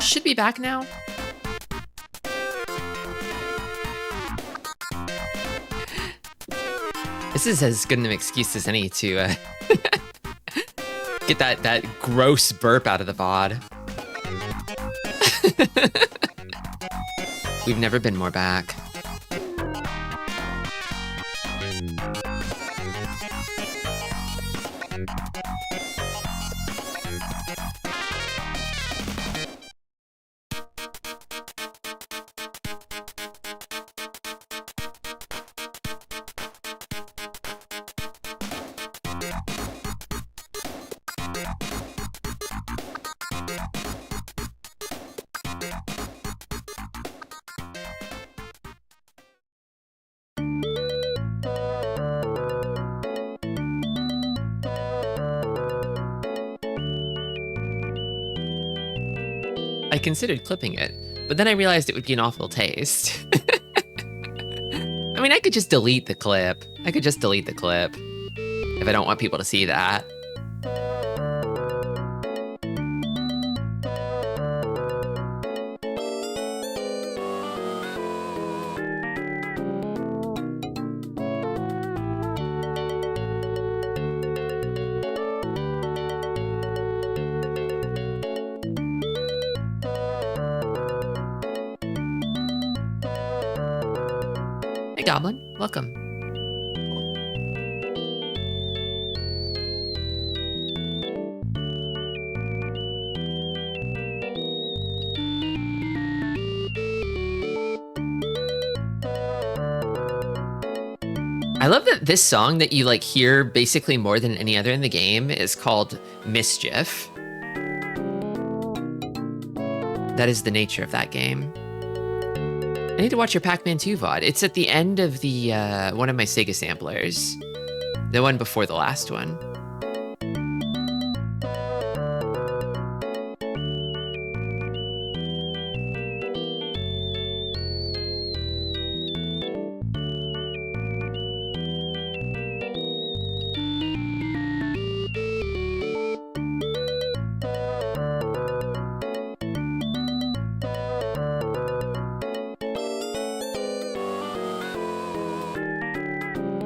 Should be back now. This is as good an excuse as any to get that gross burp out of the VOD. We've never been more back. I considered clipping it, but then I realized it would be an awful taste. I mean, I could just delete the clip. If I don't want people to see that. Goblin, welcome. I love that this song that you like hear basically more than any other in the game is called Mischief. That is the nature of that game. I need to watch your Pac-Man 2 VOD. It's at the end of the one of my Sega samplers. The one before the last one.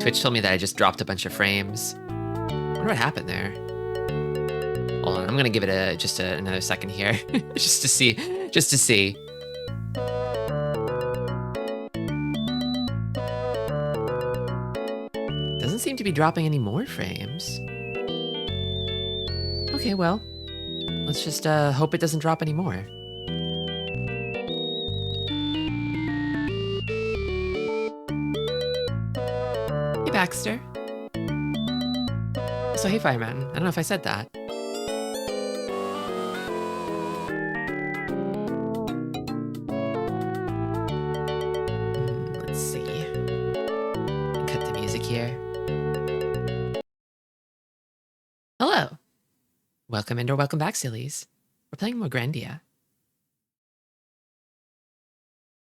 Twitch told me that I just dropped a bunch of frames. I wonder what happened there. Hold on, I'm gonna give it another second here, just to see. Doesn't seem to be dropping any more frames. Okay, well, let's just hope it doesn't drop any more. Baxter. So hey, Fireman. I don't know if I said that. Let's see. Cut the music here. Hello. Welcome and or welcome back, sillies. We're playing more Grandia.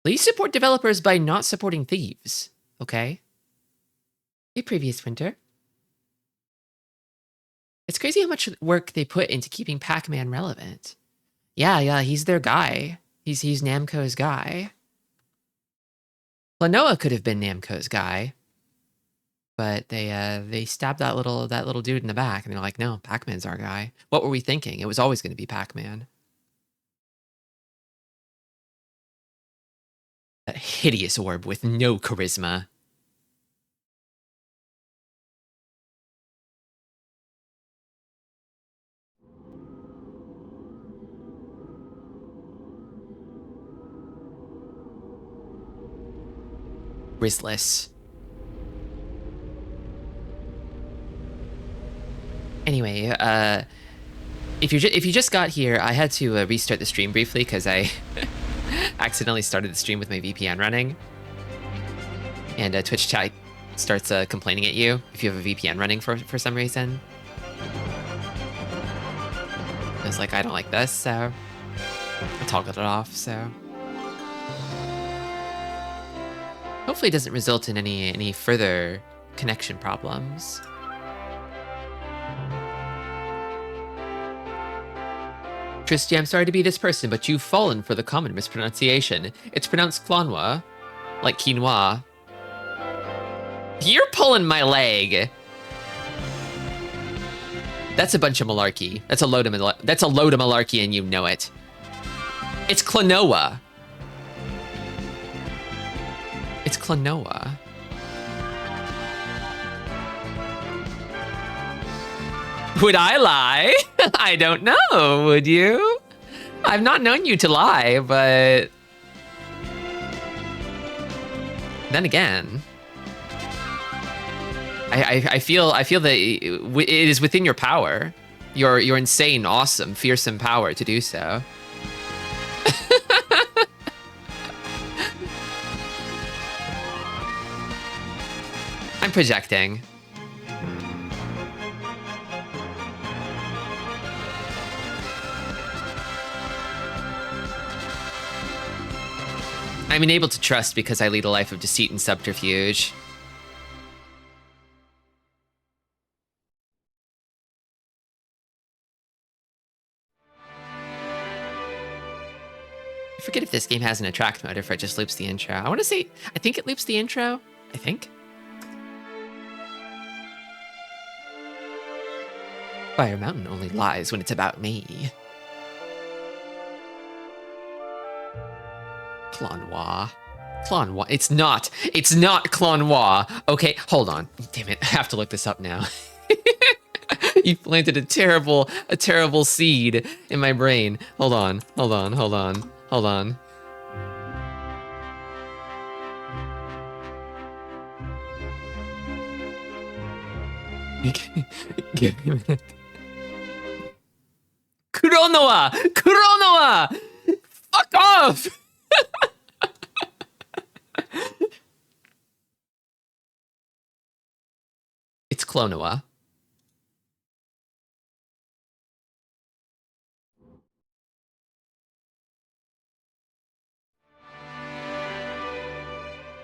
Please support developers by not supporting thieves, okay? A previous winter. It's crazy how much work they put into keeping Pac-Man relevant. Yeah, he's their guy. He's Namco's guy. Klonoa could have been Namco's guy, but they stabbed that little dude in the back, and they're like, no, Pac-Man's our guy. What were we thinking? It was always going to be Pac-Man. That hideous orb with no charisma. Rissless. Anyway, if you just got here, I had to restart the stream briefly because I accidentally started the stream with my VPN running, and Twitch chat starts complaining at you if you have a VPN running for some reason. I was like, I don't like this, so I toggled it off. So. Hopefully it doesn't result in any further connection problems. Tristy, I'm sorry to be this person, but you've fallen for the common mispronunciation. It's pronounced quinoa, like quinoa. You're pulling my leg. That's a bunch of malarkey. That's a load of malarkey, and you know it. It's quinoa. It's quinoa. Would I lie? I don't know, would you? I've not known you to lie, but... Then again... I feel that it is within your power. Your insane, awesome, fearsome power to do so. I'm projecting. I'm unable to trust because I lead a life of deceit and subterfuge. I forget if this game has an attract mode or if it just loops the intro. I want to say, I think it loops the intro. I think. Fire Mountain only lies when it's about me. Clonwa. Clonwa. It's not Clonwa. Okay, hold on. Damn it, I have to look this up now. You planted a terrible seed in my brain. Hold on. Give me a minute. Kuronoa! Fuck off! It's Clonoa.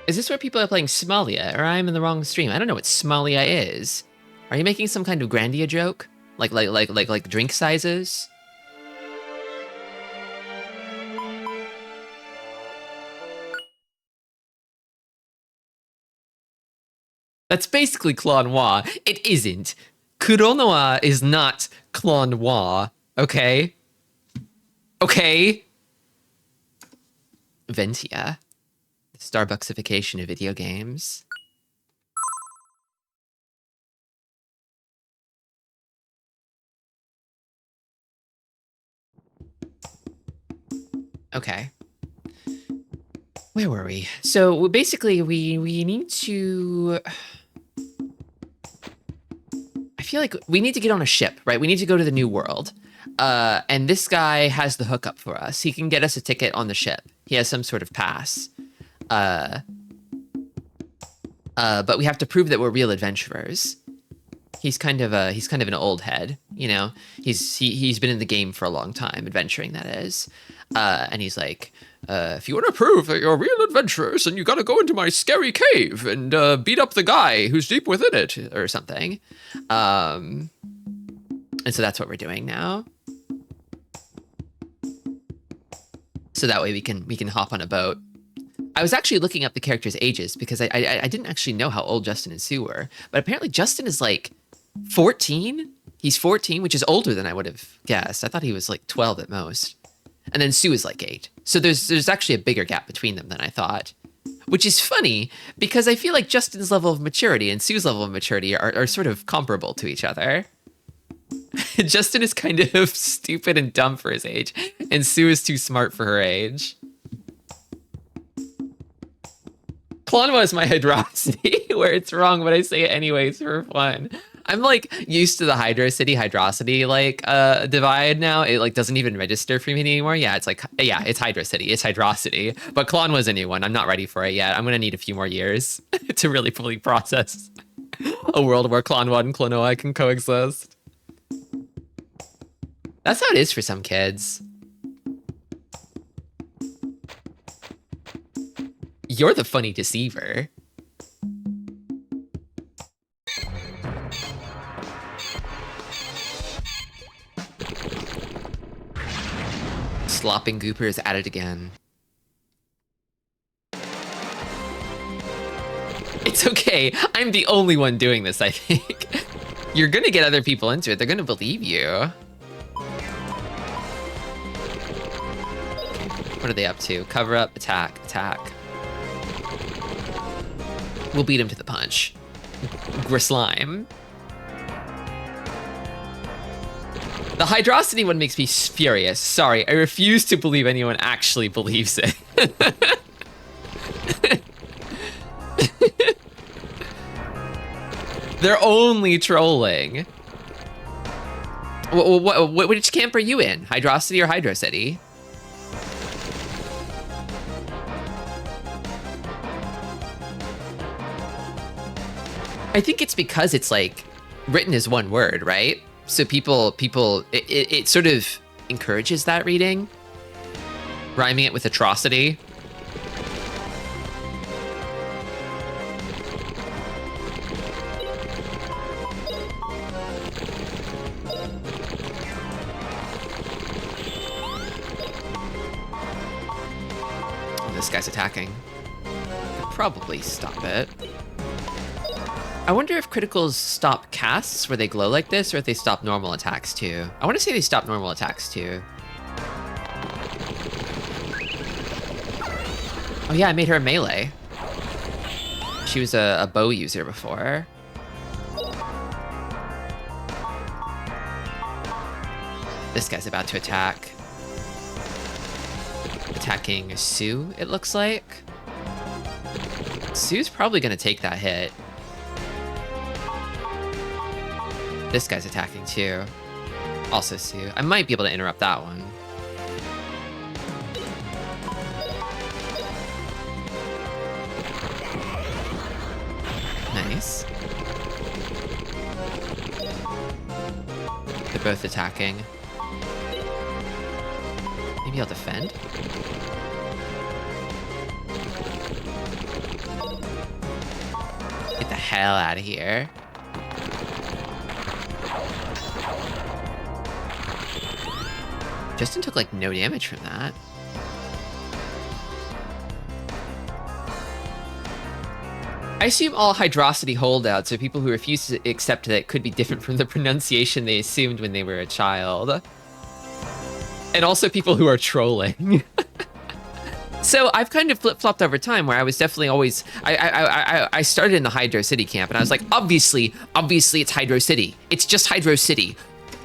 Is this where people are playing Somalia, or I'm in the wrong stream? I don't know what Somalia is. Are you making some kind of Grandia joke? Like drink sizes? That's basically Clonwa. It isn't. Kuronoa is not Clonwa, okay? Okay? Ventia. The Starbucksification of video games. Okay. Where were we? So basically we need to... I feel like we need to get on a ship, right? We need to go to the New World. And this guy has the hookup for us. He can get us a ticket on the ship. He has some sort of pass. But we have to prove that we're real adventurers. He's kind of an old head, you know. He's been in the game for a long time, adventuring that is. And he's like, if you want to prove that you're real adventurers, then you got to go into my scary cave and beat up the guy who's deep within it, or something. And so that's what we're doing now. So that way we can hop on a boat. I was actually looking up the characters' ages because I didn't actually know how old Justin and Sue were, but apparently Justin is like 14. He's 14, which is older than I would have guessed. I thought he was like 12 at most. And then Sue is like 8. So there's actually a bigger gap between them than I thought, which is funny because I feel like Justin's level of maturity and Sue's level of maturity are sort of comparable to each other. Justin is kind of stupid and dumb for his age, and Sue is too smart for her age. Clonwa is my hydrosity, where it's wrong, but I say it anyways for fun. I'm like used to the hydrosity like divide now. It like doesn't even register for me anymore. Yeah, it's like it's hydrosity, it's hydrosity. But Clonwa's a new one. I'm not ready for it yet. I'm gonna need a few more years to really fully process a world where Clonwa and Clonoa can coexist. That's how it is for some kids. You're the funny deceiver. Slopping Gooper is at it again. It's okay. I'm the only one doing this, I think. You're gonna get other people into it. They're gonna believe you. What are they up to? Cover up, attack, attack. We'll beat him to the punch. Grislime. The Hydrosity one makes me furious. Sorry, I refuse to believe anyone actually believes it. They're only trolling. Which camp are you in? Hydrosity or Hydrocity? I think it's because it's like written as one word, right? So it sort of encourages that reading, rhyming it with atrocity. This guy's attacking. Could probably stop it. I wonder if criticals stop casts where they glow like this, or if they stop normal attacks too. I want to say they stop normal attacks too. Oh yeah, I made her a melee. She was a bow user before. This guy's about to attack. Attacking Sue, it looks like. Sue's probably gonna take that hit. This guy's attacking too. Also Sue. I might be able to interrupt that one. Nice. They're both attacking. Maybe I'll defend? Get the hell out of here. Justin took like no damage from that. I assume all Hydrosity holdouts are people who refuse to accept that it could be different from the pronunciation they assumed when they were a child. And also people who are trolling. So I've kind of flip-flopped over time where I was definitely always... I started in the Hydro City camp and I was like, obviously it's Hydro City. It's just Hydro City.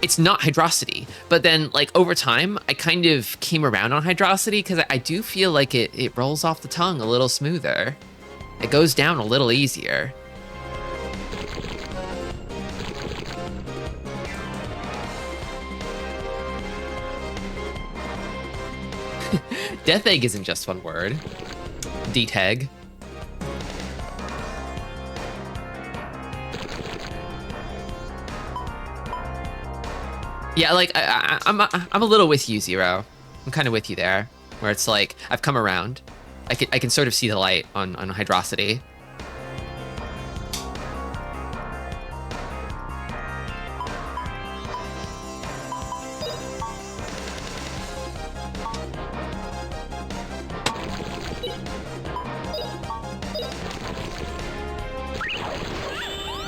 It's not Hydrosity. But then, like, over time, I kind of came around on Hydrosity because I do feel like it rolls off the tongue a little smoother. It goes down a little easier. Death Egg isn't just one word. D-Tag. Yeah, like, I'm a little with you, Zero. I'm kind of with you there, where it's like, I've come around. I can sort of see the light on Hydrosity.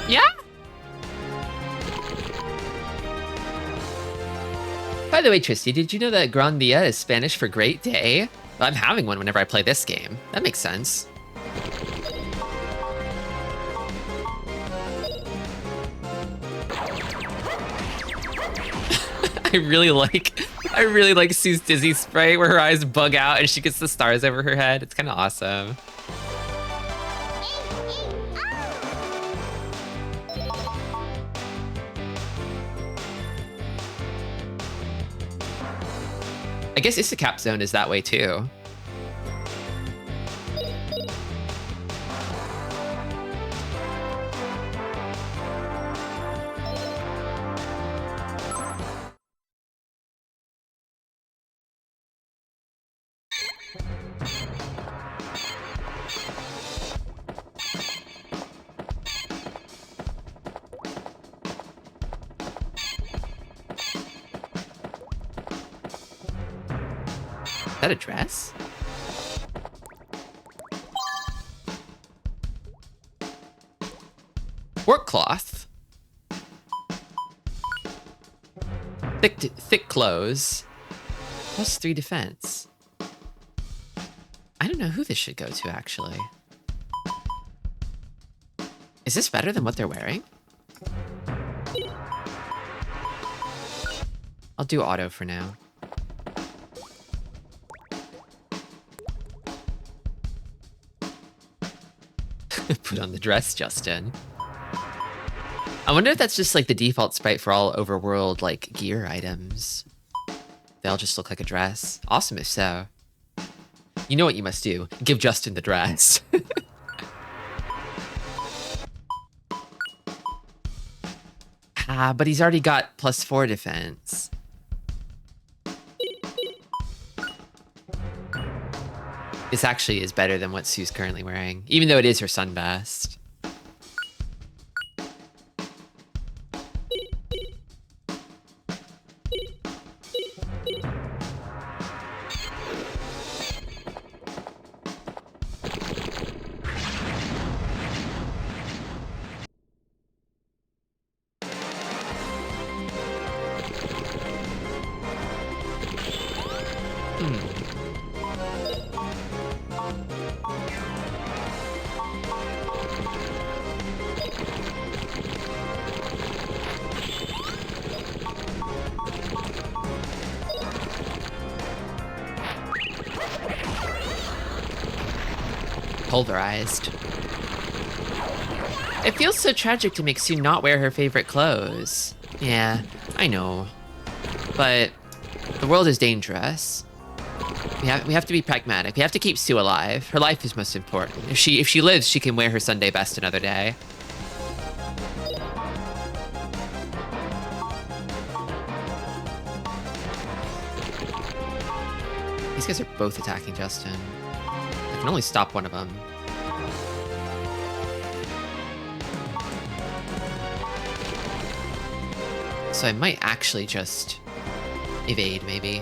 Yeah? By the way, Tristy, did you know that Grandia is Spanish for great day? Well, I'm having one whenever I play this game. That makes sense. I really like Sue's Dizzy Spray where her eyes bug out and she gets the stars over her head. It's kind of awesome. I guess Isicap Zone is that way too. that a dress? Work cloth. Thick clothes. +3 defense. I don't know who this should go to, actually. Is this better than what they're wearing? I'll do auto for now. Put on the dress, Justin. I wonder if that's just like the default sprite for all overworld like gear items. They all just look like a dress. Awesome if so. You know what you must do. Give Justin the dress. But he's already got +4 defense. This actually is better than what Sue's currently wearing, even though it is her sunbest. Pulverized. It feels so tragic to make Sue not wear her favorite clothes. Yeah, I know. But the world is dangerous. We have to be pragmatic. We have to keep Sue alive. Her life is most important. If she lives, she can wear her Sunday best another day. These guys are both attacking Justin. I can only stop one of them. So I might actually just evade, maybe.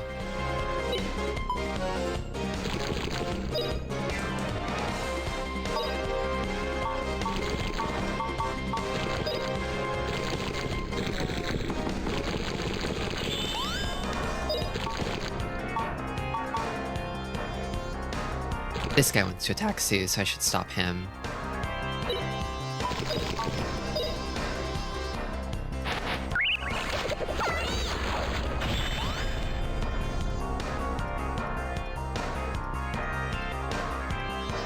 This guy wants to attack Sue, so I should stop him.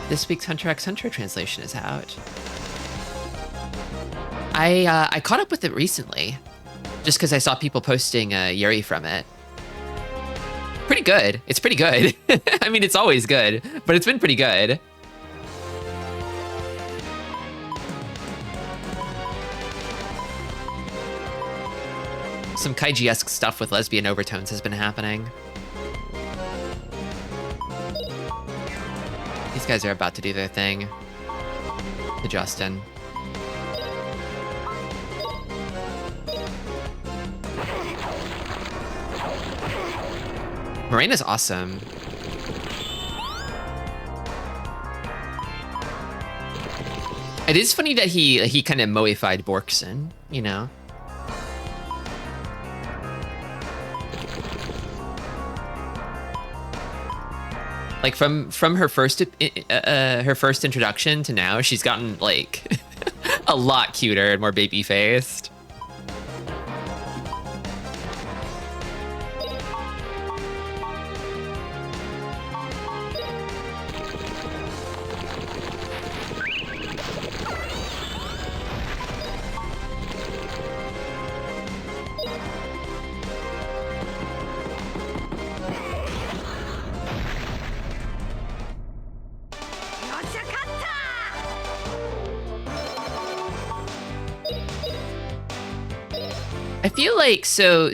This week's Hunter x Hunter translation is out. I caught up with it recently, just because I saw people posting Yuri from it. Pretty good. It's pretty good. I mean, it's always good, but it's been pretty good. Some Kaiji-esque stuff with lesbian overtones has been happening. These guys are about to do their thing. To Justin. Morena's awesome. It is funny that he kind of moified Borkson, you know? Like from her first introduction to now, she's gotten like a lot cuter and more baby-faced. I feel like so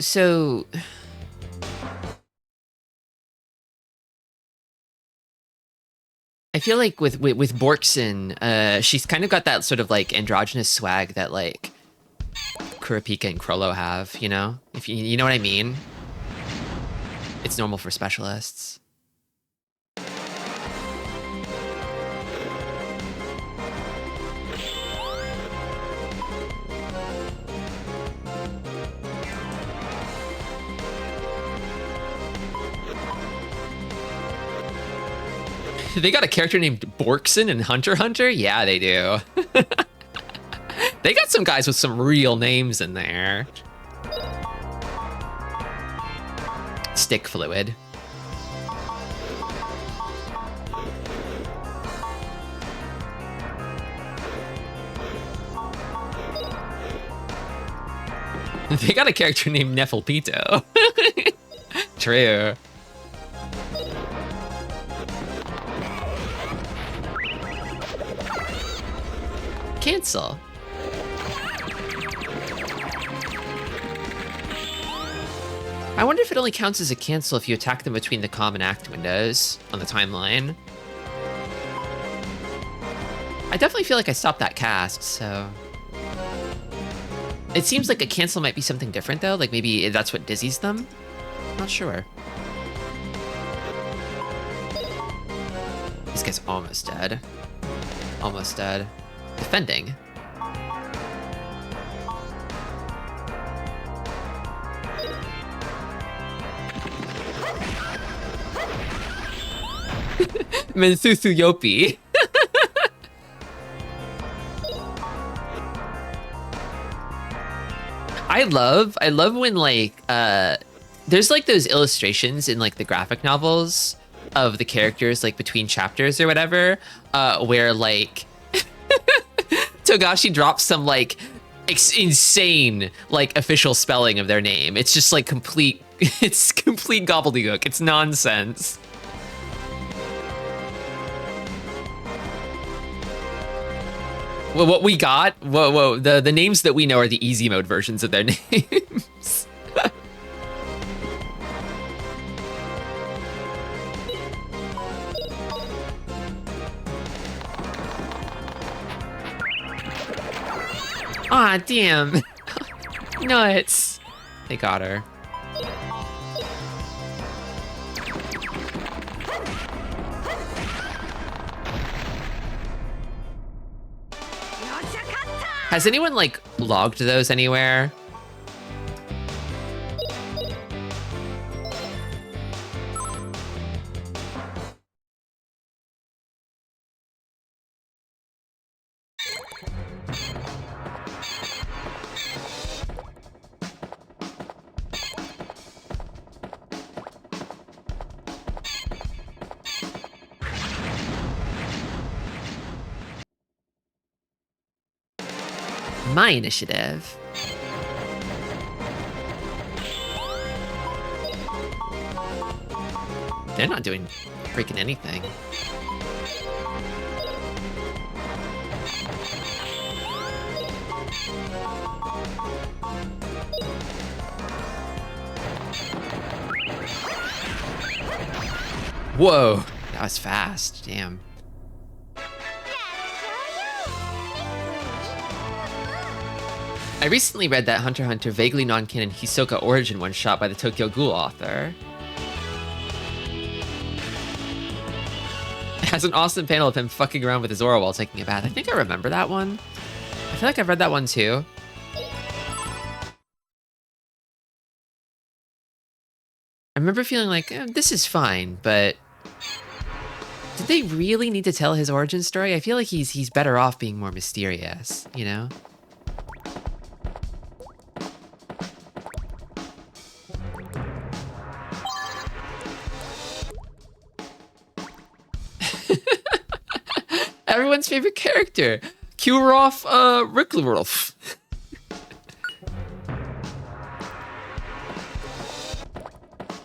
I feel like with Borkson, she's kind of got that sort of like androgynous swag that like Kurapika and Krollo have, you know? If you know what I mean? It's normal for specialists. They got a character named Borkson in Hunter x Hunter? Yeah, they do. They got some guys with some real names in there. Stick fluid. They got a character named Nefelpito. True. Cancel. I wonder if it only counts as a cancel if you attack them between the common act windows on the timeline. I definitely feel like I stopped that cast, so... It seems like a cancel might be something different, though. Like, maybe that's what dizzies them? Not sure. This guy's almost dead. Almost dead. Defending. Mensusu Yopi. I love when like there's like those illustrations in like the graphic novels of the characters like between chapters or whatever, where like Togashi drops some like insane like official spelling of their name. It's just like complete gobbledygook. It's nonsense. Well, what we got, the names that we know are the easy mode versions of their names. Aw, damn. Nuts. They got her. Has anyone, like, logged those anywhere? My initiative. They're not doing freaking anything. Whoa, that was fast, damn. I recently read that Hunter x Hunter vaguely non-canon Hisoka origin one-shot by the Tokyo Ghoul author. It has an awesome panel of him fucking around with his aura while taking a bath. I think I remember that one. I feel like I've read that one too. I remember feeling like, this is fine, but did they really need to tell his origin story? I feel like he's better off being more mysterious, you know? Everyone's favorite character, Kurov Riklerolf.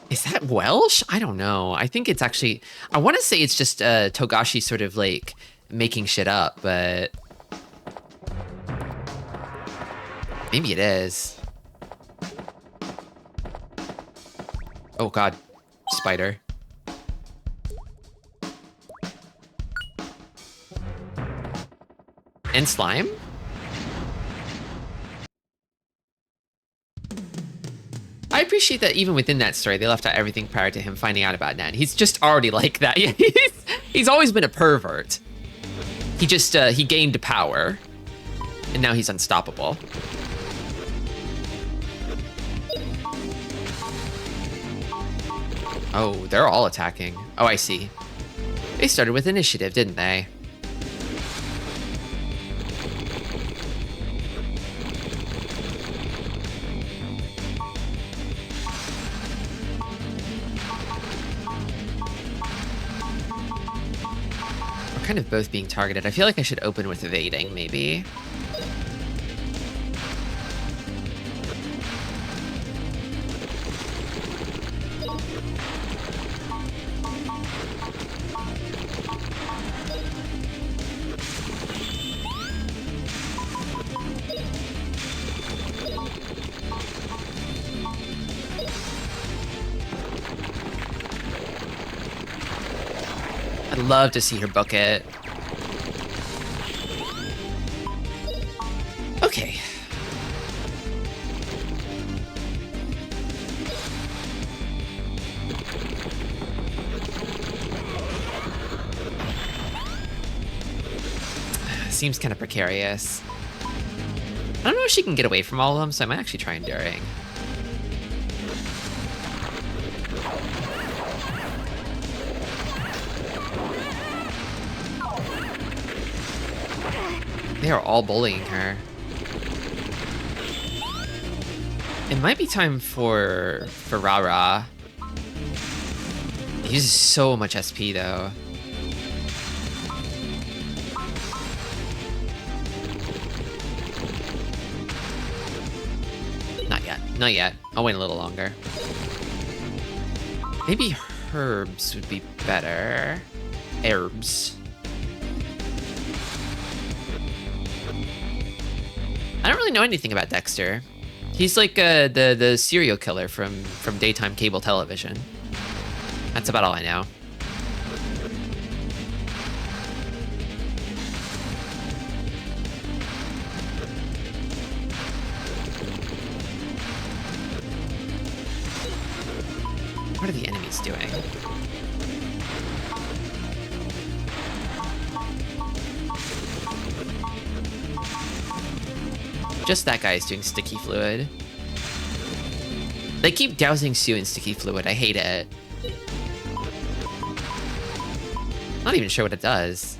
Is that Welsh? I don't know. I think it's actually, I want to say it's just Togashi sort of like making shit up, but maybe it is. Oh God, spider. And slime? I appreciate that even within that story, they left out everything prior to him finding out about Nan. He's just already like that. He's always been a pervert. He just, he gained power. And now he's unstoppable. Oh, they're all attacking. Oh, I see. They started with initiative, didn't they? We're kind of both being targeted. I feel like I should open with evading, maybe. I'd love to see her book it. Okay. Seems kind of precarious. I don't know if she can get away from all of them, so I might actually try enduring. They are all bullying her. It might be time for Rara. He uses so much SP though. Not yet. Not yet. I'll wait a little longer. Maybe herbs would be better. Herbs. I don't really know anything about Dexter. He's like the serial killer from daytime cable television. That's about all I know. What are the enemies doing? Just that guy is doing sticky fluid. They keep dousing Sue in sticky fluid. I hate it. Not even sure what it does.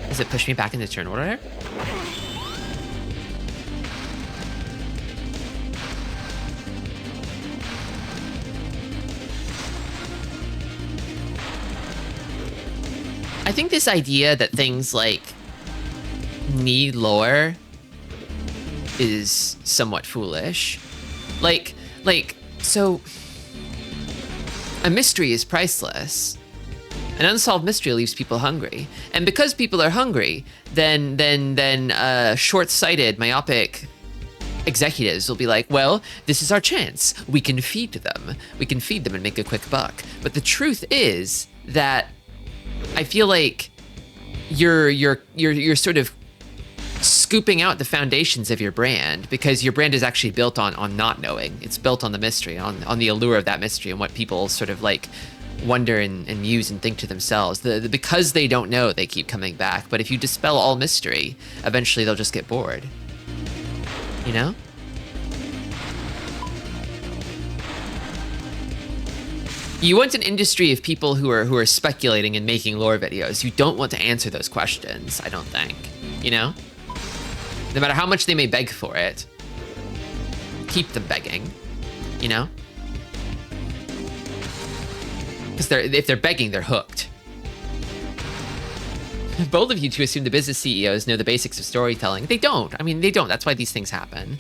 Does it push me back into turn order? I think this idea that things like need lore is somewhat foolish. So a mystery is priceless. An unsolved mystery leaves people hungry. And because people are hungry, then short-sighted, myopic executives will be like, well, this is our chance. We can feed them. We can feed them and make a quick buck. But the truth is that I feel like you're sort of scooping out the foundations of your brand, because your brand is actually built on not knowing. It's built on the mystery, on the allure of that mystery and what people sort of like wonder and muse and think to themselves. Because they don't know, they keep coming back. But if you dispel all mystery, eventually they'll just get bored. You know? You want an industry of people who are speculating and making lore videos. You don't want to answer those questions, I don't think. You know? No matter how much they may beg for it, keep them begging. You know? Because if they're begging, they're hooked. Bold of you to assume the business CEOs know the basics of storytelling. They don't. I mean, they don't. That's why these things happen.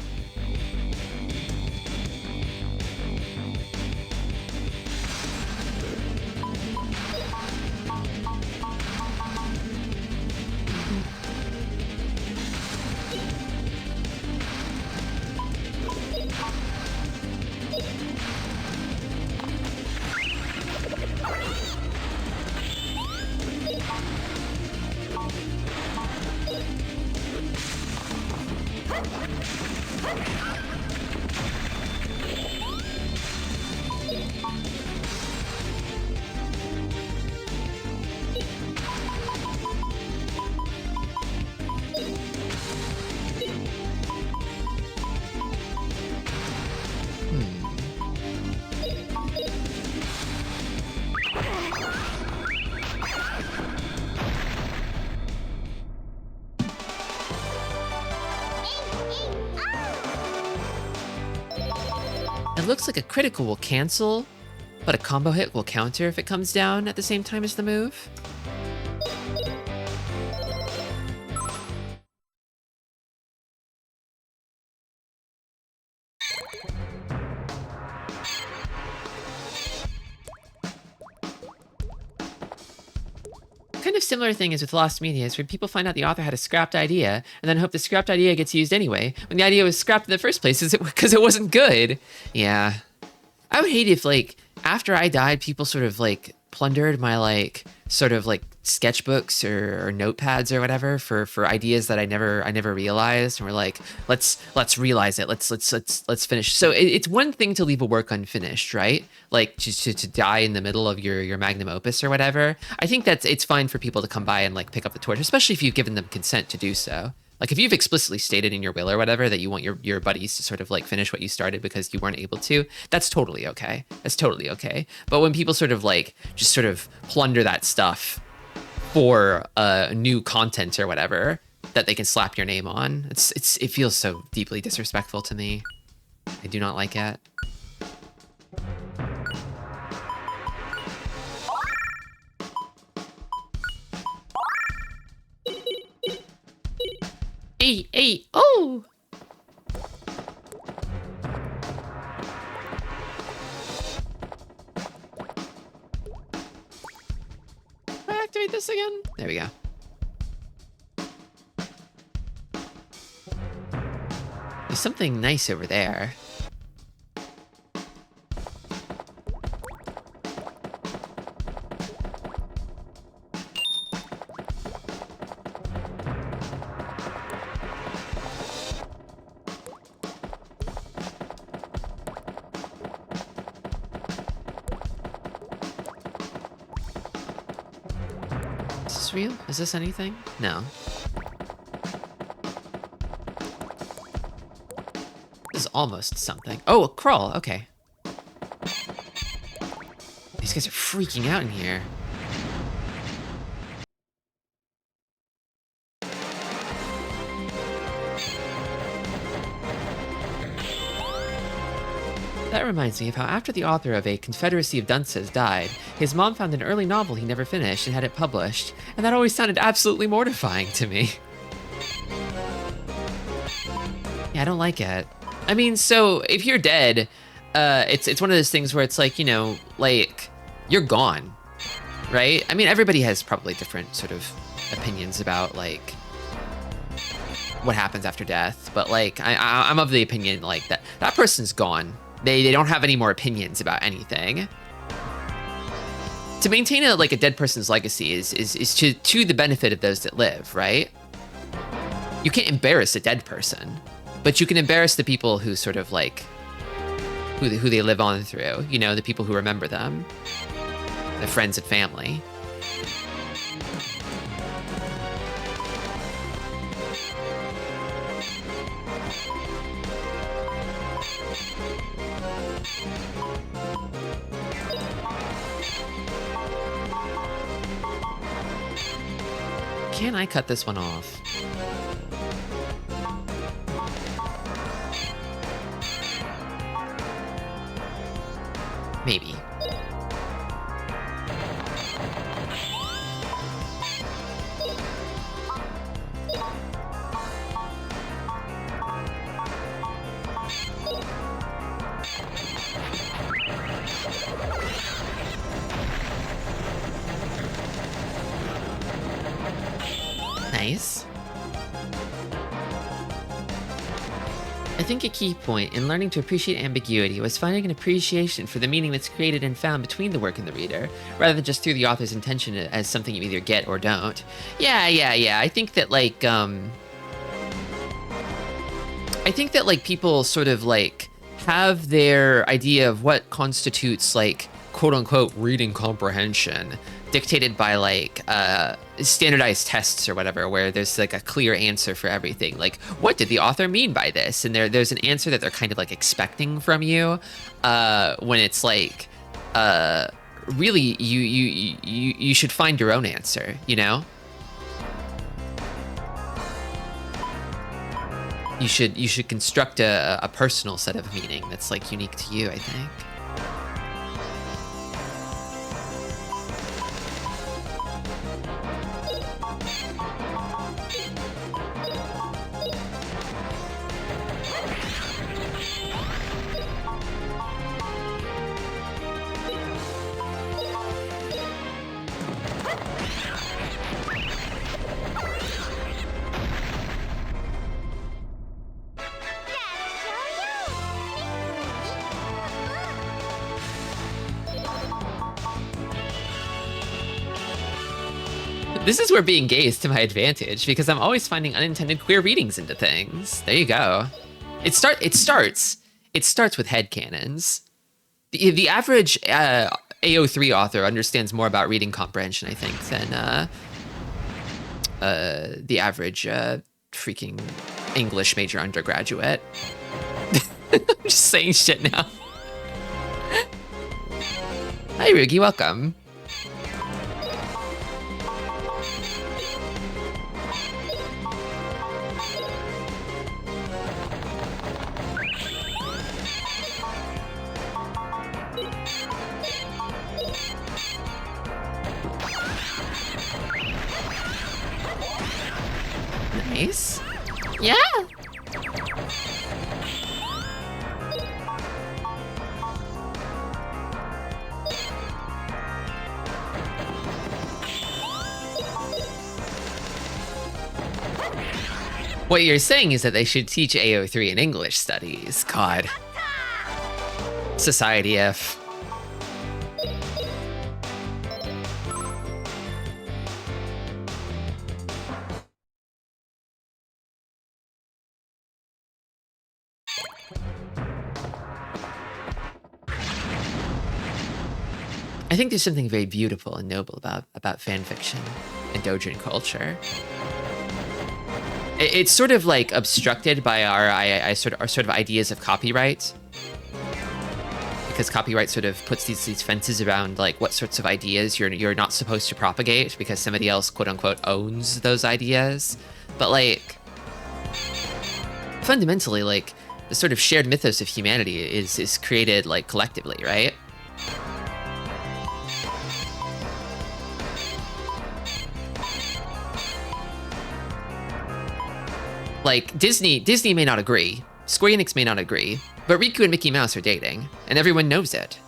It looks like a critical will cancel, but a combo hit will counter if it comes down at the same time as the move. Kind of similar thing is with Lost Media is where people find out the author had a scrapped idea and then hope the scrapped idea gets used anyway when the idea was scrapped in the first place because it wasn't good. Yeah. I would hate if, like, after I died, people sort of, like, plundered my, like, sort of, like, sketchbooks or notepads or whatever for ideas that I never realized, and we're like, let's realize it, let's finish. So it's one thing to leave a work unfinished, right? Like to die in the middle of your magnum opus or whatever. I think it's fine for people to come by and, like, pick up the torch, especially if you've given them consent to do so. Like, if you've explicitly stated in your will or whatever that you want your buddies to sort of, like, finish what you started because you weren't able to, that's totally okay. That's totally okay. But when people sort of, like, just sort of plunder that stuff for new content or whatever that they can slap your name on, it feels so deeply disrespectful to me. I do not like it. Hey, oh! Activate this again. There we go. There's something nice over there. Real? Is this anything? No. This is almost something. Oh, a crawl. Okay. These guys are freaking out in here. That reminds me of how after the author of A Confederacy of Dunces died, his mom found an early novel he never finished and had it published, and that always sounded absolutely mortifying to me. Yeah, I don't like it. I mean, so if you're dead, it's one of those things where it's like, you know, like, you're gone, right? I mean, everybody has probably different sort of opinions about, like, what happens after death, but, like, I'm of the opinion, like, that person's gone. They don't have any more opinions about anything. To maintain a dead person's legacy is to the benefit of those that live, right? You can't embarrass a dead person, but you can embarrass the people who sort of, like, who they live on through, you know, the people who remember them, the friends and family. Can I cut this one off? Maybe. Nice. I think a key point in learning to appreciate ambiguity was finding an appreciation for the meaning that's created and found between the work and the reader, rather than just through the author's intention as something you either get or don't. Yeah. I think that, like, people sort of, like, have their idea of what constitutes, like, quote-unquote reading comprehension dictated by, like, standardized tests or whatever, where there's, like, a clear answer for everything. Like, what did the author mean by this? And there's an answer that they're kind of, like, expecting from you, when it's like, really, you should find your own answer, you know? you should construct a personal set of meaning that's like unique to you, I think. This is where being gay is to my advantage, because I'm always finding unintended queer readings into things. There you go. It starts with headcanons. The average AO3 author understands more about reading comprehension, I think, than the average freaking English major undergraduate. I'm just saying shit now. Hi, Rugi, welcome. Nice. Yeah. What you're saying is that they should teach AO3 in English studies. God. Society F. I think there's something very beautiful and noble about fan fiction and doujin culture. It's sort of like obstructed by our sort of ideas of copyright, because copyright sort of puts these fences around like what sorts of ideas you're not supposed to propagate because somebody else quote unquote owns those ideas. But like fundamentally, like the sort of shared mythos of humanity is created like collectively, right? Like, Disney may not agree, Square Enix may not agree, but Riku and Mickey Mouse are dating, and everyone knows it.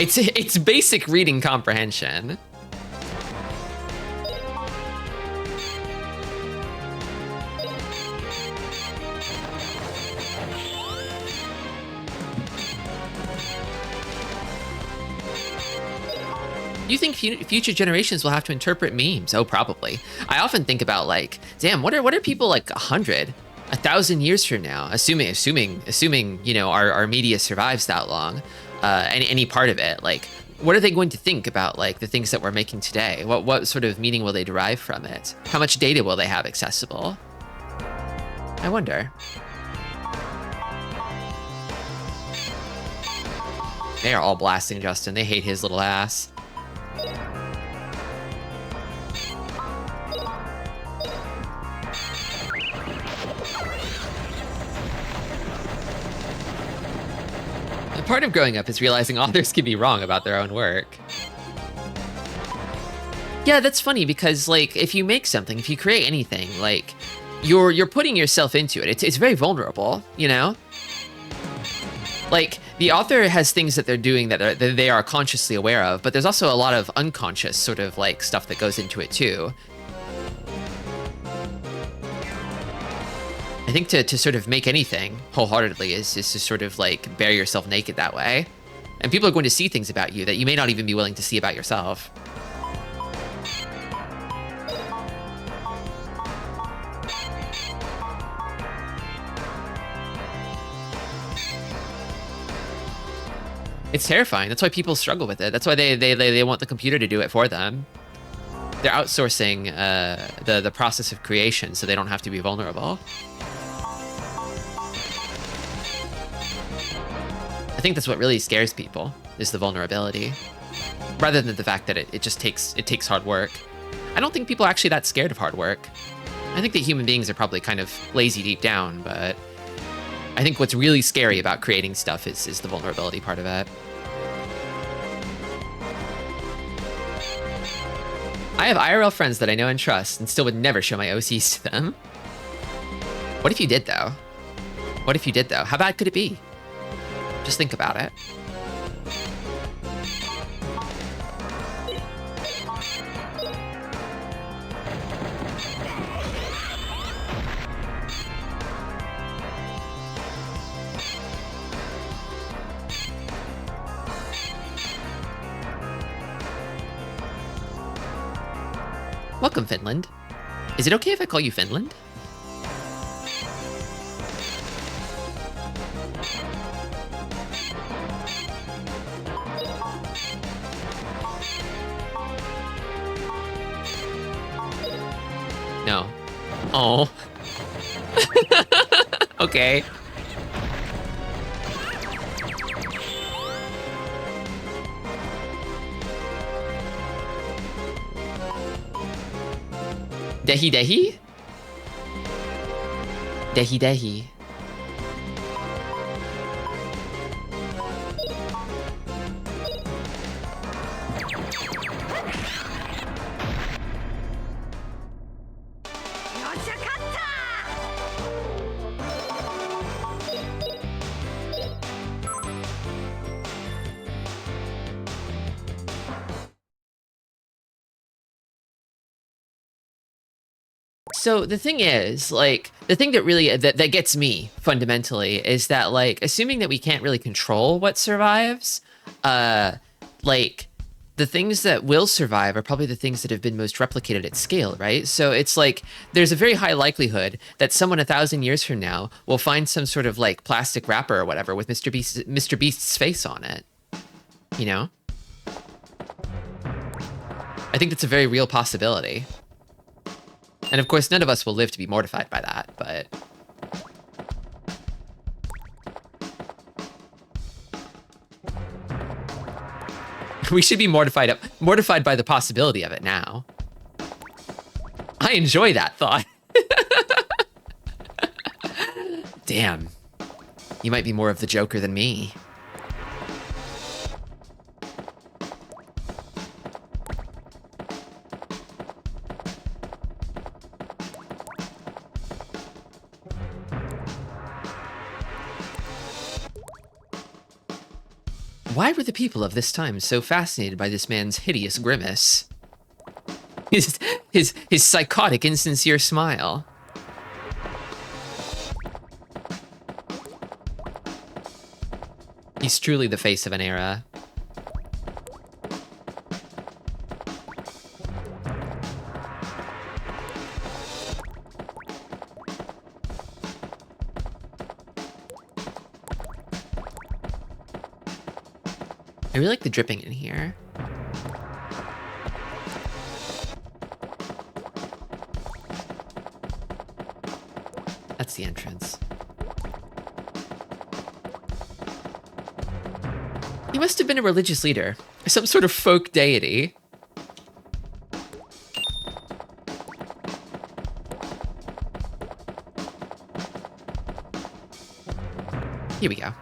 It's basic reading comprehension. You think future generations will have to interpret memes? Oh, probably. I often think about like, damn, what are people like 100, 1,000 years from now? Assuming you know our media survives that long, any part of it. Like, what are they going to think about like the things that we're making today? What sort of meaning will they derive from it? How much data will they have accessible? I wonder. They are all blasting Justin. They hate his little ass. Part of growing up is realizing authors can be wrong about their own work. Yeah, that's funny because like if you make something, if you create anything, like you're putting yourself into it. It's very vulnerable, you know? Like the author has things that they're doing that they are consciously aware of, but there's also a lot of unconscious sort of like stuff that goes into it too. I think to sort of make anything wholeheartedly is to sort of like bare yourself naked that way. And people are going to see things about you that you may not even be willing to see about yourself. It's terrifying. That's why people struggle with it. That's why they want the computer to do it for them. They're outsourcing the process of creation so they don't have to be vulnerable. I think that's what really scares people, is the vulnerability, rather than the fact that it takes hard work. I don't think people are actually that scared of hard work. I think that human beings are probably kind of lazy deep down, but I think what's really scary about creating stuff is the vulnerability part of it. I have IRL friends that I know and trust and still would never show my OCs to them. What if you did, though? What if you did, though? How bad could it be? Just think about it. Welcome, Finland. Is it okay if I call you Finland? No. Oh. Okay. Dehi Dehi? Dehi Dehi. So the thing is, like, the thing that really that gets me fundamentally is that, like, assuming that we can't really control what survives, like, the things that will survive are probably the things that have been most replicated at scale, right? So it's like there's a very high likelihood that someone 1,000 years from now will find some sort of like plastic wrapper or whatever with Mr. Beast's face on it. You know? I think that's a very real possibility. And of course, none of us will live to be mortified by that, but... we should be mortified by the possibility of it now. I enjoy that thought. Damn. You might be more of the Joker than me. Why were the people of this time so fascinated by this man's hideous grimace? His psychotic, insincere smile. He's truly the face of an era. I really like the dripping in here. That's the entrance. He must have been a religious leader, some sort of folk deity. Here we go.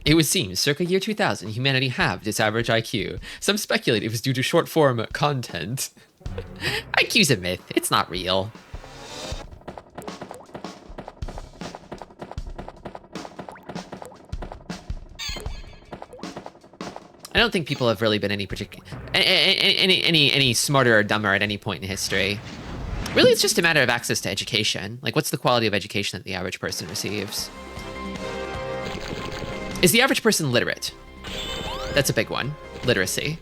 It would seem, circa year 2000, humanity halved its average IQ. Some speculate it was due to short-form content. IQ's a myth. It's not real. I don't think people have really been any smarter or dumber at any point in history. Really, it's just a matter of access to education. Like, what's the quality of education that the average person receives? Is the average person literate? That's a big one. Literacy.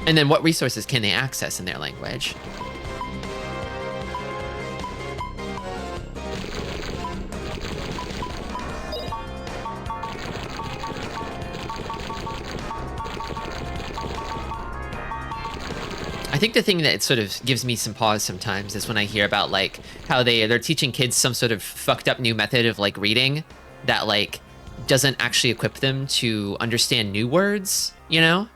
And then what resources can they access in their language? I think the thing that sort of gives me some pause sometimes is when I hear about like how they're teaching kids some sort of fucked up new method of like reading that like doesn't actually equip them to understand new words, you know?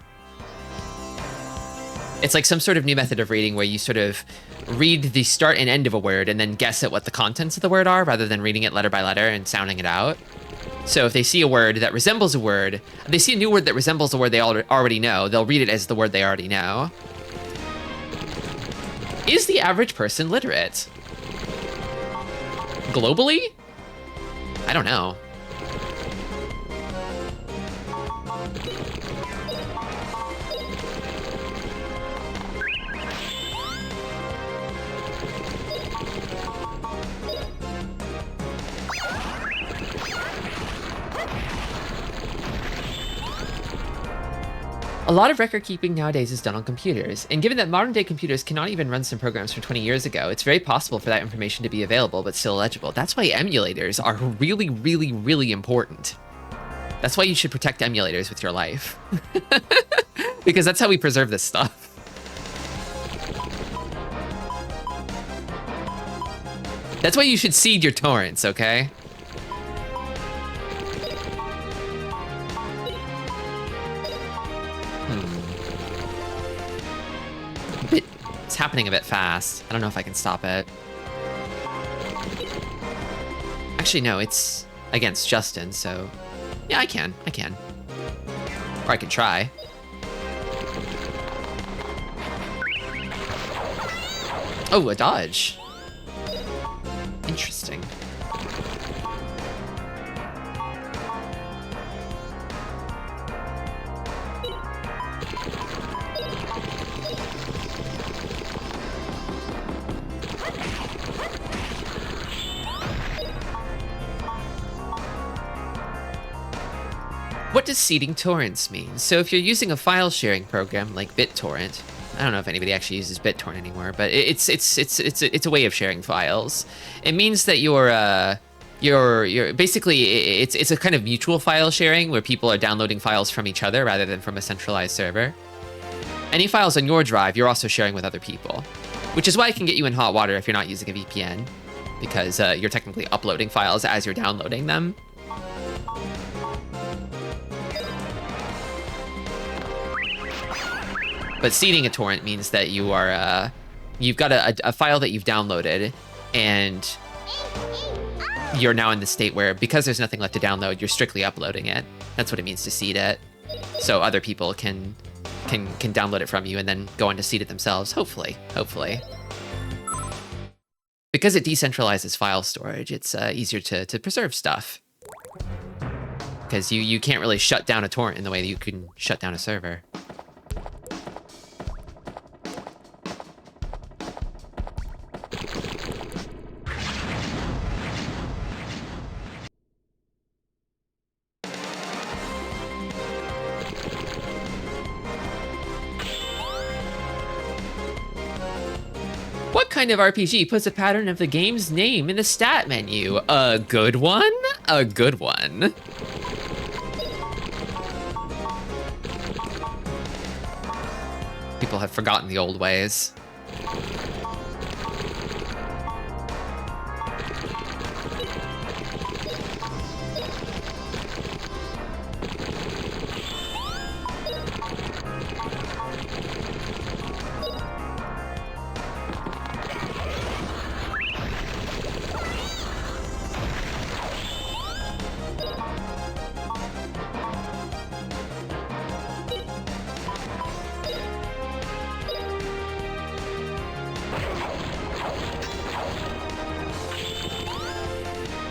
It's like some sort of new method of reading where you sort of read the start and end of a word and then guess at what the contents of the word are rather than reading it letter by letter and sounding it out. So if they see a word that resembles a word, if they see a new word that resembles a word they already know, they'll read it as the word they already know. Is the average person literate? Globally? I don't know. A lot of record keeping nowadays is done on computers, and given that modern day computers cannot even run some programs from 20 years ago, it's very possible for that information to be available but still illegible. That's why emulators are really, really, really important. That's why you should protect emulators with your life. Because that's how we preserve this stuff. That's why you should seed your torrents, okay? It's happening a bit fast. I don't know if I can stop it. Actually, no, it's against Justin, so... Yeah, I can. Or I can try. Oh, a dodge. Interesting. What does seeding torrents mean? So if you're using a file sharing program like BitTorrent, I don't know if anybody actually uses BitTorrent anymore, but it's a way of sharing files. It means that you're basically it's a kind of mutual file sharing where people are downloading files from each other rather than from a centralized server. Any files on your drive, you're also sharing with other people, which is why it can get you in hot water if you're not using a VPN, because you're technically uploading files as you're downloading them. But seeding a torrent means that you are, you've got a file that you've downloaded, and you're now in the state where, because there's nothing left to download, you're strictly uploading it. That's what it means to seed it. So other people can download it from you and then go on to seed it themselves, hopefully. Because it decentralizes file storage, it's easier to preserve stuff. Because you can't really shut down a torrent in the way that you can shut down a server. What kind of RPG puts a pattern of the game's name in the stat menu? A good one? A good one. People have forgotten the old ways.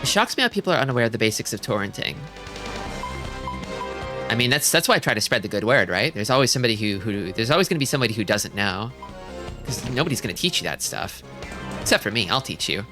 It shocks me how people are unaware of the basics of torrenting. I mean, that's why I try to spread the good word, right? There's always somebody there's always going to be somebody who doesn't know, because nobody's going to teach you that stuff, except for me. I'll teach you.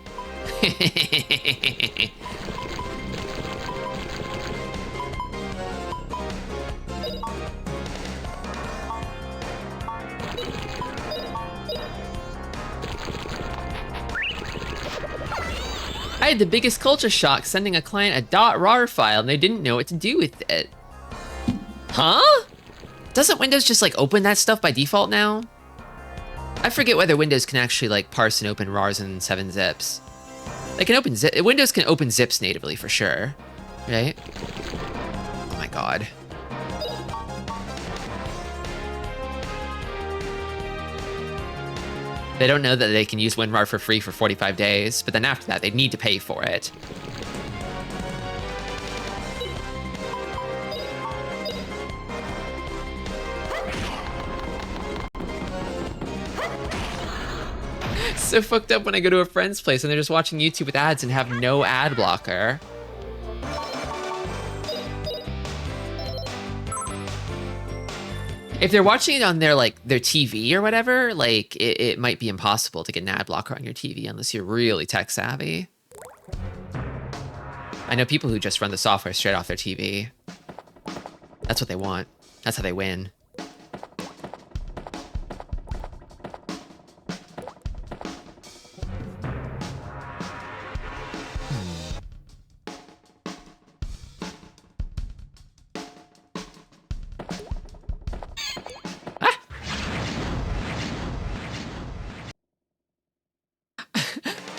I had the biggest culture shock sending a client a .rar file and they didn't know what to do with it. Huh? Doesn't Windows just like open that stuff by default now? I forget whether Windows can actually like parse and open RARs in 7-zips. They can open Windows can open zips natively for sure. right? Oh my god. They don't know that they can use WinRAR for free for 45 days, but then after that, they need to pay for it. So fucked up when I go to a friend's place and they're just watching YouTube with ads and have no ad blocker. If they're watching it on their TV or whatever, like it might be impossible to get an ad blocker on your TV unless you're really tech savvy. I know people who just run the software straight off their TV. That's what they want. That's how they win.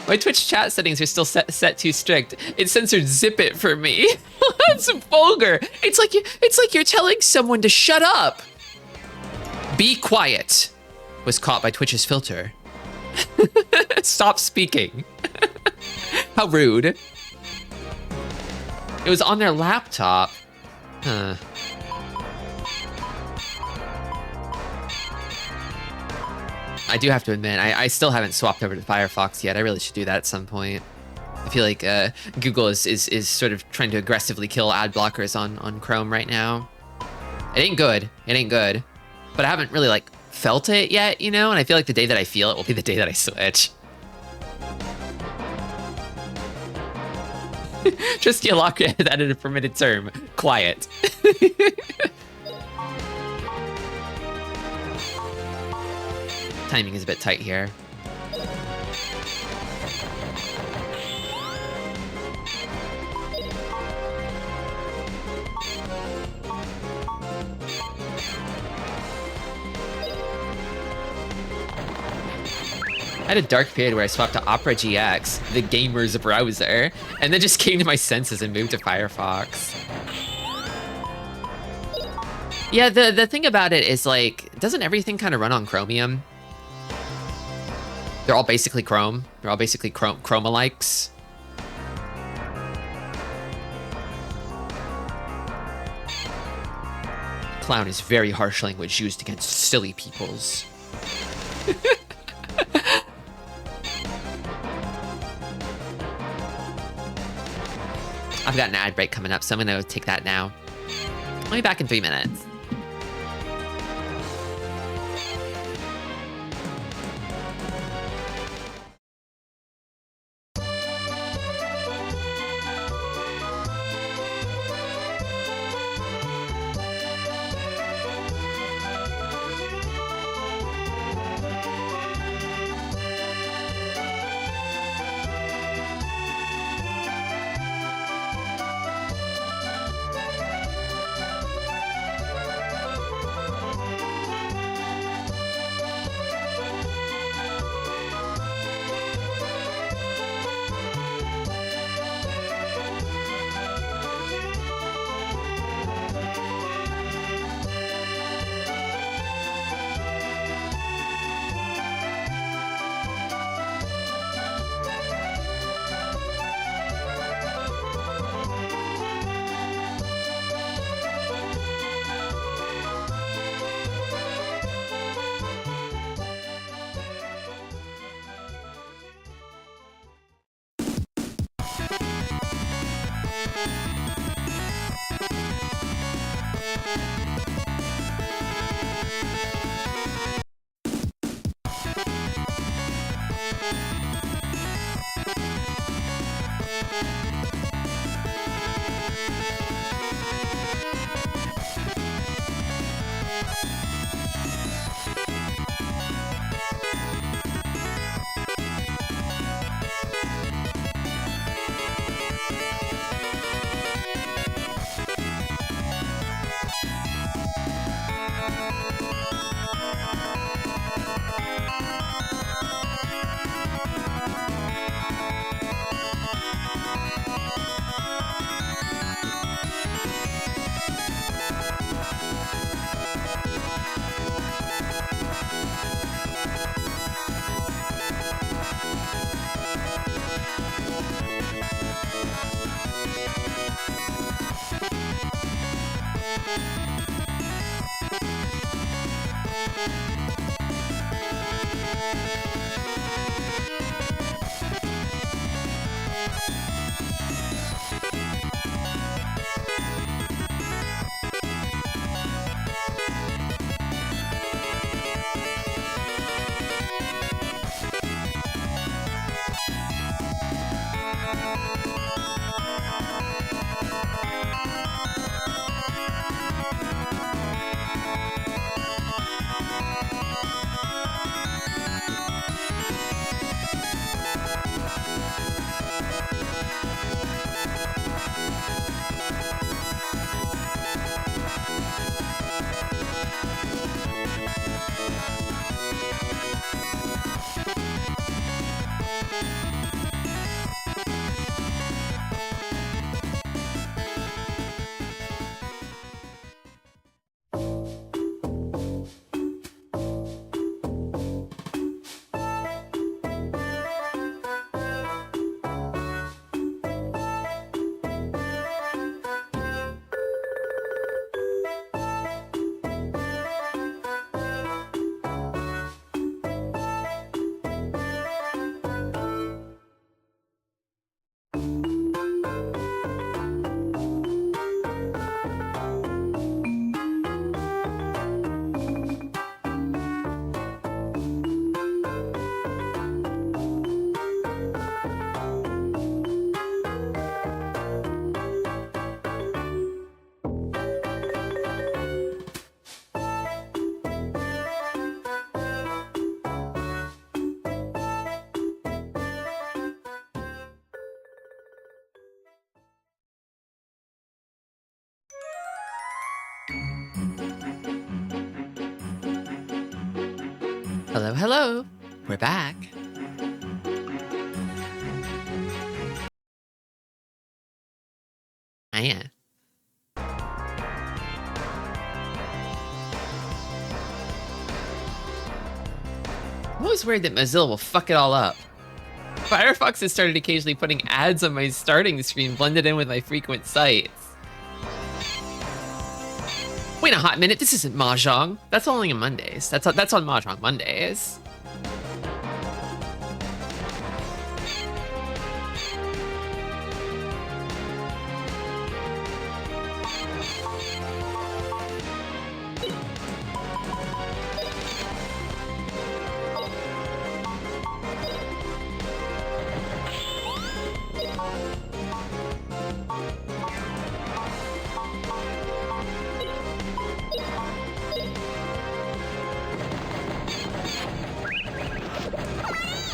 My Twitch chat settings are still set too strict. It censored zip it for me. That's vulgar. It's like you're telling someone to shut up. Be quiet was caught by Twitch's filter. Stop speaking. How rude. It was on their laptop. Huh. I do have to admit, I still haven't swapped over to Firefox yet. I really should do that at some point. I feel like Google is sort of trying to aggressively kill ad blockers on Chrome right now. It ain't good. It ain't good. But I haven't really like felt it yet, you know? And I feel like the day that I feel it will be the day that I switch. Just lock that in a permitted term. Quiet. Timing is a bit tight here. I had a dark period where I swapped to Opera GX, the gamer's browser, and then just came to my senses and moved to Firefox. Yeah, the thing about it is, like, doesn't everything kind of run on Chromium? They're all basically Chrome. They're all basically Chroma-likes. Clown is very harsh language used against silly peoples. I've got an ad break coming up, so I'm gonna take that now. I'll be back in 3 minutes. Hello, hello. We're back. Yeah. I'm always worried that Mozilla will fuck it all up. Firefox has started occasionally putting ads on my starting screen blended in with my frequent sites. Wait a hot minute, this isn't Mahjong. That's only on Mondays. That's on Mahjong Mondays.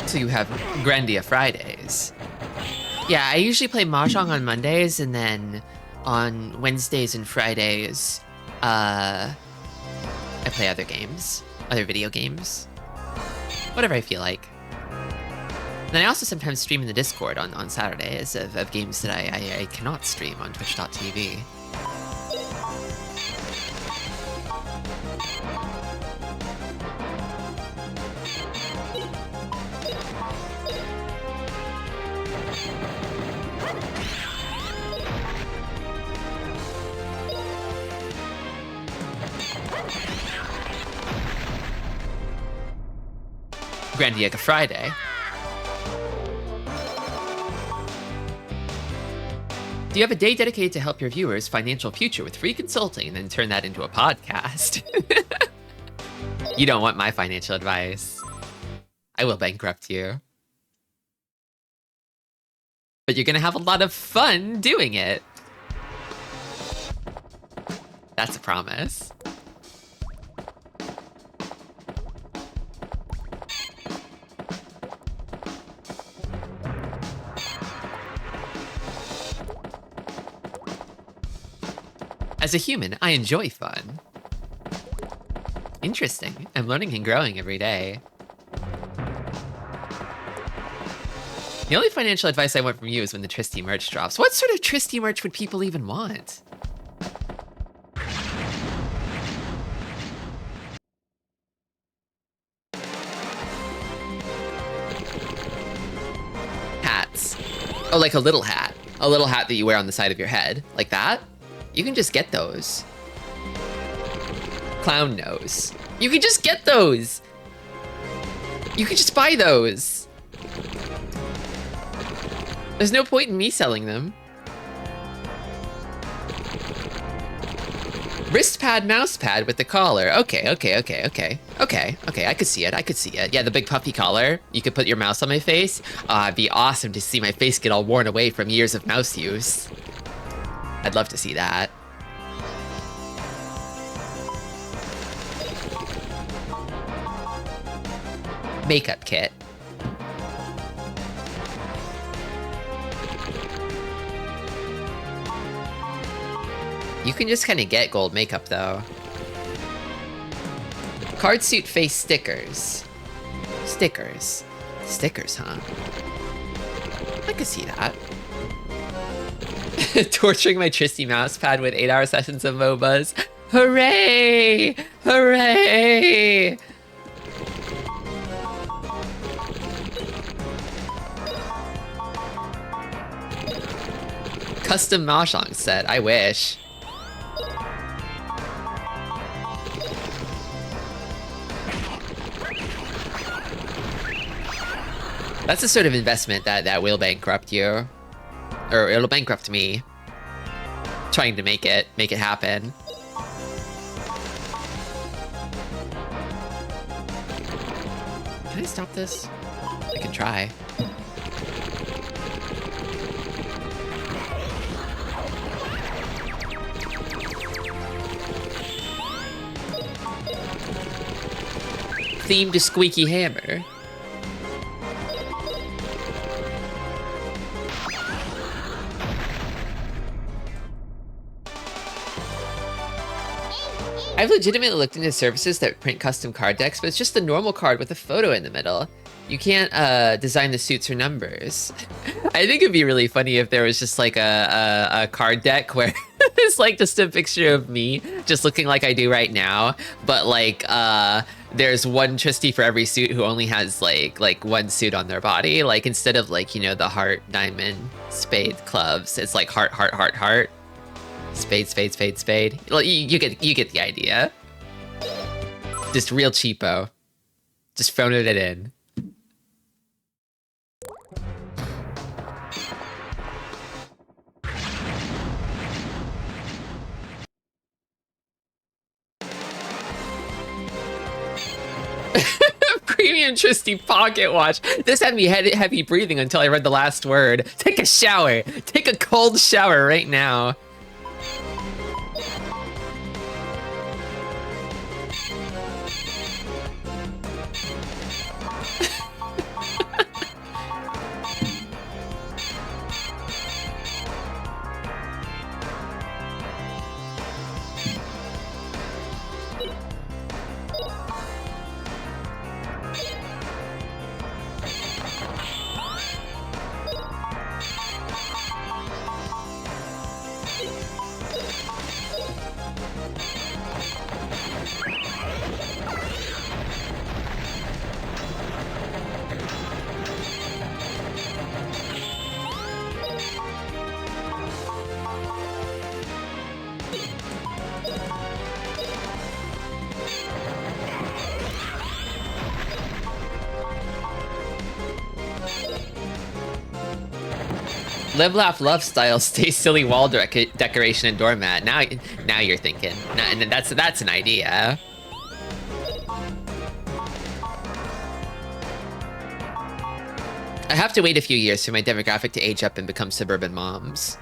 So you have Grandia Fridays. Yeah, I usually play Mahjong on Mondays, and then on Wednesdays and Fridays, I play other games, other video games, whatever I feel like. And then I also sometimes stream in the Discord on Saturdays of games that I cannot stream on twitch.tv. Grandia Friday. Do you have a day dedicated to help your viewers' financial future with free consulting and then turn that into a podcast? You don't want my financial advice. I will bankrupt you. But you're gonna have a lot of fun doing it. That's a promise. As a human, I enjoy fun. Interesting. I'm learning and growing every day. The only financial advice I want from you is when the Tristy merch drops. What sort of Tristy merch would people even want? Hats. Oh, like a little hat. A little hat that you wear on the side of your head. Like that? You can just get those. Clown nose. You can just get those. You can just buy those. There's no point in me selling them. Wrist pad, mouse pad with the collar. Okay. I could see it. Yeah, the big puffy collar. You could put your mouse on my face. It'd be awesome to see my face get all worn away from years of mouse use. I'd love to see that. Makeup kit. You can just kind of get gold makeup, though. Card suit face stickers. Stickers, huh? I could see that. Torturing my Tristy mousepad with 8-hour sessions of MOBAs. Hooray! Hooray! Custom Mahjong set, I wish. That's the sort of investment that will bankrupt you. Or it'll bankrupt me. Trying to make it happen. Can I stop this? I can try. Themed squeaky hammer. I've legitimately looked into services that print custom card decks, but it's just a normal card with a photo in the middle. You can't design the suits or numbers. I think it'd be really funny if there was just like a card deck where it's like just a picture of me just looking like I do right now, but like there's one Tristy for every suit who only has like one suit on their body. Like instead of like, you know, the heart, diamond, spade, clubs, it's like heart, heart, heart, heart. Spade, spade, spade, spade. Well, you get the idea. Just real cheapo. Just phoning it in. Premium Tristy pocket watch. This had me heavy breathing until I read the last word. Take a shower. Take a cold shower right now. Live, laugh, love style, stay silly wall decoration and doormat. Now you're thinking. And that's an idea. I have to wait a few years for my demographic to age up and become suburban moms.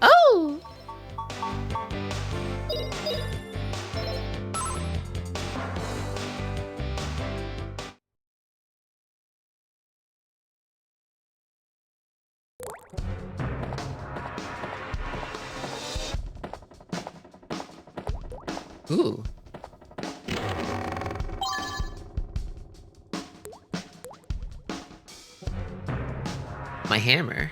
Oh! Ooh. My hammer.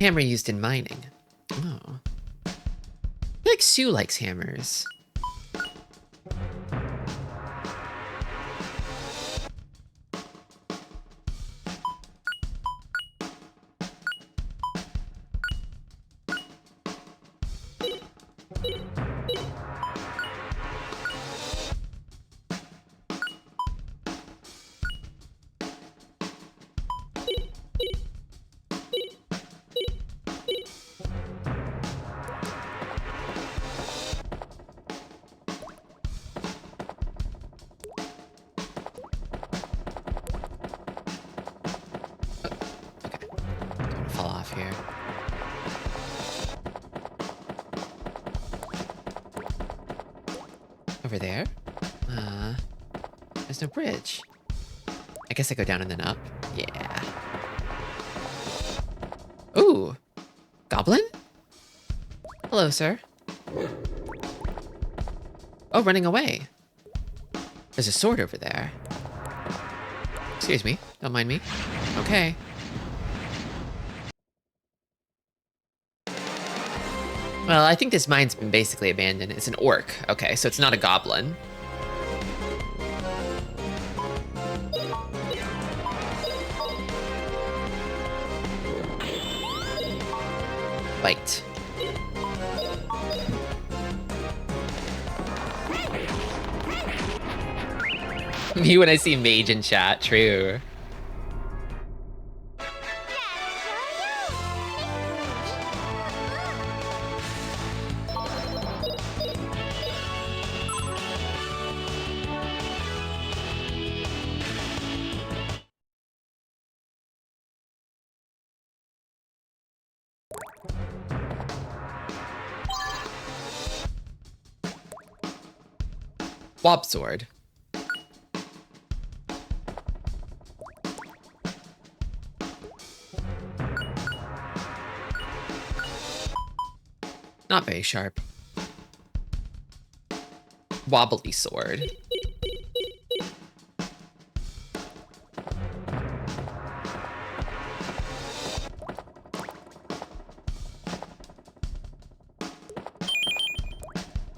Hammer used in mining. Oh. I feel like Sue likes hammers. Here. Over there? There's no bridge. I guess I go down and then up. Yeah. Ooh! Goblin? Hello, sir. Oh, running away. There's a sword over there. Excuse me. Don't mind me. Okay. Well, I think this mine's been basically abandoned. It's an orc. Okay, so it's not a goblin. Bite. Me when I see mage in chat, true. Wob sword. Not very sharp. Wobbly sword.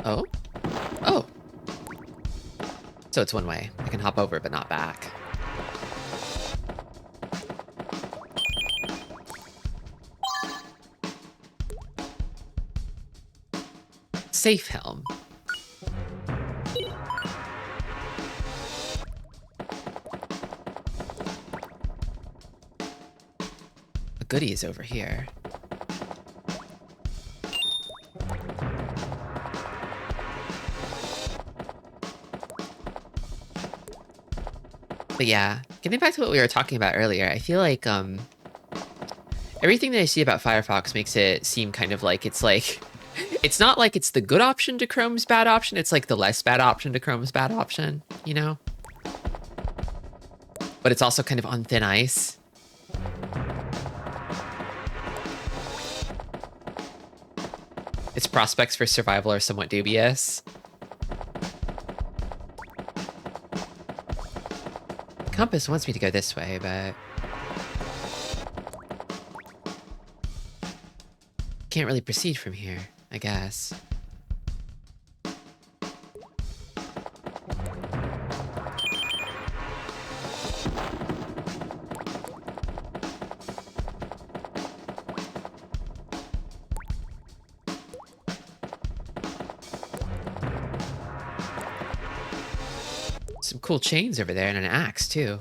Oh? Oh. So it's one way. I can hop over, but not back. Safe helm. A goodie is over here. But yeah, getting back to what we were talking about earlier, I feel like everything that I see about Firefox makes it seem kind of like it's not like it's the good option to Chrome's bad option, it's like the less bad option to Chrome's bad option, you know? But it's also kind of on thin ice. Its prospects for survival are somewhat dubious. The compass wants me to go this way, but can't really proceed from here, I guess. Some cool chains over there and an axe, too.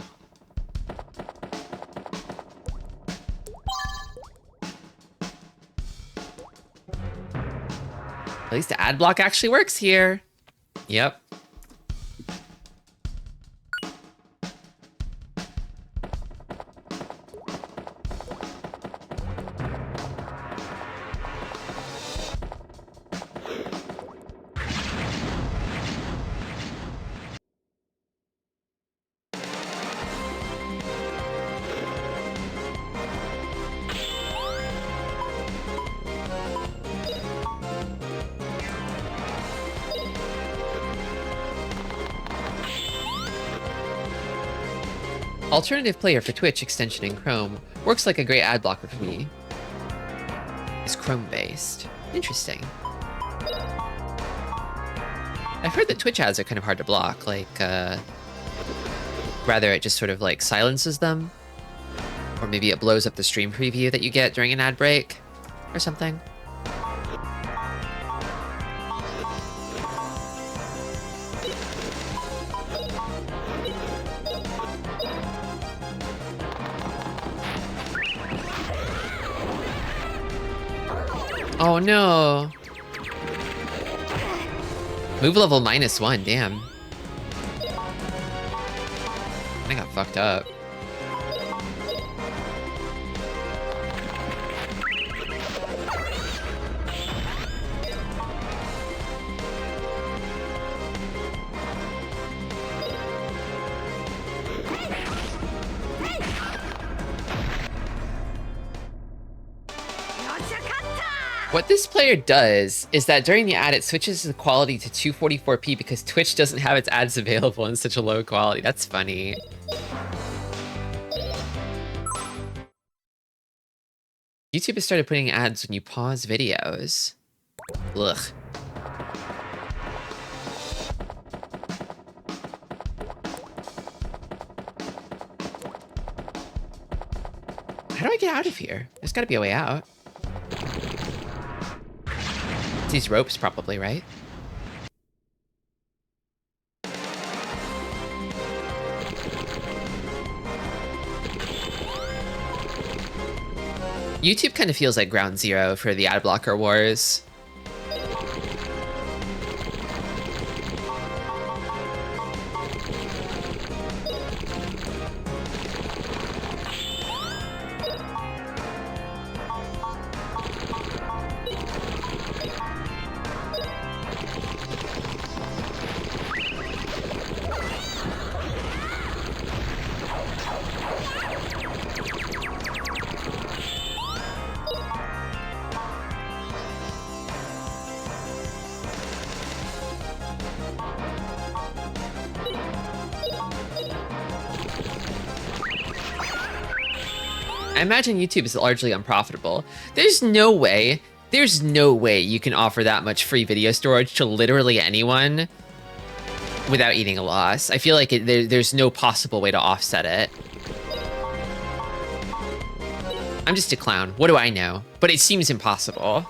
At least the ad block actually works here. Yep. Alternative player for Twitch extension in Chrome. Works like a great ad blocker for me. It's Chrome-based. Interesting. I've heard that Twitch ads are kind of hard to block, like, rather it just sort of, like, silences them. Or maybe it blows up the stream preview that you get during an ad break, or something. Oh no! Move level -1, damn. I got fucked up. What this player does is that during the ad, it switches the quality to 244p because Twitch doesn't have its ads available in such a low quality. That's funny. YouTube has started putting ads when you pause videos. Ugh. How do I get out of here? There's gotta be a way out. These ropes, probably, right? YouTube kind of feels like ground zero for the ad blocker wars. I imagine YouTube is largely unprofitable. There's no way you can offer that much free video storage to literally anyone without eating a loss. I feel like there's no possible way to offset it. I'm just a clown. What do I know? But it seems impossible.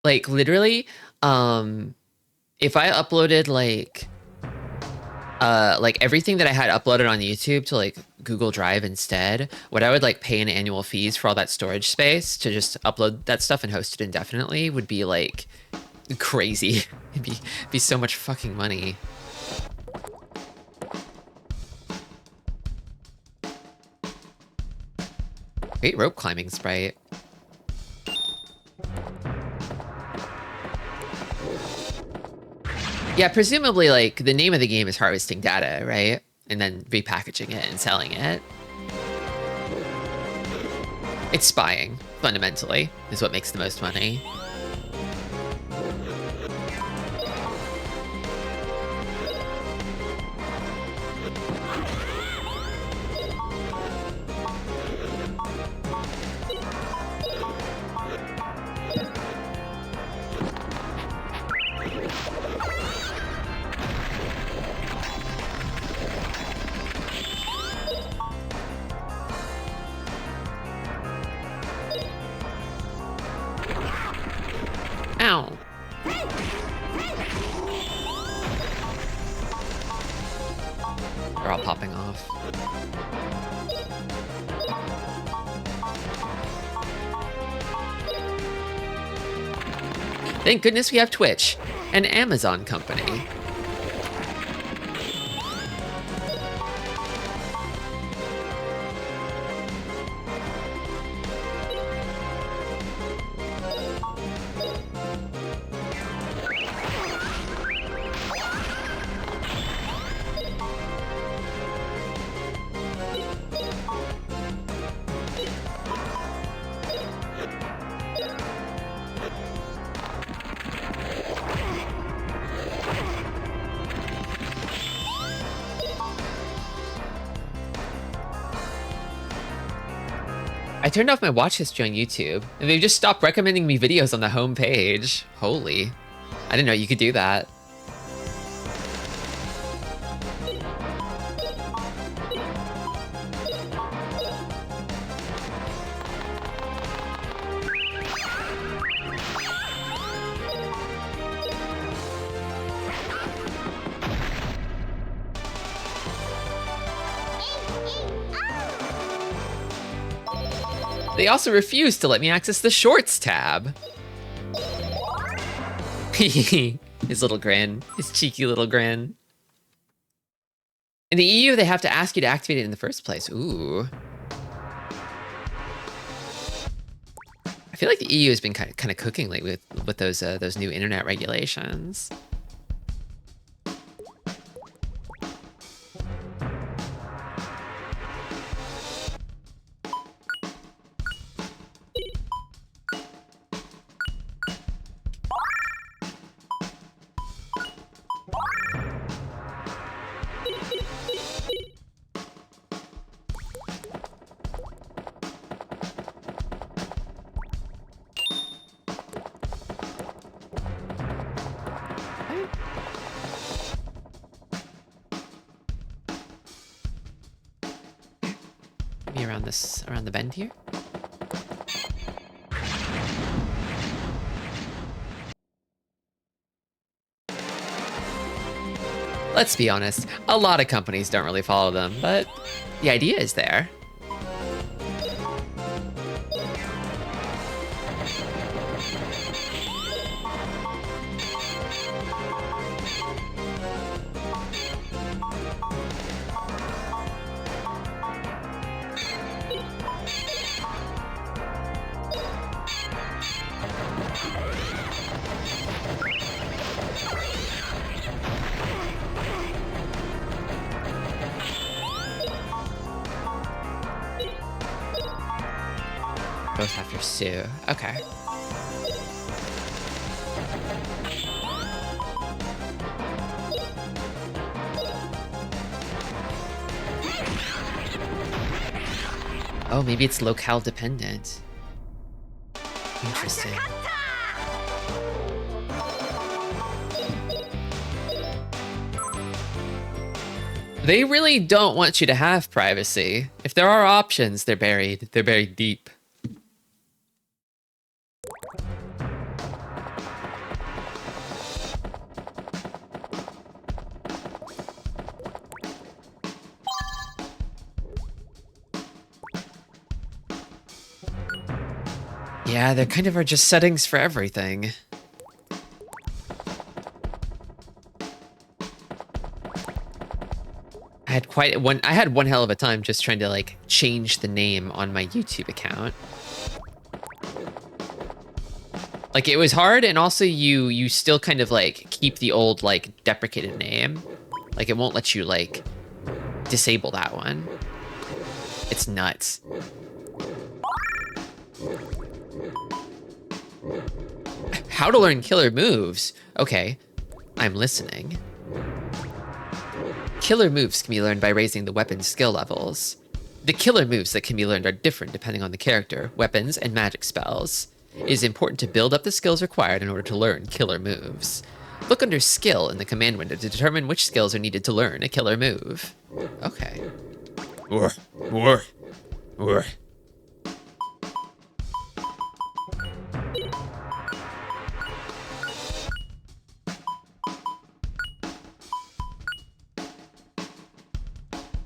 Like, literally, if I uploaded, like everything that I had uploaded on YouTube to, like, Google Drive instead, what I would, like, pay in annual fees for all that storage space to just upload that stuff and host it indefinitely would be, like, crazy. It'd be so much fucking money. Great rope climbing sprite. Yeah, presumably, like, the name of the game is harvesting data, right? And then repackaging it and selling it. It's spying, fundamentally, is what makes the most money. Ow. They're all popping off. Thank goodness we have Twitch, an Amazon company. I turned off my watch history on YouTube, and they just stopped recommending me videos on the home page. Holy. I didn't know you could do that. They also refused to let me access the Shorts tab. His little grin. His cheeky little grin. In the EU, they have to ask you to activate it in the first place. Ooh. I feel like the EU has been kind of cooking lately with those new internet regulations. Around the bend here. Let's be honest, a lot of companies don't really follow them, but the idea is there. Both after Sue. Okay. Oh, maybe it's locale dependent. Interesting. They really don't want you to have privacy. If there are options, they're buried. They're buried deep. Yeah, there kind of are just settings for everything. I had one hell of a time just trying to like change the name on my YouTube account. Like it was hard, and also you still kind of like keep the old like deprecated name. Like it won't let you like disable that one. It's nuts. How to learn killer moves. Okay, I'm listening. Killer moves can be learned by raising the weapon's skill levels. The killer moves that can be learned are different depending on the character, weapons, and magic spells. It is important to build up the skills required in order to learn killer moves. Look under skill in the command window to determine which skills are needed to learn a killer move. Okay.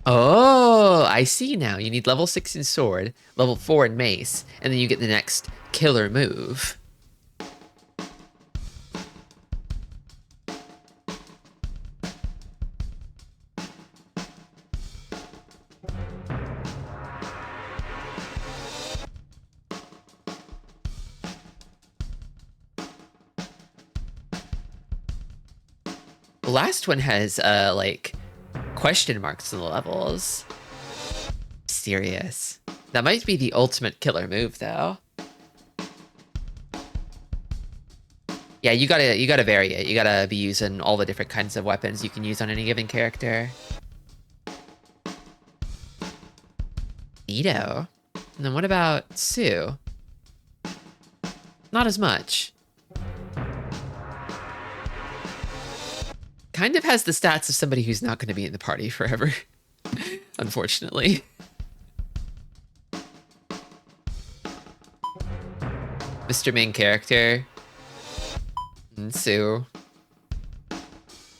Oh, I see now. You need level 6 in sword, level 4 in mace, and then you get the next killer move. The last one has, like, question marks in the levels. Serious. That might be the ultimate killer move, though. Yeah, you gotta vary it. You gotta be using all the different kinds of weapons you can use on any given character. Neato. And then what about Sue? Not as much. Kind of has the stats of somebody who's not going to be in the party forever, unfortunately. Mr. Main Character. And Sue.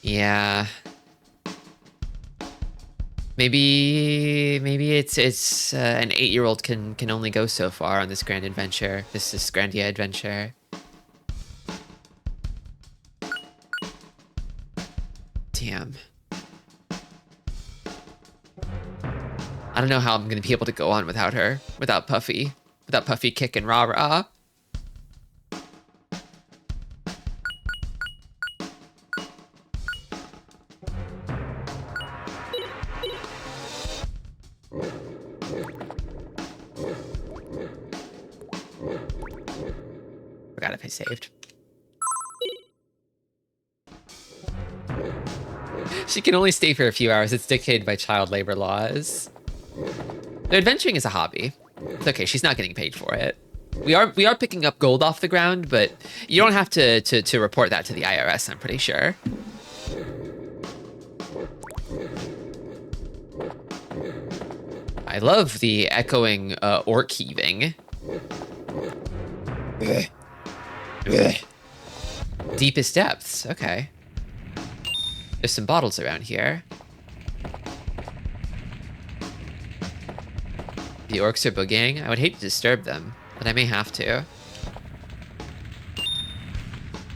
Yeah. Maybe it's an 8-year-old can only go so far on this grand adventure. This is Grandia adventure. Damn. I don't know how I'm gonna be able to go on without her, without Puffy kicking rah rah. Forgot if I saved. She can only stay for a few hours. It's dictated by child labor laws. The adventuring is a hobby. It's okay, she's not getting paid for it. We are picking up gold off the ground, but you don't have to report that to the IRS, I'm pretty sure. I love the echoing orc heaving. Deepest depths, okay. There's some bottles around here. The orcs are boogieing. I would hate to disturb them, but I may have to.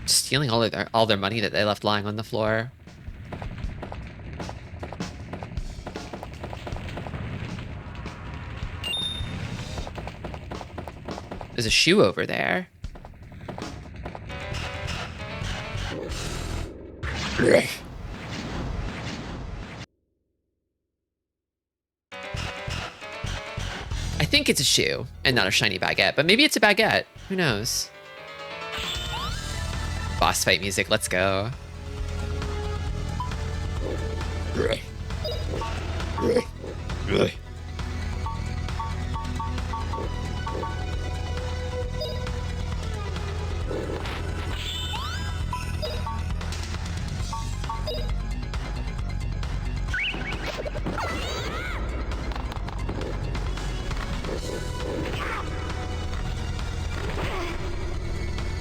Stealing all their money that they left lying on the floor. There's a shoe over there. I think it's a shoe and not a shiny baguette, but maybe it's a baguette. Who knows? Boss fight music, let's go.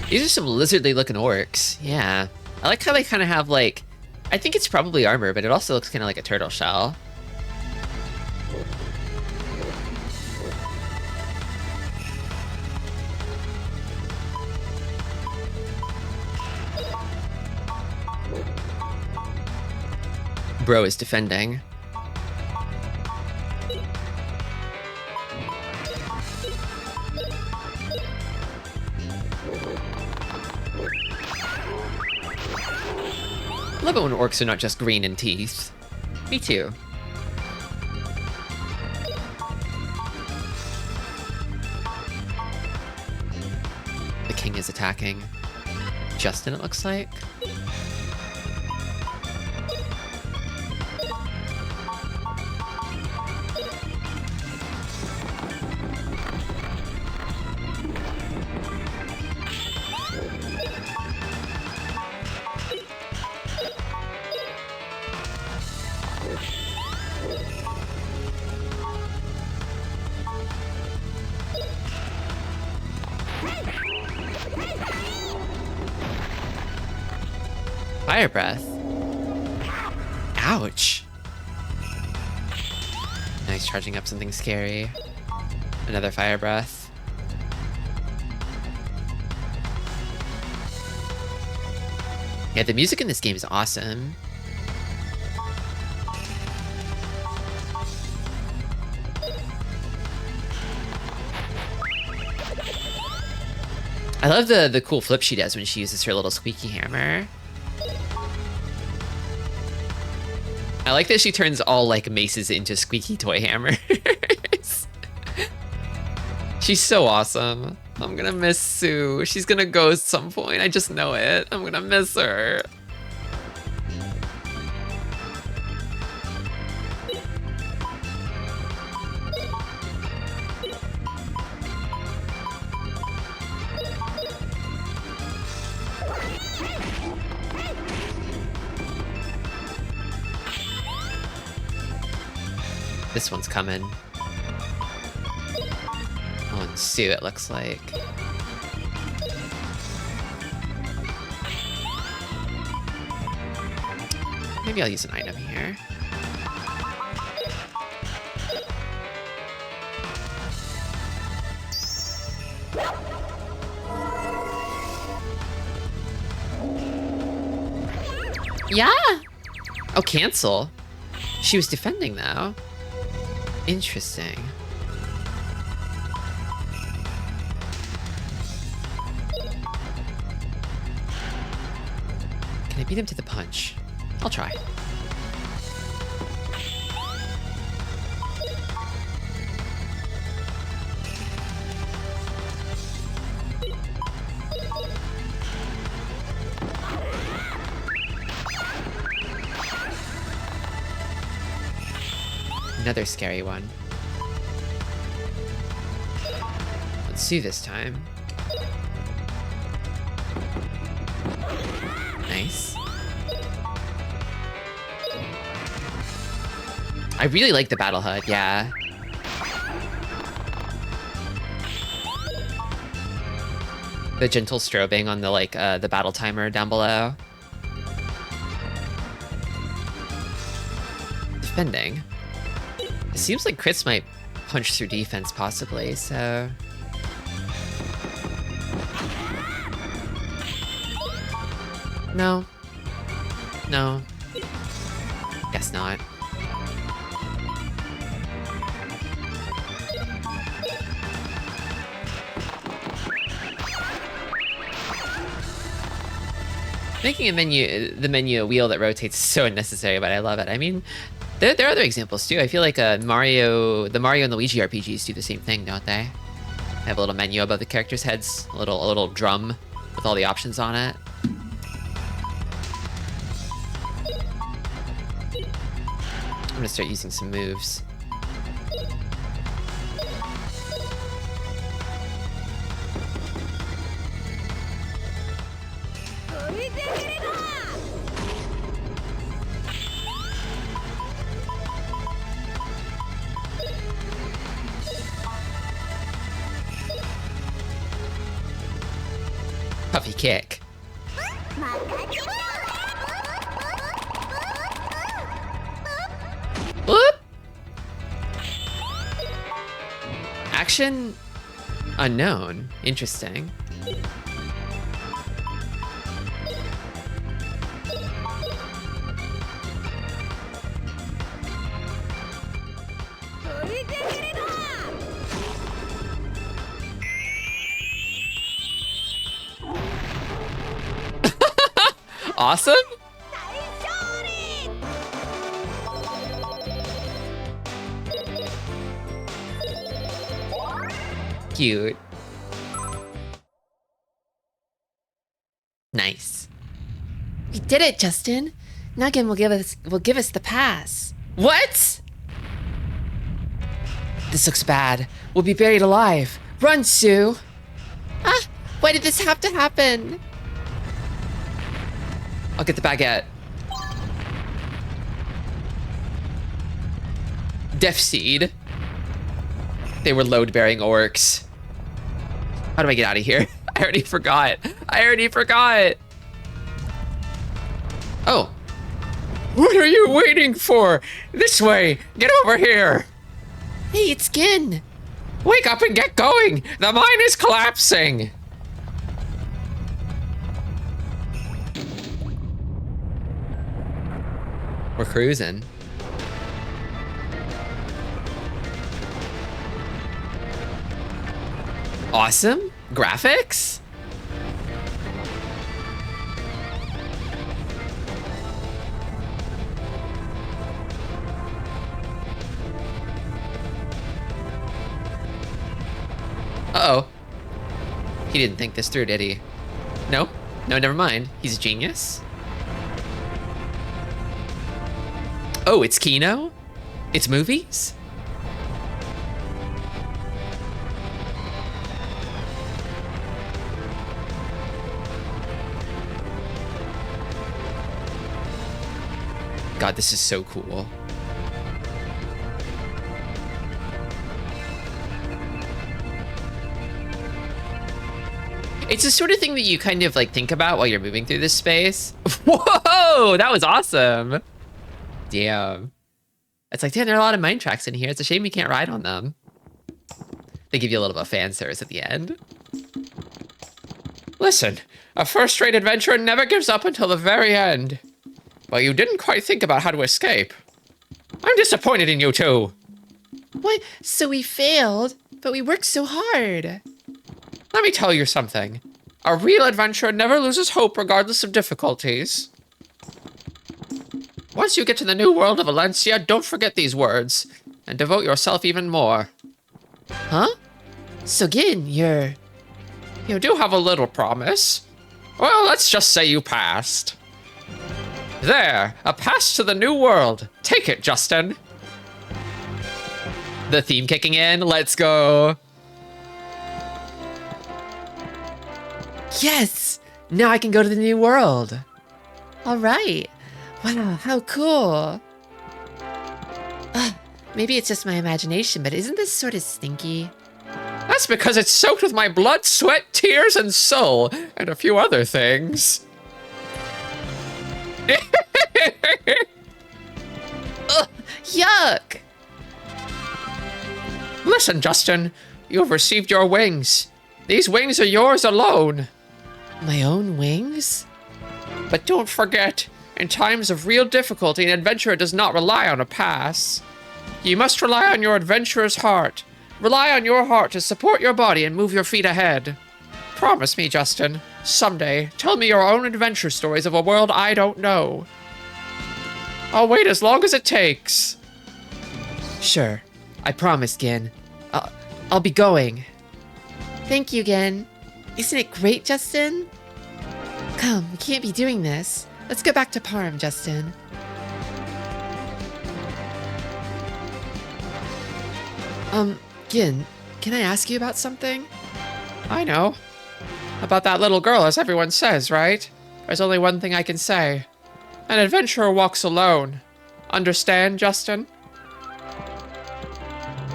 These are some lizardly looking orcs. Yeah. I like how they kind of have like, I think it's probably armor, but it also looks kind of like a turtle shell. Bro is defending. I love it when orcs are not just green in teeth. Me too. The king is attacking Justin, it looks like. Fire breath. Ouch. Nice, charging up something scary. Another fire breath. Yeah, the music in this game is awesome. I love the cool flip she does when she uses her little squeaky hammer. I like that she turns all like maces into squeaky toy hammers. She's so awesome. I'm gonna miss Sue. She's gonna go at some point. I just know it. I'm gonna miss her. This one's coming. On Sue, it looks like. Maybe I'll use an item here. Yeah! Oh, cancel. She was defending, though. Interesting. Can I beat him to the punch? I'll try. Another scary one. Let's see this time. Nice. I really like the battle HUD, yeah. The gentle strobing on the the battle timer down below. Defending. It seems like crits might punch through defense possibly, so... No. No. Guess not. Making the menu a wheel that rotates is so unnecessary, but I love it. I mean, there are other examples too. I feel like the Mario and Luigi RPGs do the same thing, don't they? They have a little menu above the characters' heads, a little drum with all the options on it. I'm gonna start using some moves. Puffy kick. Whoop! Action unknown. Interesting. Awesome? Cute. Nice. We did it, Justin. Nuggin will give us the pass. What? This looks bad. We'll be buried alive. Run, Sue. Ah, why did this have to happen? I'll get the baguette. Death Seed. They were load-bearing orcs. How do I get out of here? I already forgot. Oh. What are you waiting for? This way. Get over here. Hey, it's Gin. Wake up and get going. The mine is collapsing. We're cruising. Awesome graphics. Uh-oh. He didn't think this through, did he? No? No, never mind. He's a genius. Oh, it's Kino? It's movies? God, this is so cool. It's the sort of thing that you kind of like think about while you're moving through this space. Whoa, that was awesome. Damn. It's like, damn, there are a lot of mine tracks in here. It's a shame we can't ride on them. They give you a little bit of fan service at the end. Listen, a first-rate adventurer never gives up until the very end. But you didn't quite think about how to escape. I'm disappointed in you too. What? So we failed, but we worked so hard. Let me tell you something. A real adventurer never loses hope regardless of difficulties. Once you get to the new world of Valencia, don't forget these words, and devote yourself even more. Huh? So Gin, You do have a little promise. Well, let's just say you passed. There, a pass to the new world. Take it, Justin. The theme kicking in, let's go. Yes! Now I can go to the new world. All right. Wow, how cool. Maybe it's just my imagination, but isn't this sort of stinky? That's because it's soaked with my blood, sweat, tears, and soul, and a few other things. Ugh, yuck! Listen, Justin, you've received your wings. These wings are yours alone. My own wings? But don't forget, in times of real difficulty, an adventurer does not rely on a pass. You must rely on your adventurer's heart. Rely on your heart to support your body and move your feet ahead. Promise me, Justin, someday, tell me your own adventure stories of a world I don't know. I'll wait as long as it takes. Sure. I promise, Gin. I'll be going. Thank you, Gin. Isn't it great, Justin? Come, we can't be doing this. Let's go back to Parm, Justin. Gin, can I ask you about something? I know. About that little girl, as everyone says, right? There's only one thing I can say. An adventurer walks alone. Understand, Justin?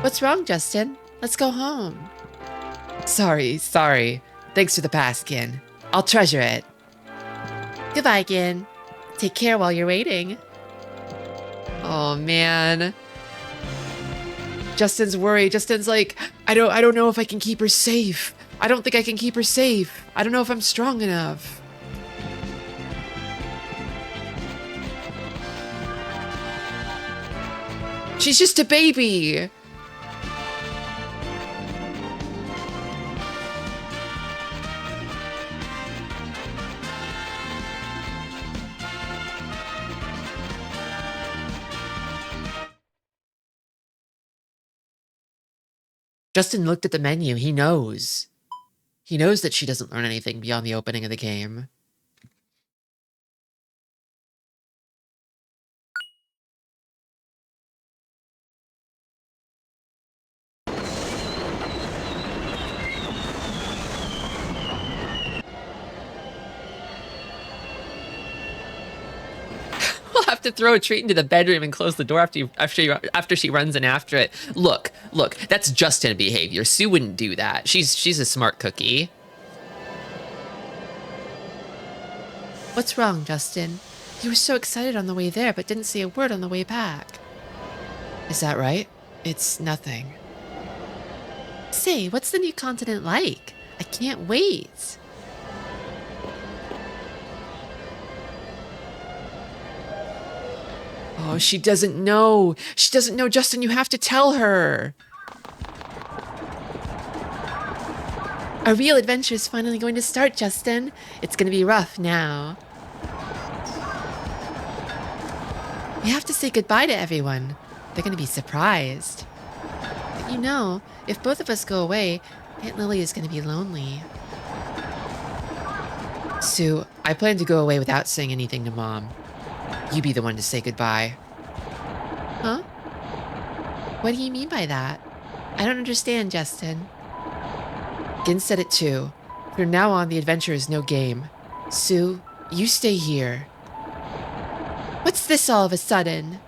What's wrong, Justin? Let's go home. Sorry. Thanks for the pass, Gin. I'll treasure it. Goodbye, Gin. Take care while you're waiting. Oh, man. Justin's worried. Justin's like, I don't know if I can keep her safe. I don't think I can keep her safe. I don't know if I'm strong enough. She's just a baby. Justin looked at the menu. He knows. He knows that she doesn't learn anything beyond the opening of the game. We'll have to throw a treat into the bedroom and close the door after she runs in after it. Look, that's Justin behavior. Sue wouldn't do that. She's a smart cookie. What's wrong, Justin? You were so excited on the way there, but didn't say a word on the way back. Is that right? It's nothing. Say, what's the new continent like? I can't wait. Oh, she doesn't know. She doesn't know, Justin. You have to tell her. Our real adventure is finally going to start, Justin. It's going to be rough now. We have to say goodbye to everyone. They're going to be surprised. But you know, if both of us go away, Aunt Lily is going to be lonely. Sue, I plan to go away without saying anything to Mom. You be the one to say goodbye. Huh? What do you mean by that? I don't understand, Justin. Gin said it too. From now on, the adventure is no game. Sue, you stay here. What's this all of a sudden?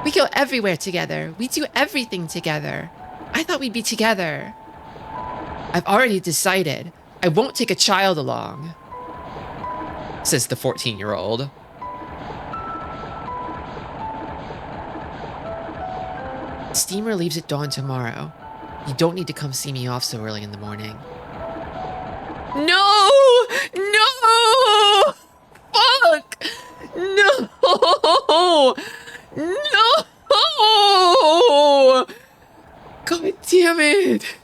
We go everywhere together. We do everything together. I thought we'd be together. I've already decided. I won't take a child along, says the 14-year-old. Steamer leaves at dawn tomorrow. You don't need to come see me off so early in the morning. No! No! Fuck! No! No! God damn it!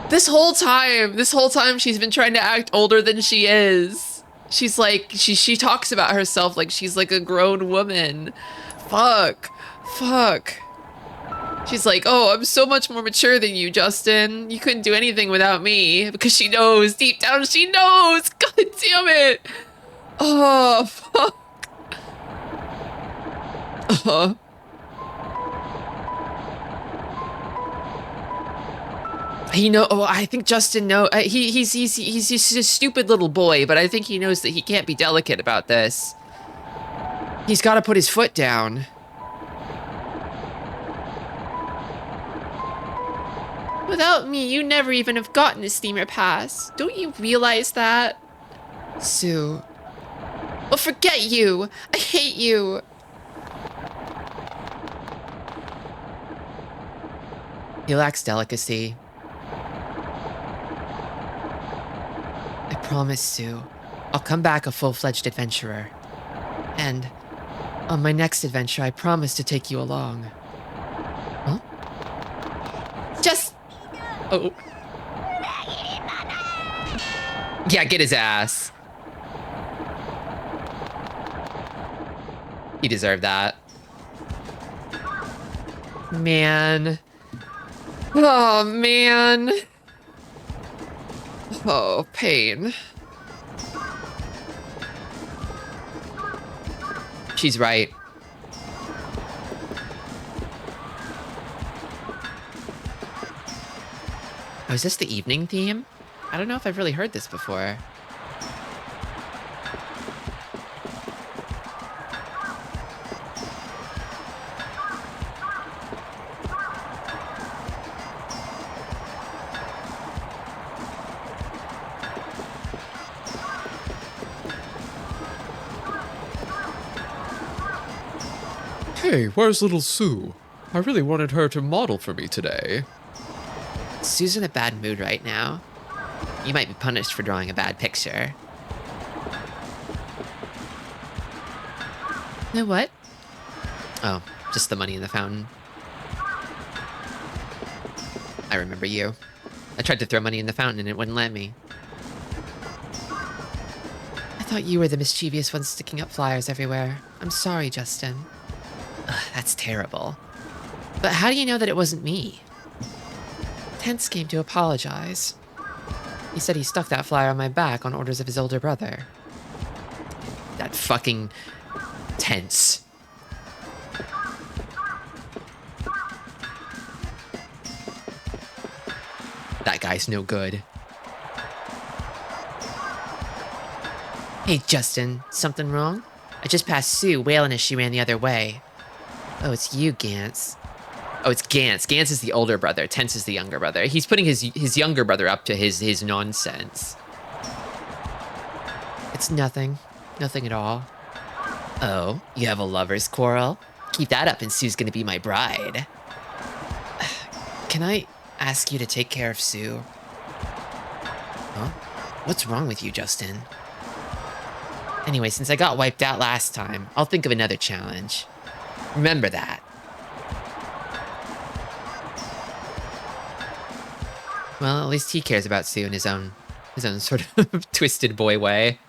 This whole time she's been trying to act older than she is. She's like, she talks about herself like she's like a grown woman. Fuck. She's like, oh, I'm so much more mature than you, Justin. You couldn't do anything without me. Because she knows, deep down she knows. God damn it. Oh, fuck. I think Justin knows. He's a stupid little boy, but I think he knows that he can't be delicate about this. He's got to put his foot down. Without me, you never even have gotten a steamer pass. Don't you realize that? Sue. Oh, forget you. I hate you. He lacks delicacy. I promise, Sue. I'll come back a full-fledged adventurer. And on my next adventure, I promise to take you along. Huh? Oh. Yeah, get his ass. He deserved that. Man. Oh, man. Oh, pain. She's right. Oh, is this the evening theme? I don't know if I've really heard this before. Hey, where's little Sue? I really wanted her to model for me today. Sue's in a bad mood right now. You might be punished for drawing a bad picture. No, what? Oh, just the money in the fountain. I remember you. I tried to throw money in the fountain and it wouldn't let me. I thought you were the mischievous one sticking up flyers everywhere. I'm sorry, Justin. Ugh, that's terrible. But how do you know that it wasn't me? Tense came to apologize. He said he stuck that flyer on my back on orders of his older brother. That fucking Tense. That guy's no good. Hey, Justin, something wrong? I just passed Sue wailing as she ran the other way. Oh, it's you, Gantz. Oh, it's Gantz. Gantz is the older brother. Tense is the younger brother. He's putting his younger brother up to his nonsense. It's nothing. Nothing at all. Oh, you have a lover's quarrel? Keep that up and Sue's gonna be my bride. Can I ask you to take care of Sue? Huh? What's wrong with you, Justin? Anyway, since I got wiped out last time, I'll think of another challenge. Remember that. Well, at least he cares about Sue in his own sort of twisted boy way.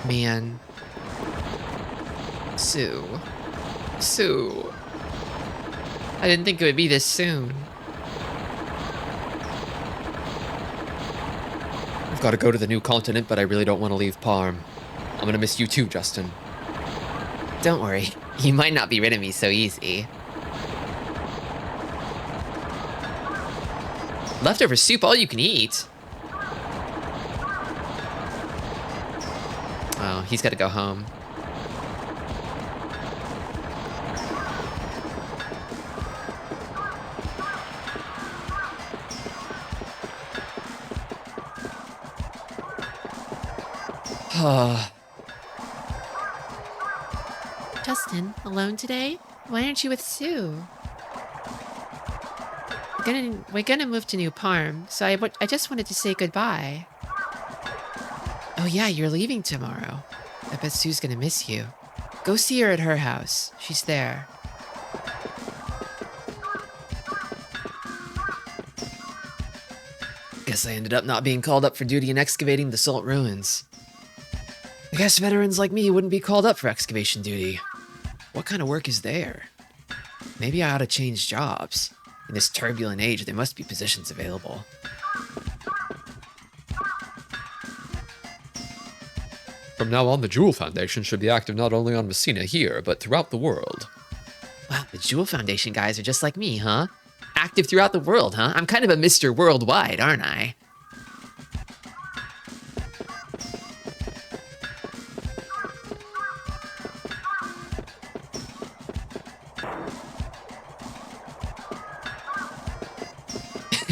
Man. Sue. Sue. I didn't think it would be this soon. I've got to go to the new continent, but I really don't want to leave Parm. I'm gonna miss you too, Justin. Don't worry. You might not be rid of me so easy. Leftover soup, all you can eat. Oh, he's got to go home. Justin, alone today? Why aren't you with Sue? We're gonna move to New Parm, so I just wanted to say goodbye. Oh yeah, you're leaving tomorrow. I bet Sue's gonna miss you. Go see her at her house. She's there. Guess I ended up not being called up for duty in excavating the Salt Ruins. I guess veterans like me wouldn't be called up for excavation duty. What kind of work is there? Maybe I ought to change jobs. In this turbulent age, there must be positions available. From now on, the Jewel Foundation should be active not only on Messina here, but throughout the world. Wow, the Jewel Foundation guys are just like me, huh? Active throughout the world, huh? I'm kind of a Mr. Worldwide, aren't I?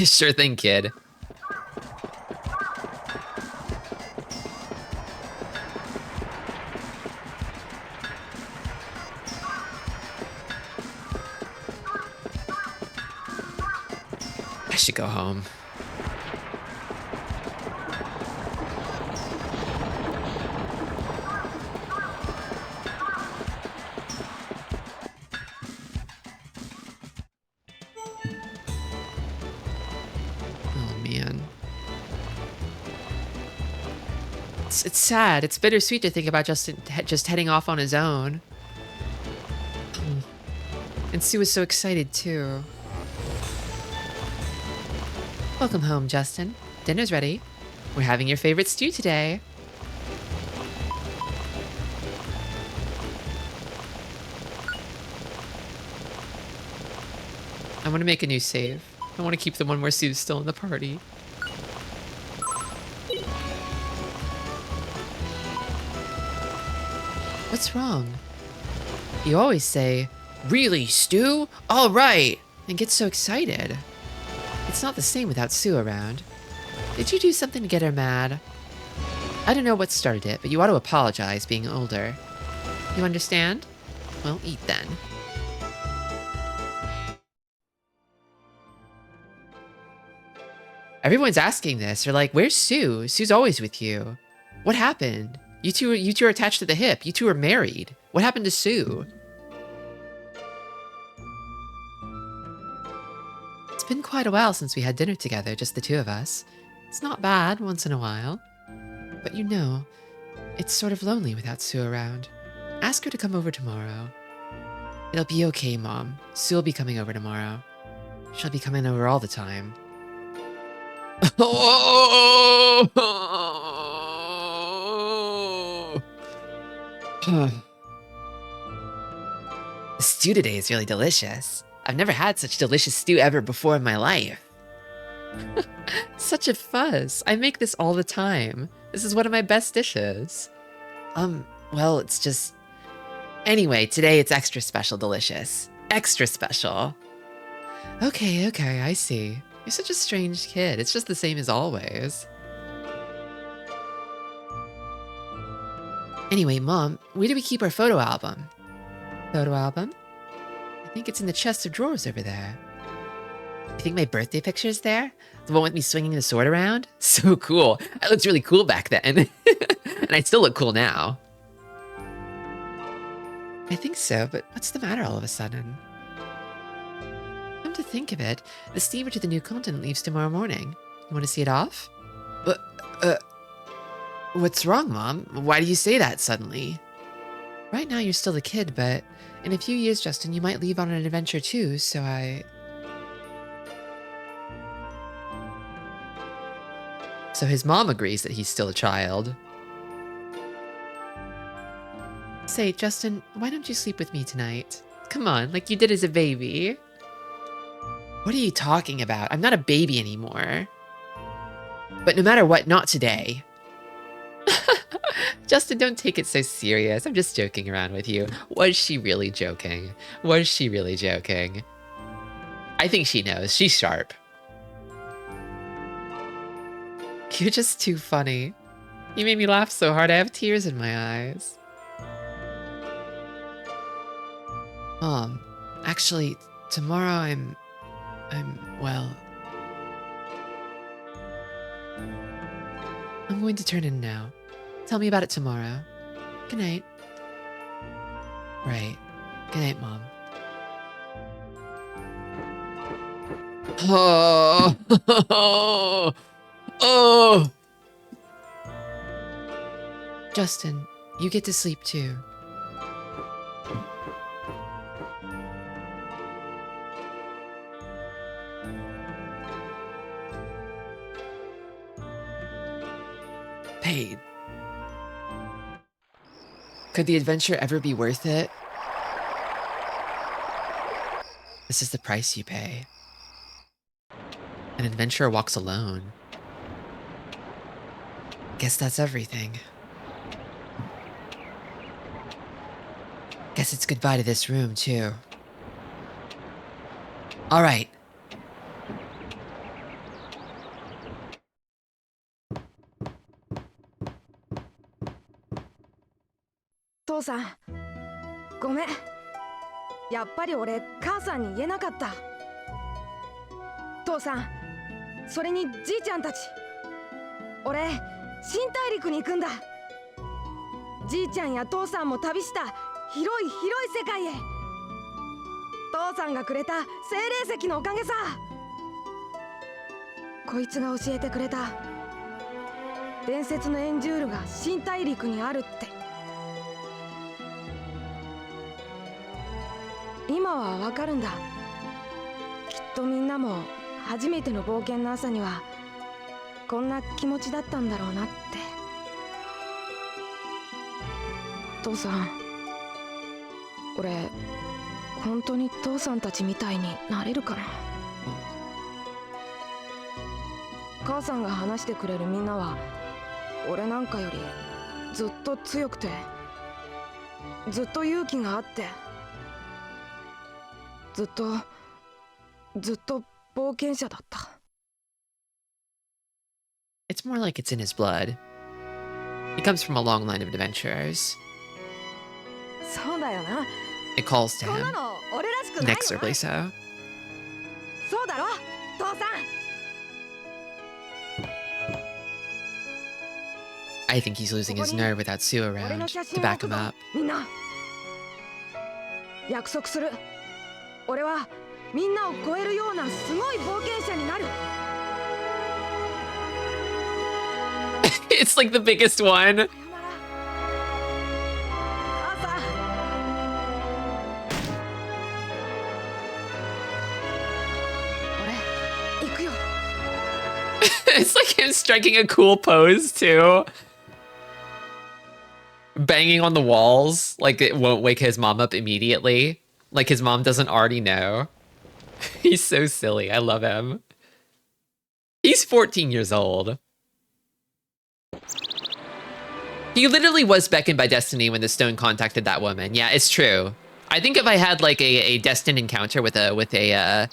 Sure thing, kid. I should go home. Oh, man. It's sad. It's bittersweet to think about Justin just heading off on his own. And Sue was so excited, too. Welcome home, Justin. Dinner's ready. We're having your favorite stew today. I want to make a new save. I want to keep the one where Sue's still in the party. What's wrong? You always say, "Really, Stu? All right," and get so excited. It's not the same without Sue around. Did you do something to get her mad? I don't know what started it, but you ought to apologize being older. You understand? Well, eat then. Everyone's asking this. They're like, "Where's Sue? Sue's always with you. What happened? You two are attached to the hip. You two are married. What happened to Sue?" It's been quite a while since we had dinner together, just the two of us. It's not bad once in a while. But you know, it's sort of lonely without Sue around. Ask her to come over tomorrow. It'll be okay, Mom. Sue will be coming over tomorrow. She'll be coming over all the time. The stew today is really delicious. I've never had such delicious stew ever before in my life. Such a fuzz. I make this all the time. This is one of my best dishes. Well, it's just... Anyway, today it's extra special delicious. Extra special. Okay, I see. You're such a strange kid. It's just the same as always. Anyway, Mom, where do we keep our photo album? Photo album? I think it's in the chest of drawers over there. You think my birthday picture's there? The one with me swinging the sword around? So cool. I looked really cool back then. And I still look cool now. I think so, but what's the matter all of a sudden? Come to think of it, the steamer to the new continent leaves tomorrow morning. You want to see it off? What's wrong, Mom? Why do you say that suddenly? Right now you're still a kid, but in a few years, Justin, you might leave on an adventure too, so So his mom agrees that he's still a child. Say, Justin, why don't you sleep with me tonight? Come on, like you did as a baby. What are you talking about? I'm not a baby anymore. But no matter what, not today. Justin, don't take it so serious. I'm just joking around with you. Was she really joking? Was she really joking? I think she knows. She's sharp. You're just too funny. You made me laugh so hard I have tears in my eyes. Mom, actually, tomorrow well, I'm going to turn in now. Tell me about it tomorrow. Good night. Right. Good night, Mom. Oh, oh. Justin, you get to sleep too. Paid. Could the adventure ever be worth it? This is the price you pay. An adventurer walks alone. Guess that's everything. Guess it's goodbye to this room, too. All right. Tosa, ごめん。やっぱり俺、母さんに言えなかった。父さん、それにじいちゃんたち。俺、新大陸に行くんだ。じいちゃんや父さんも旅した広い世界へ。父さんがくれた精霊石のおかげさ。こいつが教えてくれた。伝説のエンジュールが新大陸にあるって。今はわかるんだ。きっとみんなも初めての冒険の朝にはこんな気持ちだったんだろうなって。父さん、俺本当に父さんたちみたいになれるかな。母さんが話してくれるみんなは俺なんかよりずっと強くてずっと勇気があってずっと冒険者だった。It's more like it's in his blood. He comes from a long line of adventurers. そうだよな。 It calls to こん him, なの俺らしくないよな。 inexorably so. そうだろ、父さん。I think he's losing his nerve without Sue 俺 around の写 to 真を back 置く him ぞ up. みんな。約束する。俺はみんなを超えるようなすごい冒険者になる。It's like the biggest one. さよなら。母さん。俺、行くよ。It's like him striking a cool pose too. Banging on the walls like it won't wake his mom up immediately. Like his mom doesn't already know. He's so silly. I love him. He's 14 years old. He literally was beckoned by destiny when the stone contacted that woman. Yeah, it's true. I think if I had like a destined encounter with a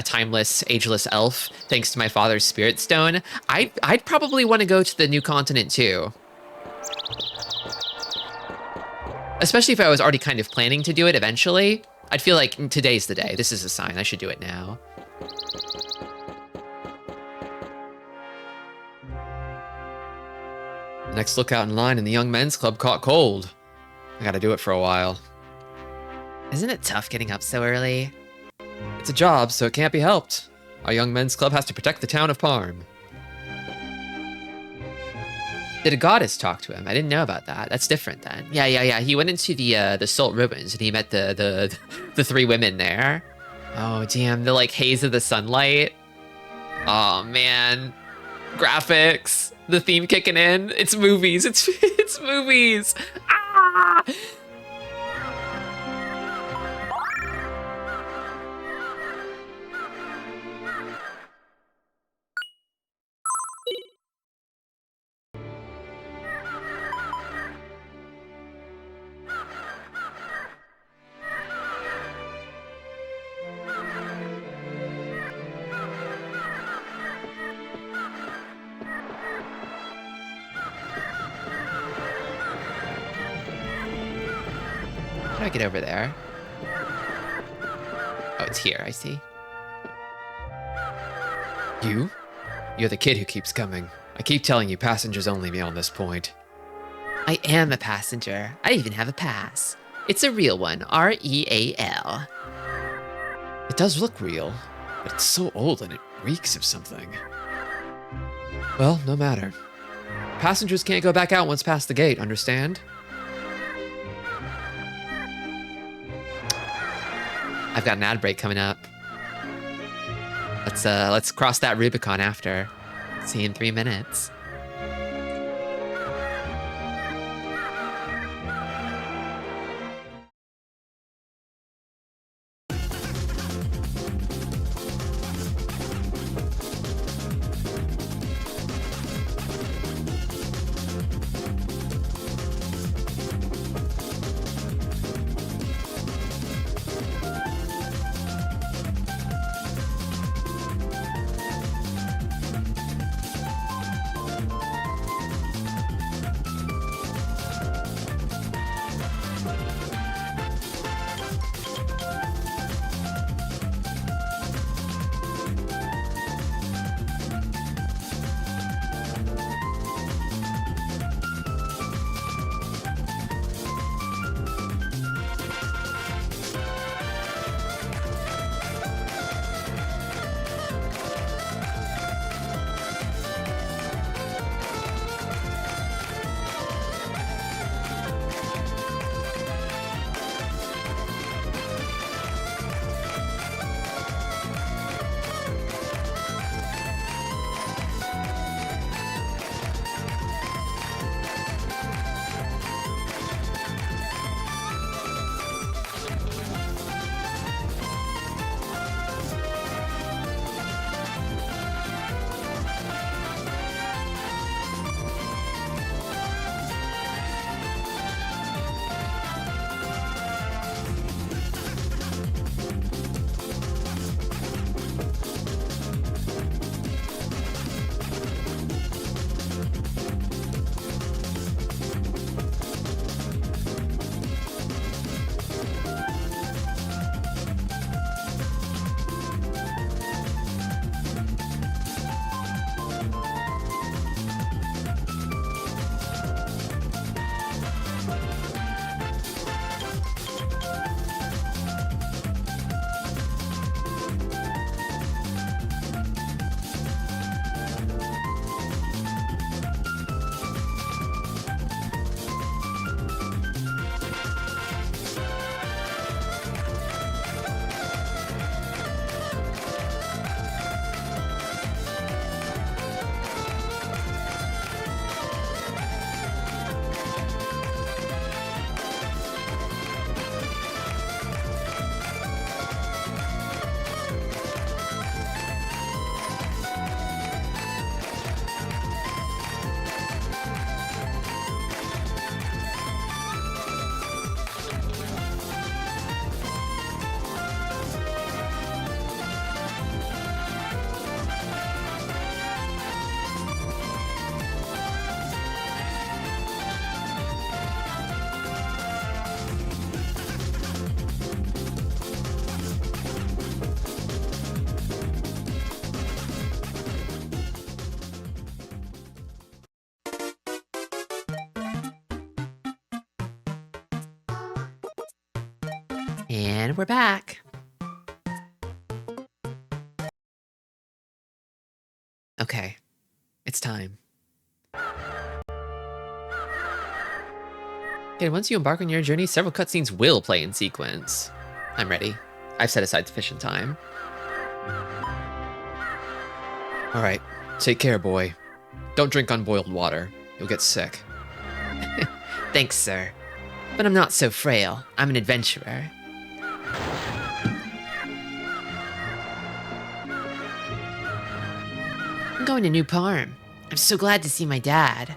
timeless, ageless elf, thanks to my father's spirit stone, I'd probably want to go to the new continent too. Especially if I was already kind of planning to do it eventually. I'd feel like today's the day. This is a sign. I should do it now. Next lookout in line and the Young Men's Club caught cold. I gotta do it for a while. Isn't it tough getting up so early? It's a job, so it can't be helped. Our Young Men's Club has to protect the town of Parm. Did a goddess talk to him? I didn't know about that. That's different then. Yeah. He went into the Salt Ruins and he met the three women there. Oh damn, the like haze of the sunlight. Oh man, graphics. The theme kicking in. It's movies. It's movies. Ah! How do I get over there? Oh, it's here, I see. You? You're the kid who keeps coming. I keep telling you passengers only beyond this point. I am a passenger. I even have a pass. It's a real one, R-E-A-L. It does look real, but it's so old and it reeks of something. Well, no matter. Passengers can't go back out once past the gate, understand? I've got an ad break coming up. Let's cross that Rubicon after. See you in 3 minutes. And we're back. Okay, it's time. Okay, once you embark on your journey, several cutscenes will play in sequence. I'm ready. I've set aside sufficient time. Alright, take care, boy. Don't drink unboiled water. You'll get sick. Thanks, sir. But I'm not so frail. I'm an adventurer. I'm going to New Parm. I'm so glad to see my dad.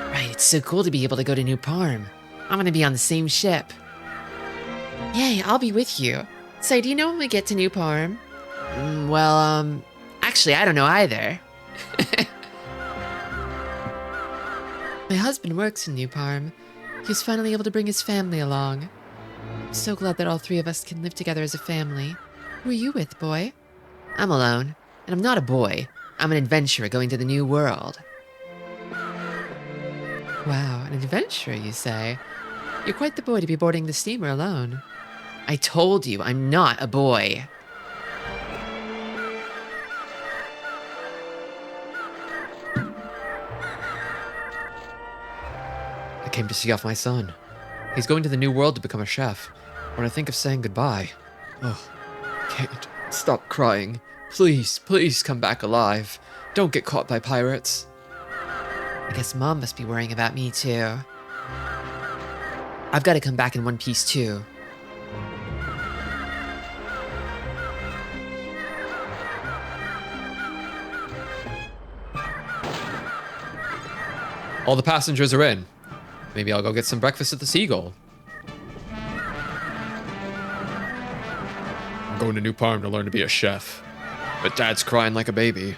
Right, it's so cool to be able to go to New Parm. I'm gonna be on the same ship. Yay, I'll be with you. So, do you know when we get to New Parm? Actually, I don't know either. My husband works in New Parm. He was finally able to bring his family along. So glad that all three of us can live together as a family. Who are you with, boy? I'm alone, and I'm not a boy. I'm an adventurer going to the new world. Wow, an adventurer, you say? You're quite the boy to be boarding the steamer alone. I told you, I'm not a boy. I came to see off my son. He's going to the new world to become a chef. When I think of saying goodbye, can't stop crying. Please, please come back alive. Don't get caught by pirates. I guess Mom must be worrying about me too. I've got to come back in one piece too. All the passengers are in. Maybe I'll go get some breakfast at the Seagull. I'm going to New Parm to learn to be a chef. But Dad's crying like a baby.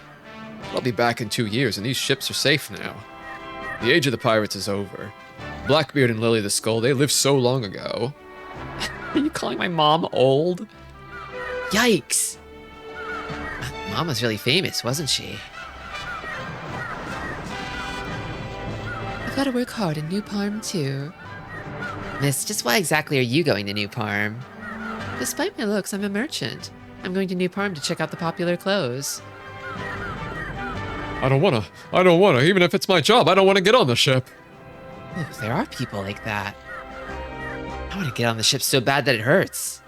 I'll be back in 2 years, and these ships are safe now. The age of the pirates is over. Blackbeard and Lily the Skull, they lived so long ago. Are you calling my mom old? Yikes! Mom was really famous, wasn't she? I've got to work hard in New Parm too. Miss, just why exactly are you going to New Parm? Despite my looks, I'm a merchant. I'm going to New Parm to check out the popular clothes. I don't wanna. Even if it's my job, I don't wanna get on the ship. Oh, there are people like that. I want to get on the ship so bad that it hurts.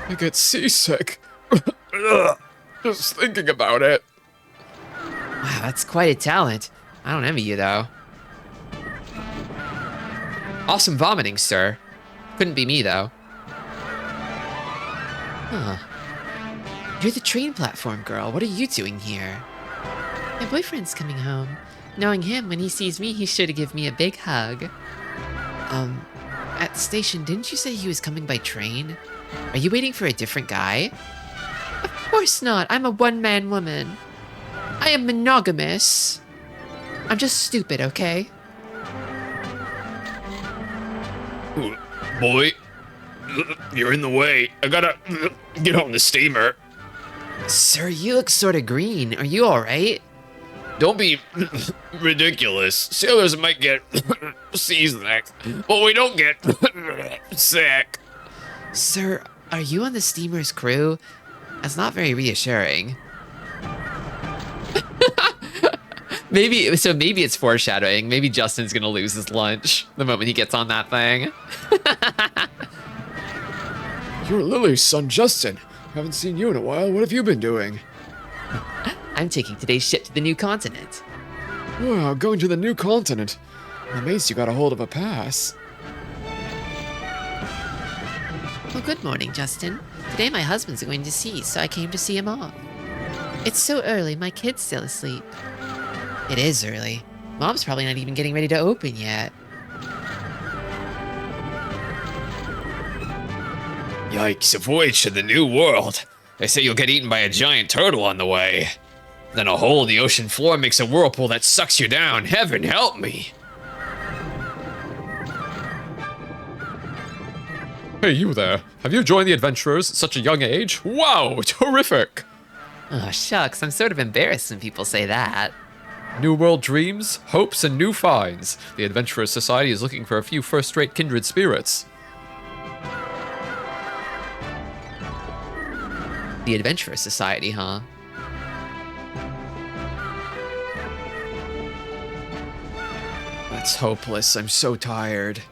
I get seasick. Just thinking about it. Wow, that's quite a talent. I don't envy you, though. Awesome vomiting, sir. Couldn't be me, though. Huh. You're the train platform girl. What are you doing here? My boyfriend's coming home. Knowing him, when he sees me, he's sure to give me a big hug. At the station, didn't you say he was coming by train? Are you waiting for a different guy? Of course not. I'm a one-man woman. I am monogamous. I'm just stupid, okay? Boy, you're in the way. I gotta get on the steamer. Sir, you look sort of green. Are you alright? Don't be ridiculous. Sailors might get seasick, but we don't get sick. Sir, are you on the steamer's crew? That's not very reassuring. Maybe it's foreshadowing. Maybe Justin's gonna lose his lunch the moment he gets on that thing. You're Lily's son, Justin. Haven't seen you in a while. What have you been doing? I'm taking today's ship to the new continent. Oh, going to the new continent. I'm amazed you got a hold of a pass. Well, good morning, Justin. Today my husband's going to sea, so I came to see him off. It's so early, my kid's still asleep. It is early. Mom's probably not even getting ready to open yet. Yikes, a voyage to the new world. They say you'll get eaten by a giant turtle on the way. Then a hole in the ocean floor makes a whirlpool that sucks you down. Heaven help me. Hey, you there. Have you joined the adventurers at such a young age? Wow, terrific. Oh, shucks, I'm sort of embarrassed when people say that. New world dreams, hopes, and new finds. The Adventurers Society is looking for a few first-rate kindred spirits. The Adventurous Society, huh? That's hopeless. I'm so tired.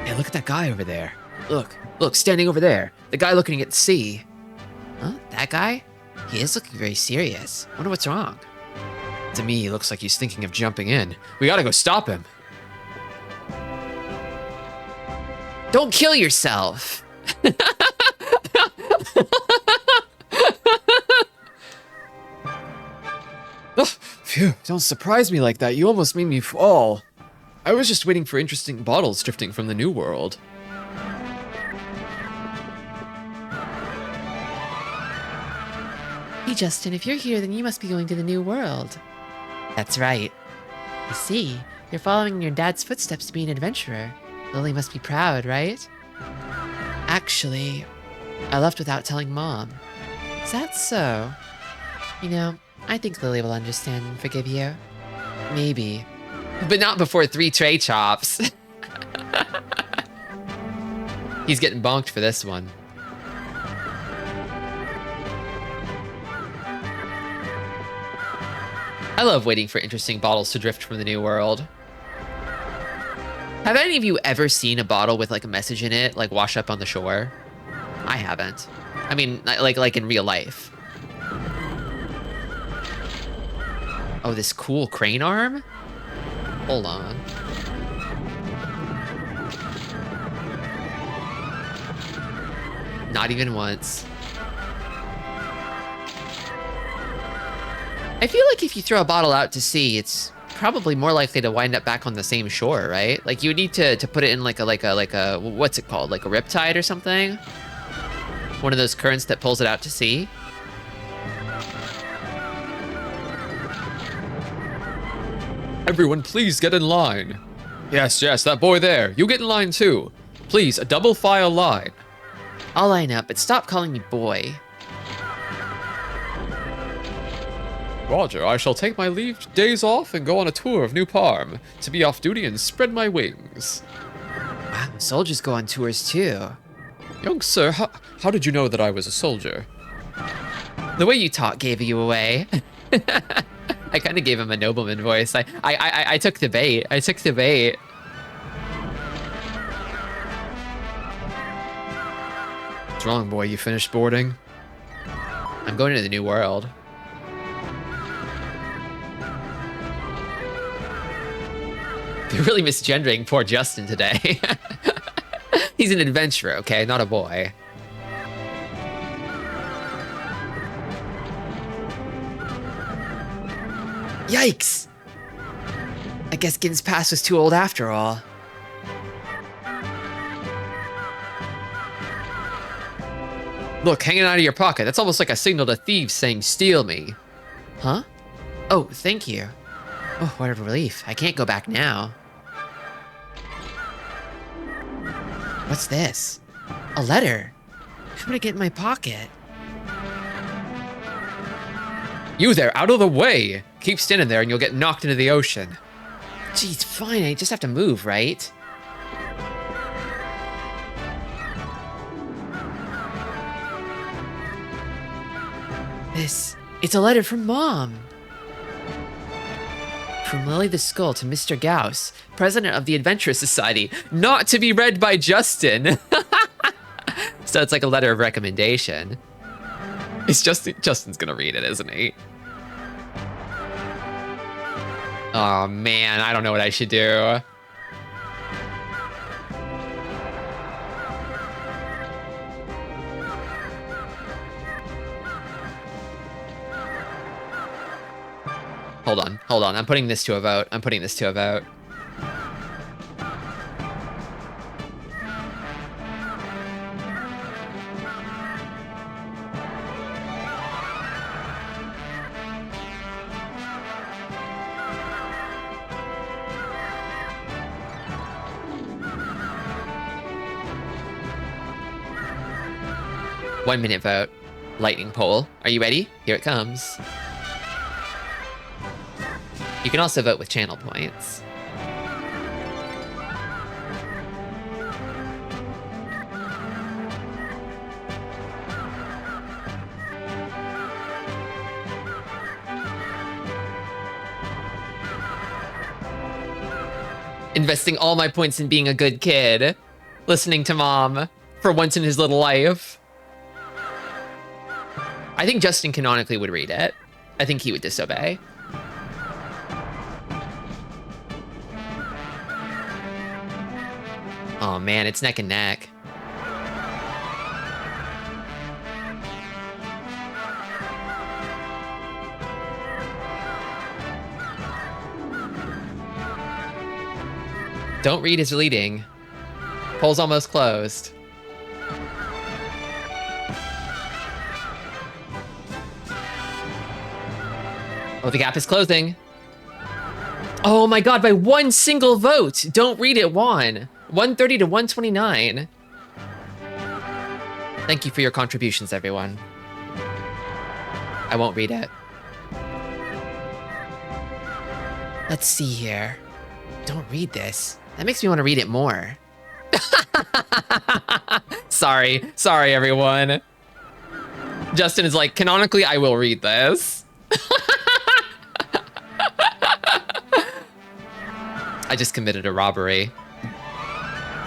Hey, look at that guy over there. Look, standing over there. The guy looking at the sea. Huh? That guy? He is looking very serious. Wonder what's wrong. To me, he looks like he's thinking of jumping in. We gotta go stop him. Don't kill yourself! Oh, phew, don't surprise me like that. You almost made me fall. I was just waiting for interesting bottles drifting from the new world. Hey, Justin, if you're here, then you must be going to the new world. That's right. I see. You're following in your dad's footsteps to be an adventurer. Lily must be proud, right? Actually, I left without telling Mom. Is that so? You know, I think Lily will understand and forgive you. Maybe. But not before 3 tray chops. He's getting bonked for this one. I love waiting for interesting bottles to drift from the new world. Have any of you ever seen a bottle with like a message in it, like wash up on the shore? I haven't. I mean, like in real life. Oh, this cool crane arm? Hold on. Not even once. I feel like if you throw a bottle out to sea, it's probably more likely to wind up back on the same shore, right? Like you would need to put it in like a what's it called? Like a riptide or something? One of those currents that pulls it out to sea. Everyone, please get in line. Yes, that boy there. You get in line too. Please, a double file line. I'll line up, but stop calling me boy. Roger, I shall take my leave days off and go on a tour of New Parm to be off duty and spread my wings. Wow, soldiers go on tours too. Young sir, how did you know that I was a soldier? The way you talk gave you away. I kind of gave him a nobleman voice. I took the bait. I took the bait. What's wrong, boy? You finished boarding? I'm going to the new world. They're really misgendering poor Justin today. He's an adventurer, okay? Not a boy. Yikes! I guess Gin's pass was too old after all. Look, hanging out of your pocket. That's almost like a signal to thieves saying, steal me. Huh? Oh, thank you. Oh, what a relief. I can't go back now. What's this? A letter. How did it get in my pocket? You there, out of the way! Keep standing there and you'll get knocked into the ocean. Geez, fine. I just have to move, right? It's a letter from Mom. From Lily the Skull to Mr. Gauss, president of the Adventurous Society, Not to be read by Justin. So it's like a letter of recommendation. It's Justin's gonna read it, isn't he? Oh man, I don't know what I should do. Hold on. I'm putting this to a vote. One minute vote. Lightning poll. Are you ready? Here it comes. You can also vote with channel points. Investing all my points in being a good kid. Listening to Mom for once in his little life. I think Justin canonically would read it. I think he would disobey. Oh man, it's neck and neck. Don't read is leading. Poll's almost closed. Oh, the gap is closing. Oh my god, by one single vote! Don't read it, Juan. 130 to 129. Thank you for your contributions, everyone. I won't read it. Let's see here. Don't read this. That makes me want to read it more. Sorry, everyone. Justin is like, canonically, I will read this. I just committed a robbery.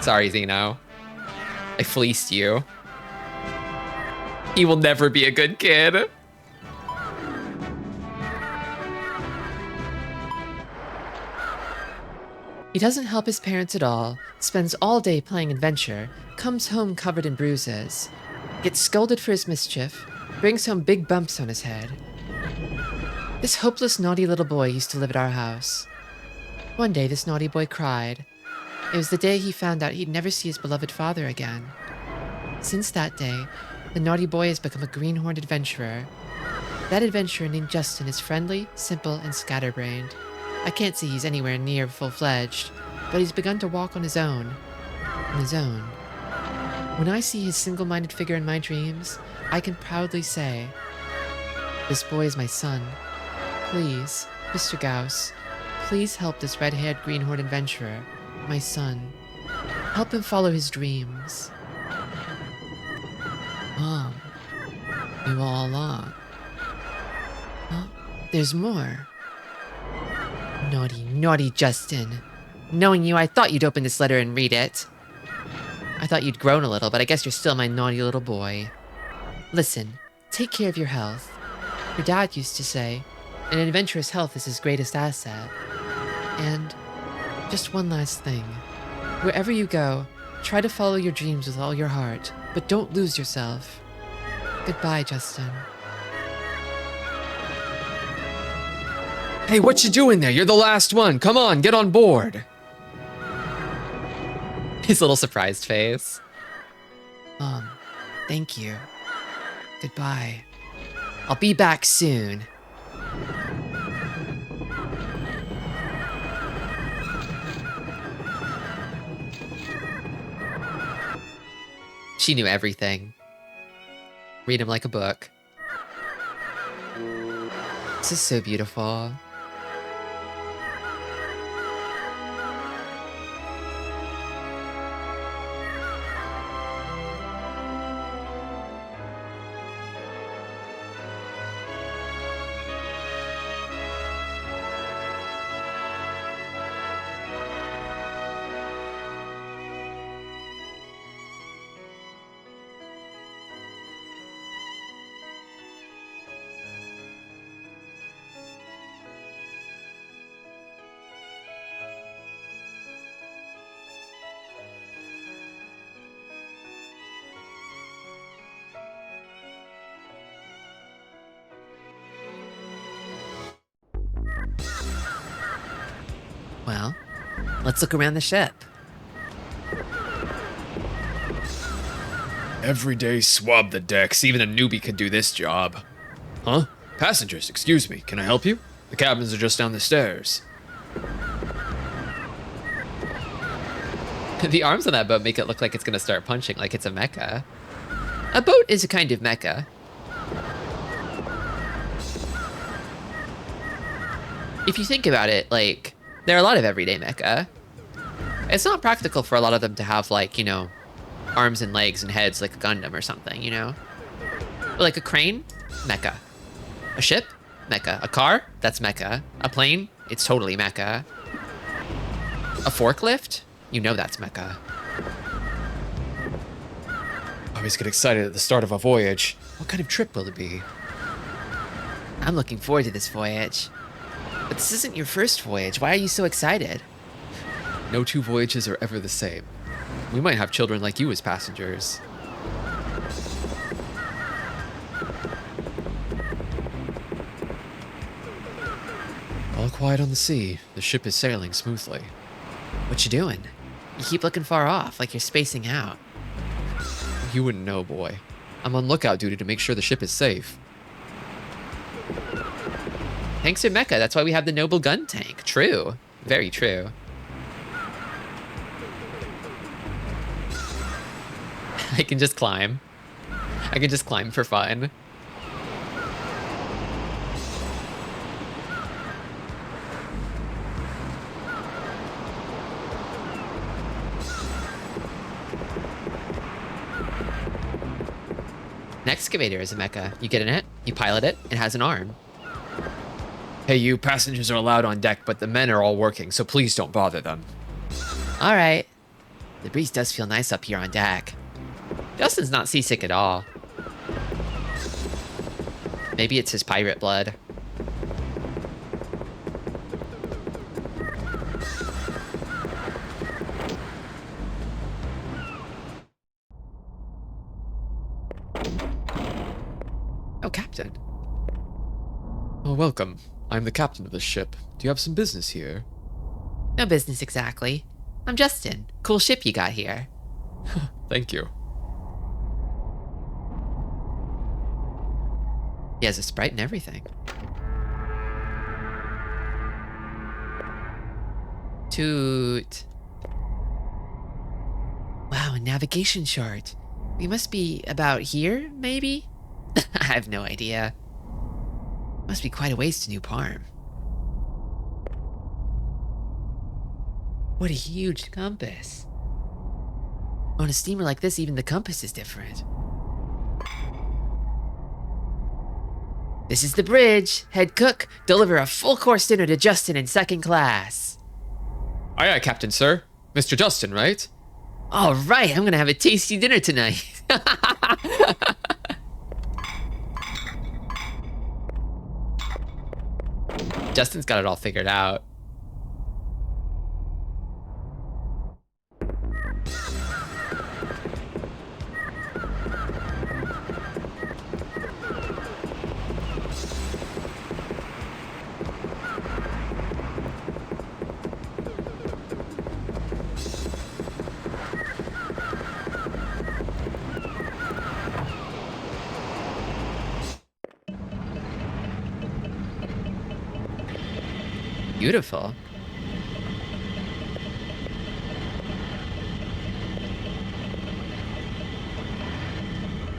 Sorry, Zeno. I fleeced you. He will never be a good kid. He doesn't help his parents at all, spends all day playing adventure, comes home covered in bruises, gets scolded for his mischief, brings home big bumps on his head. This hopeless, naughty little boy used to live at our house. One day, this naughty boy cried. It was the day he found out he'd never see his beloved father again. Since that day, the naughty boy has become a greenhorned adventurer. That adventurer named Justin is friendly, simple, and scatterbrained. I can't say he's anywhere near full-fledged, but he's begun to walk on his own. On his own. When I see his single-minded figure in my dreams, I can proudly say, this boy is my son. Please, Mr. Gauss, please help this red-haired greenhorn adventurer, my son. Help him follow his dreams. Mom, you all along. Oh, there's more. Naughty, naughty Justin. Knowing you, I thought you'd open this letter and read it. I thought you'd grown a little, but I guess you're still my naughty little boy. Listen, take care of your health. Your dad used to say, an adventurer's health is his greatest asset. And just one last thing. Wherever you go, try to follow your dreams with all your heart, but don't lose yourself. Goodbye, Justin. Hey, what you doing there? You're the last one. Come on, get on board. His little surprised face. Mom, thank you. Goodbye. I'll be back soon. She knew everything. Read him like a book. This is so beautiful. Well, let's look around the ship. Every day swab the decks. Even a newbie could do this job. Huh? Passengers, excuse me. Can I help you? The cabins are just down the stairs. The arms on that boat make it look like it's gonna start punching, like it's a mecha. A boat is a kind of mecha. If you think about it, like, there are a lot of everyday mecha. It's not practical for a lot of them to have, like, you know, arms and legs and heads like a Gundam or something, you know? But like a crane? Mecha. A ship? Mecha. A car? That's mecha. A plane? It's totally mecha. A forklift? You know that's mecha. I always get excited at the start of a voyage. What kind of trip will it be? I'm looking forward to this voyage. But this isn't your first voyage. Why are you so excited? No two voyages are ever the same. We might have children like you as passengers. All quiet on the sea. The ship is sailing smoothly. What you doing? You keep looking far off, like you're spacing out. You wouldn't know, boy. I'm on lookout duty to make sure the ship is safe. Tanks are mecha, that's why we have the noble gun tank. True. Very true. I can just climb. I can just climb for fun. An excavator is a mecha. You get in it, you pilot it, it has an arm. Hey, you passengers are allowed on deck, but the men are all working, so please don't bother them. All right. The breeze does feel nice up here on deck. Justin's not seasick at all. Maybe it's his pirate blood. Oh, Captain. Oh, welcome. I'm the captain of this ship. Do you have some business here? No business exactly. I'm Justin. Cool ship you got here. Thank you. He has a sprite and everything. Toot. Wow, a navigation chart. We must be about here, maybe? I have no idea. Must be quite a ways to New Parm. What a huge compass. On a steamer like this, even the compass is different. This is the bridge. Head cook, deliver a full course dinner to Justin in second class. Aye, aye, Captain, sir. Mr. Justin, right? All right, I'm gonna have a tasty dinner tonight. Justin's got it all figured out. Beautiful.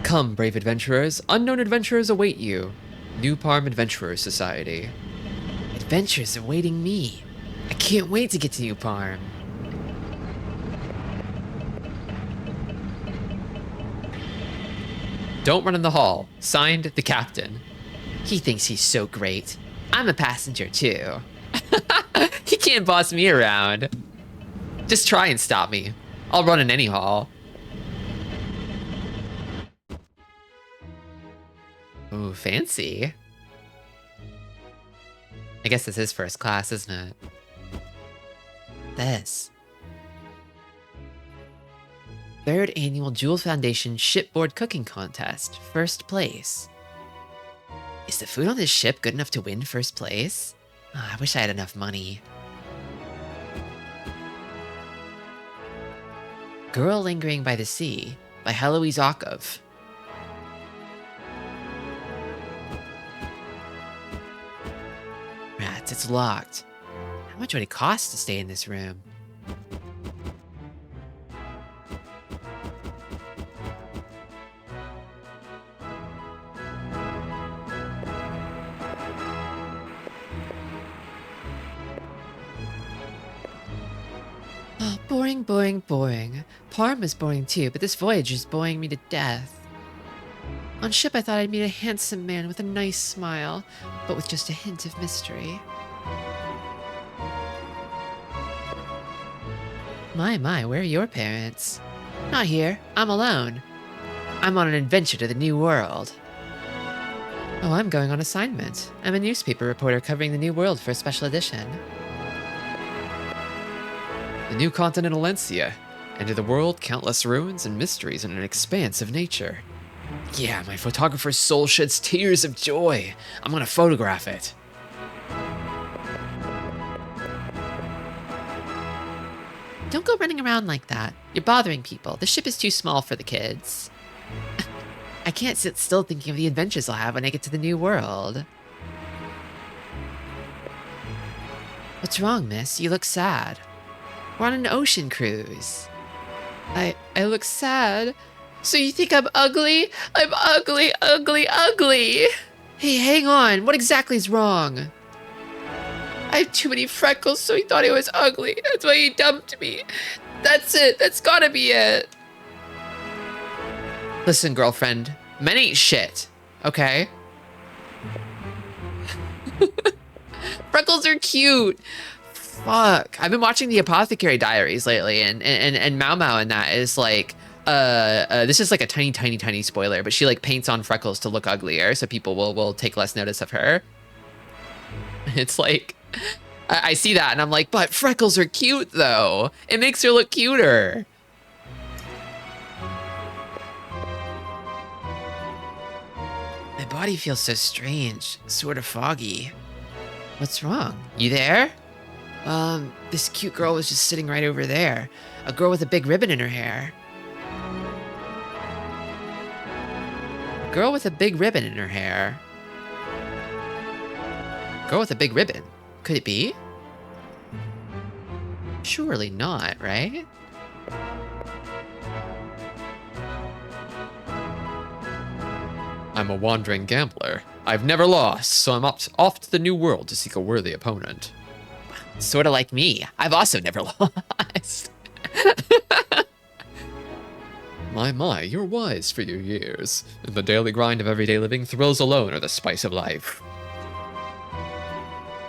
Come, brave adventurers. Unknown adventurers await you. New Parm Adventurers Society. Adventures awaiting me. I can't wait to get to New Parm. Don't run in the hall. Signed, the captain. He thinks he's so great. I'm a passenger too. He can't boss me around. Just try and stop me. I'll run in any hall. Ooh, fancy. I guess this is first class, isn't it? This. Third annual Jewel Foundation Shipboard Cooking Contest. First place. Is the food on this ship good enough to win first place? Oh, I wish I had enough money. Girl Lingering by the Sea by Heloise Okov. Rats, it's locked. How much would it cost to stay in this room? Oh, boring, boring, boring. Parm is boring too, but this voyage is boring me to death. On ship, I thought I'd meet a handsome man with a nice smile, but with just a hint of mystery. My, where are your parents? Not here. I'm alone. I'm on an adventure to the New World. Oh, I'm going on assignment. I'm a newspaper reporter covering the New World for a special edition. The new continent Alencia. Enter the world, countless ruins and mysteries in an expanse of nature. Yeah, my photographer's soul sheds tears of joy. I'm gonna photograph it. Don't go running around like that. You're bothering people. The ship is too small for the kids. I can't sit still thinking of the adventures I'll have when I get to the New World. What's wrong, miss? You look sad. We're on an ocean cruise. I look sad. So you think I'm ugly? I'm ugly, ugly, ugly. Hey, hang on. What exactly is wrong? I have too many freckles, so he thought I was ugly. That's why he dumped me. That's it. That's gotta be it. Listen, girlfriend. Men ain't shit. Okay? Freckles are cute. Fuck. I've been watching the Apothecary Diaries lately, and Mau Mau in that is like, this is like a tiny spoiler, but she like paints on freckles to look uglier, so people will take less notice of her. It's like, I see that and I'm like, but freckles are cute though. It makes her look cuter. My body feels so strange, sort of foggy. What's wrong? You there? This cute girl was just sitting right over there. A girl with a big ribbon in her hair. A girl with a big ribbon in her hair. Girl with a big ribbon. Could it be? Surely not, right? I'm a wandering gambler. I've never lost, so I'm off to the new world to seek a worthy opponent. Sort of like me. I've also never lost. My, you're wise for your years. In the daily grind of everyday living, thrills alone are the spice of life.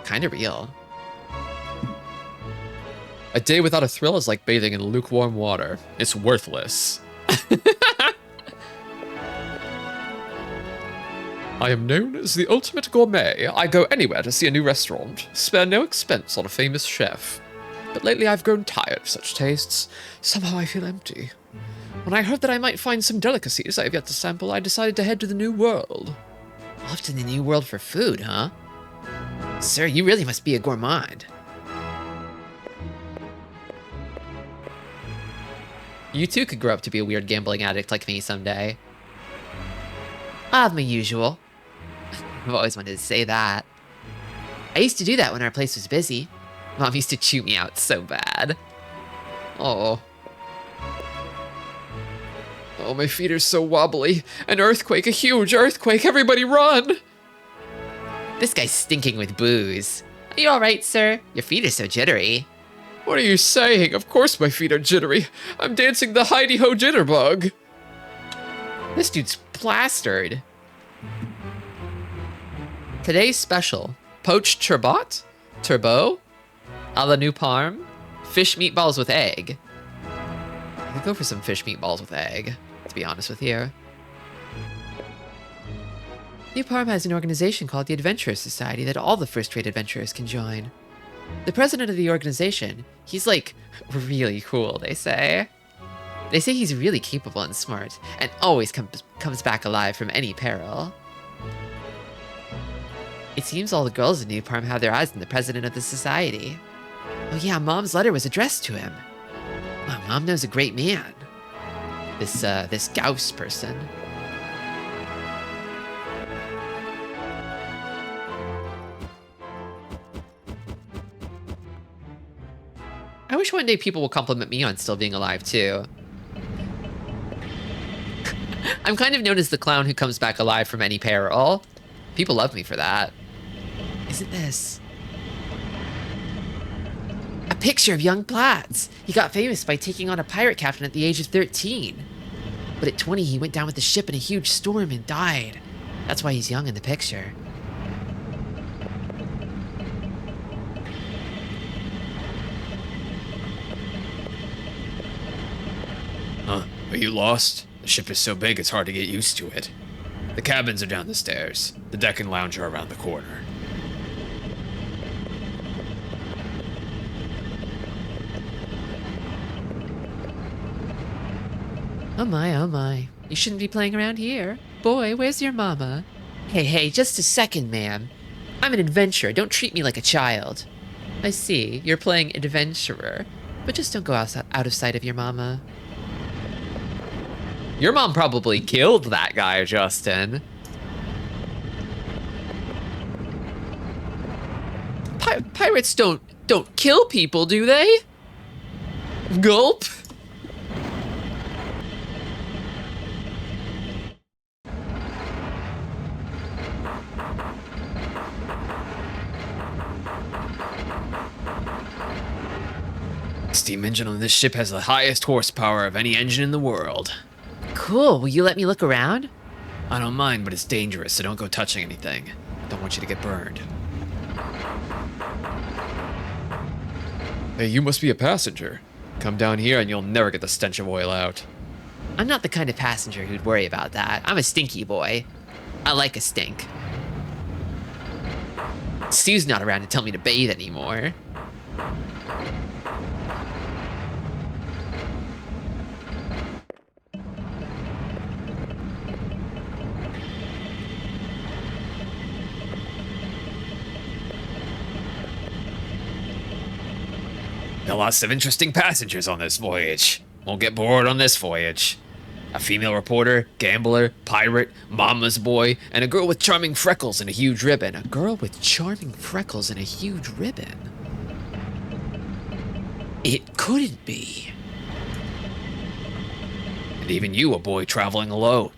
Kinda real. A day without a thrill is like bathing in lukewarm water. It's worthless. I am known as the ultimate gourmet. I go anywhere to see a new restaurant, spare no expense on a famous chef. But lately I've grown tired of such tastes. Somehow I feel empty. When I heard that I might find some delicacies I have yet to sample, I decided to head to the new world. Off to the new world for food, huh? Sir, you really must be a gourmand. You too could grow up to be a weird gambling addict like me someday. I have my usual. I've always wanted to say that. I used to do that when our place was busy. Mom used to chew me out so bad. Oh. Oh, my feet are so wobbly. An earthquake, a huge earthquake. Everybody run! This guy's stinking with booze. Are you alright, sir? Your feet are so jittery. What are you saying? Of course my feet are jittery. I'm dancing the Heidi-Ho jitterbug. This dude's plastered. Today's special: poached turbot, turbot, a la new parm, fish meatballs with egg. I could go for some fish meatballs with egg, to be honest with you. New Parm has an organization called the Adventurers Society that all the first-rate adventurers can join. The president of the organization, he's like really cool, they say. They say he's really capable and smart, and always comes back alive from any peril. It seems all the girls in New Parm have their eyes on the president of the society. Oh yeah, Mom's letter was addressed to him. Wow, Mom knows a great man. This Gauss person. I wish one day people will compliment me on still being alive too. I'm kind of known as the clown who comes back alive from any peril. People love me for that. Isn't this a picture of young Platts? He got famous by taking on a pirate captain at the age of 13. But at 20, he went down with the ship in a huge storm and died. That's why he's young in the picture. Huh? Are you lost? The ship is so big it's hard to get used to it. The cabins are down the stairs. The deck and lounge are around the corner. Oh my, oh my. You shouldn't be playing around here. Boy, where's your mama? Hey, just a second, ma'am. I'm an adventurer. Don't treat me like a child. I see. You're playing adventurer. But just don't go out of sight of your mama. Your mom probably killed that guy, Justin. Pirates don't don't kill people, do they? Gulp. Steam engine on this ship has the highest horsepower of any engine in the world. Cool. Will you let me look around? I don't mind, but it's dangerous, so don't go touching anything. Don't want you to get burned. Hey, you must be a passenger. Come down here and you'll never get the stench of oil out. I'm not the kind of passenger who'd worry about that. I'm a stinky boy. I like a stink. Sue's not around to tell me to bathe anymore. There are lots of interesting passengers on this voyage. Won't get bored on this voyage. A female reporter, gambler, pirate, mama's boy, and a girl with charming freckles and a huge ribbon. A girl with charming freckles and a huge ribbon. It couldn't be. And even you, a boy traveling alone.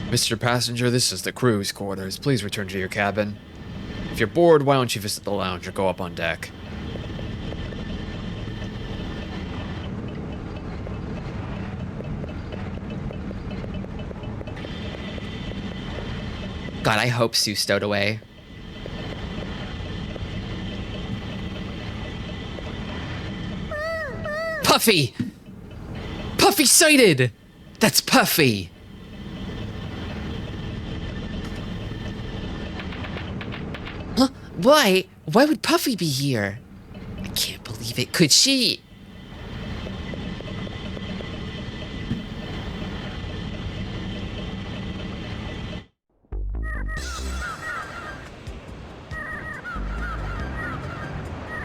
Mr. Passenger, this is the crew's quarters. Please return to your cabin. If you're bored, why don't you visit the lounge or go up on deck? God, I hope Sue stowed away. Puffy! Puffy sighted! That's Puffy! Huh? Why? Why would Puffy be here? I can't believe it. Could she?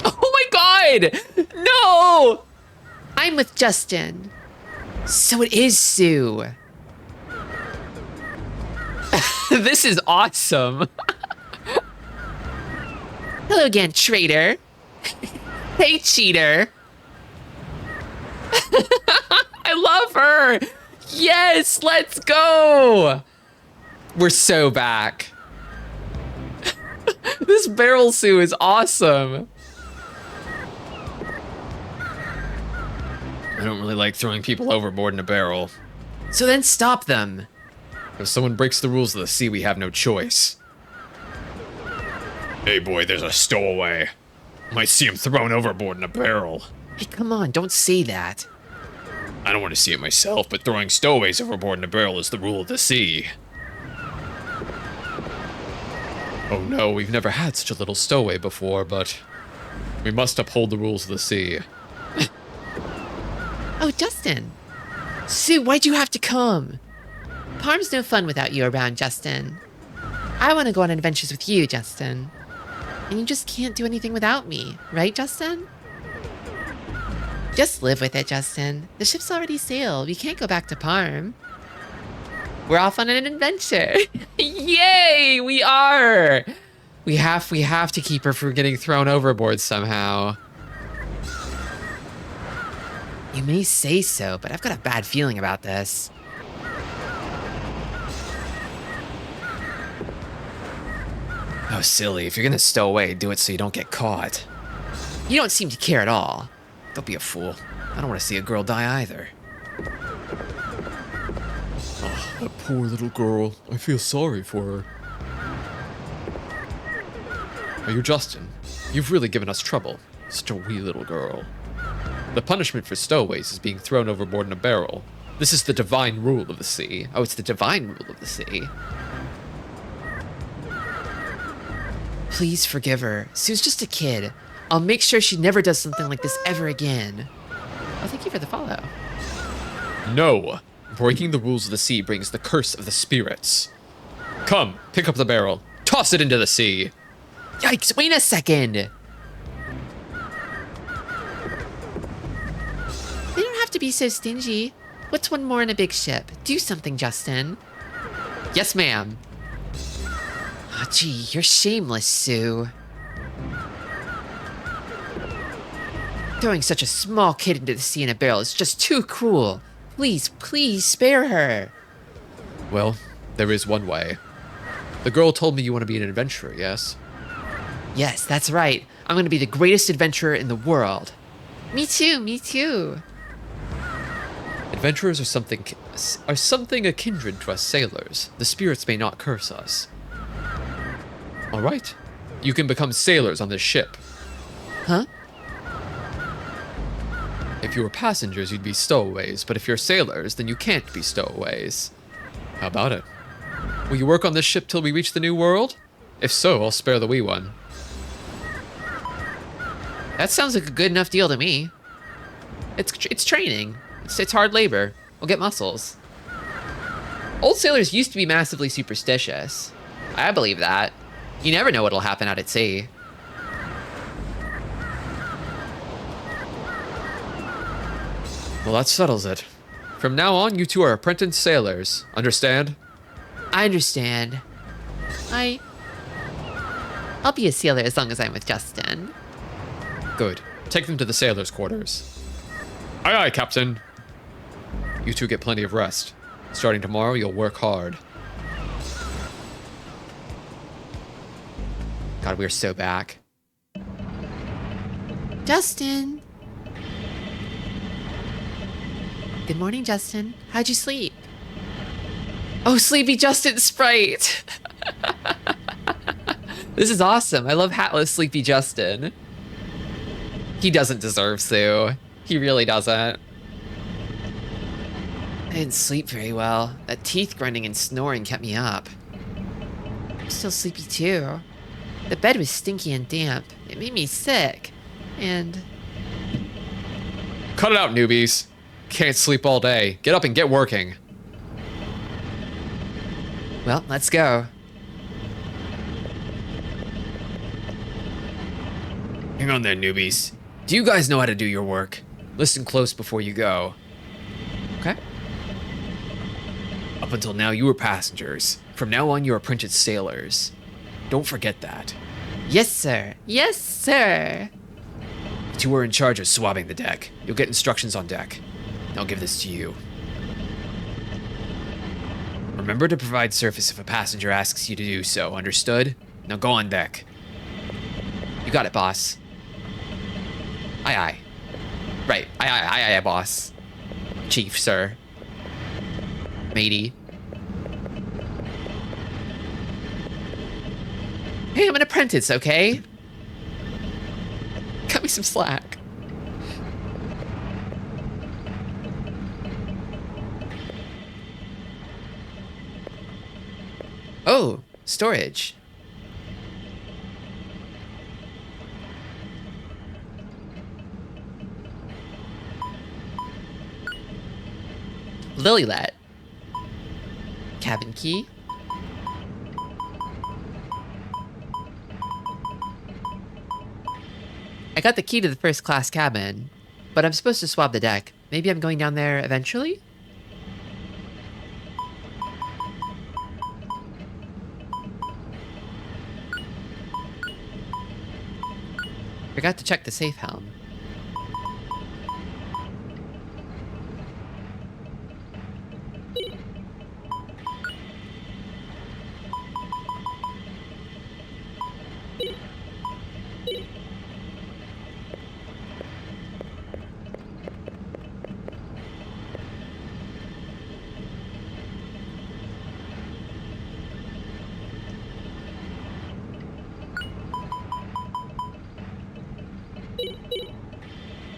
Oh my god! No! I'm with Justin. So it is Sue. This is awesome. Hello again, traitor. Hey, cheater. I love her. Yes, let's go. We're so back. This barrel Sue is awesome. I don't really like throwing people overboard in a barrel. So then stop them. If someone breaks the rules of the sea, we have no choice. Hey boy, there's a stowaway. Might see him thrown overboard in a barrel. Hey, come on, don't say that. I don't want to see it myself, but throwing stowaways overboard in a barrel is the rule of the sea. Oh no, we've never had such a little stowaway before, but we must uphold the rules of the sea. Oh, Justin. Sue, why'd you have to come? Parm's no fun without you around, Justin. I want to go on adventures with you, Justin. And you just can't do anything without me, right, Justin? Just live with it, Justin. The ship's already sailed. We can't go back to Parm. We're off on an adventure. Yay, we are. We have to keep her from getting thrown overboard somehow. You may say so, but I've got a bad feeling about this. Oh, silly. If you're gonna stow away, do it so you don't get caught. You don't seem to care at all. Don't be a fool. I don't want to see a girl die either. Oh, that poor little girl. I feel sorry for her. Are you Justin? You've really given us trouble. Such a wee little girl. The punishment for stowaways is being thrown overboard in a barrel. This is the divine rule of the sea. Oh, it's the divine rule of the sea. Please forgive her. Sue's just a kid. I'll make sure she never does something like this ever again. Oh, thank you for the follow. No! Breaking the rules of the sea brings the curse of the spirits. Come, pick up the barrel. Toss it into the sea. Yikes, wait a second. They don't have to be so stingy. What's one more in a big ship? Do something, Justin. Yes, ma'am. gee, you're shameless, Sue. Throwing such a small kid into the sea in a barrel is just too cruel. Please, please spare her. Well, there is one way. The girl told me you want to be an adventurer, yes? Yes, that's right. I'm going to be the greatest adventurer in the world. Me too, me too. Adventurers are something a kindred to us sailors. The spirits may not curse us. All right. You can become sailors on this ship. Huh? If you were passengers, you'd be stowaways, but if you're sailors, then you can't be stowaways. How about it? Will you work on this ship till we reach the new world? If so, I'll spare the wee one. That sounds like a good enough deal to me. It's training. It's hard labor. We'll get muscles. Old sailors used to be massively superstitious. I believe that. You never know what'll happen out at sea. Well, that settles it. From now on, you two are apprentice sailors. Understand? I understand. I'll be a sailor as long as I'm with Justin. Good. Take them to the sailors' quarters. Aye, aye, Captain. You two get plenty of rest. Starting tomorrow, you'll work hard. God, we're so back. Justin. Good morning, Justin. How'd you sleep? Oh, Sleepy Justin Sprite. This is awesome. I love hatless Sleepy Justin. He doesn't deserve Sue. He really doesn't. I didn't sleep very well. That teeth grinding and snoring kept me up. I'm still sleepy too. The bed was stinky and damp. It made me sick. And... Cut it out, newbies. Can't sleep all day. Get up and get working. well, let's go. Hang on there, newbies. Do you guys know how to do your work? Listen close before you go. Okay. Up until now, you were passengers. From now on, you're apprentice sailors. Don't forget that. Yes, sir. Yes, sir. You two are in charge of swabbing the deck. You'll get instructions on deck. I'll give this to you. Remember to provide service if a passenger asks you to do so, understood? Now go on deck. You got it, boss. Aye, aye. Right. Aye, aye, aye, aye, boss. Chief, sir. Matey. Hey, I'm an apprentice, okay? Cut me some slack. Oh, storage. Lilylet. Cabin key. I got the key to the first class cabin, but I'm supposed to swab the deck. Maybe I'm going down there eventually? Forgot to check the safe helm.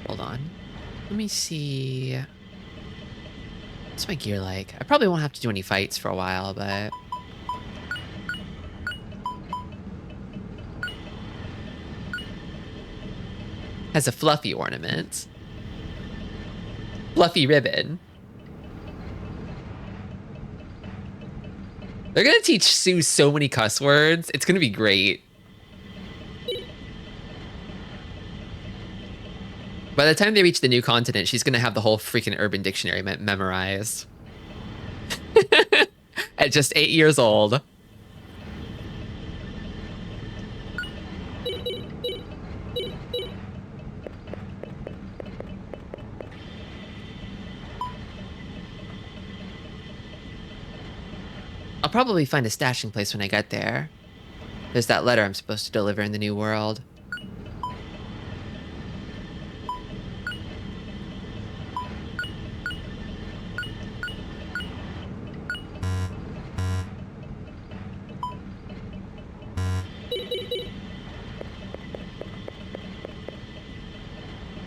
Hold on. Let me see. What's my gear like? I probably won't have to do any fights for a while, but... Has a fluffy ornament. Fluffy ribbon. They're gonna teach Sue so many cuss words. It's gonna be great. By the time they reach the new continent, she's gonna have the whole freaking Urban Dictionary memorized. At just 8 years old. I'll probably find a stashing place when I get there. There's that letter I'm supposed to deliver in the new world.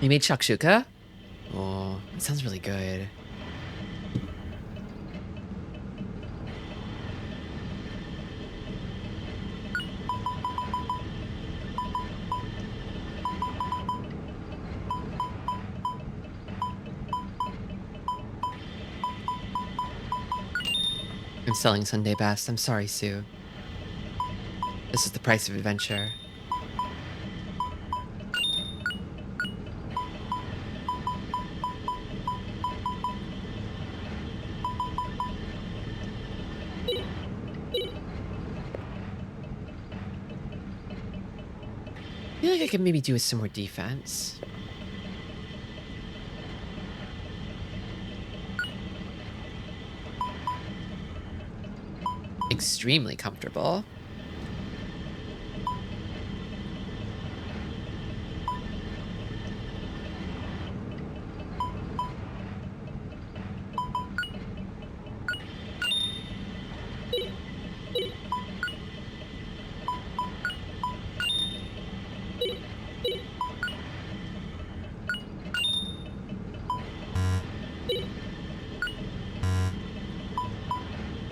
You made shakshuka? Oh, that sounds really good. I'm selling Sunday best. I'm sorry, Sue. This is the price of adventure. I feel like I could maybe do with some more defense. Extremely comfortable.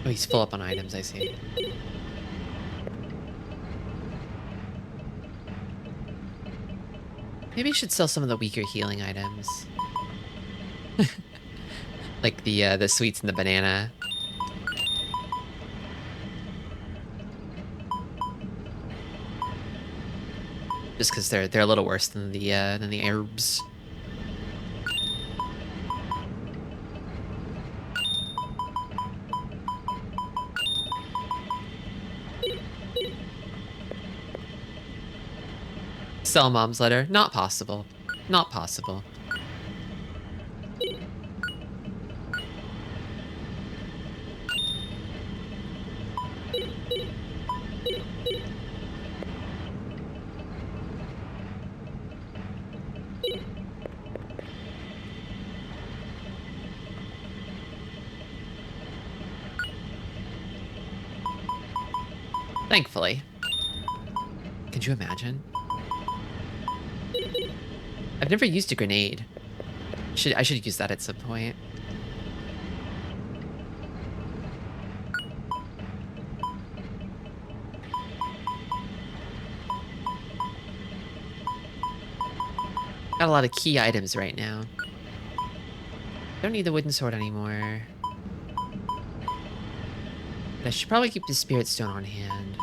Oh, he's full up on items, I see. Maybe I should sell some of the weaker healing items. Like the sweets and the banana. Just because they're a little worse than the herbs. Sell mom's letter? Not possible. Not possible. Thankfully. Could you imagine? I've never used a grenade. I should use that at some point. Got a lot of key items right now. Don't need the wooden sword anymore. But I should probably keep the spirit stone on hand.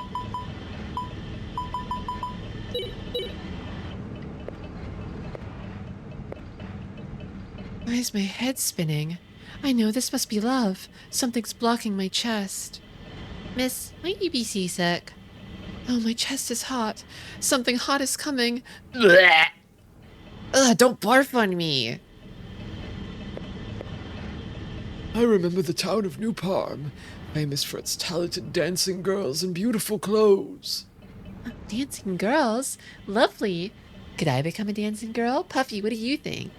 Why is my head spinning? I know this must be love. Something's blocking my chest. Miss, might you be seasick? Oh, my chest is hot. Something hot is coming. Blech! Ugh, don't barf on me. I remember the town of New Parm, famous for its talented dancing girls and beautiful clothes. Dancing girls? Lovely. Could I become a dancing girl? Puffy, what do you think?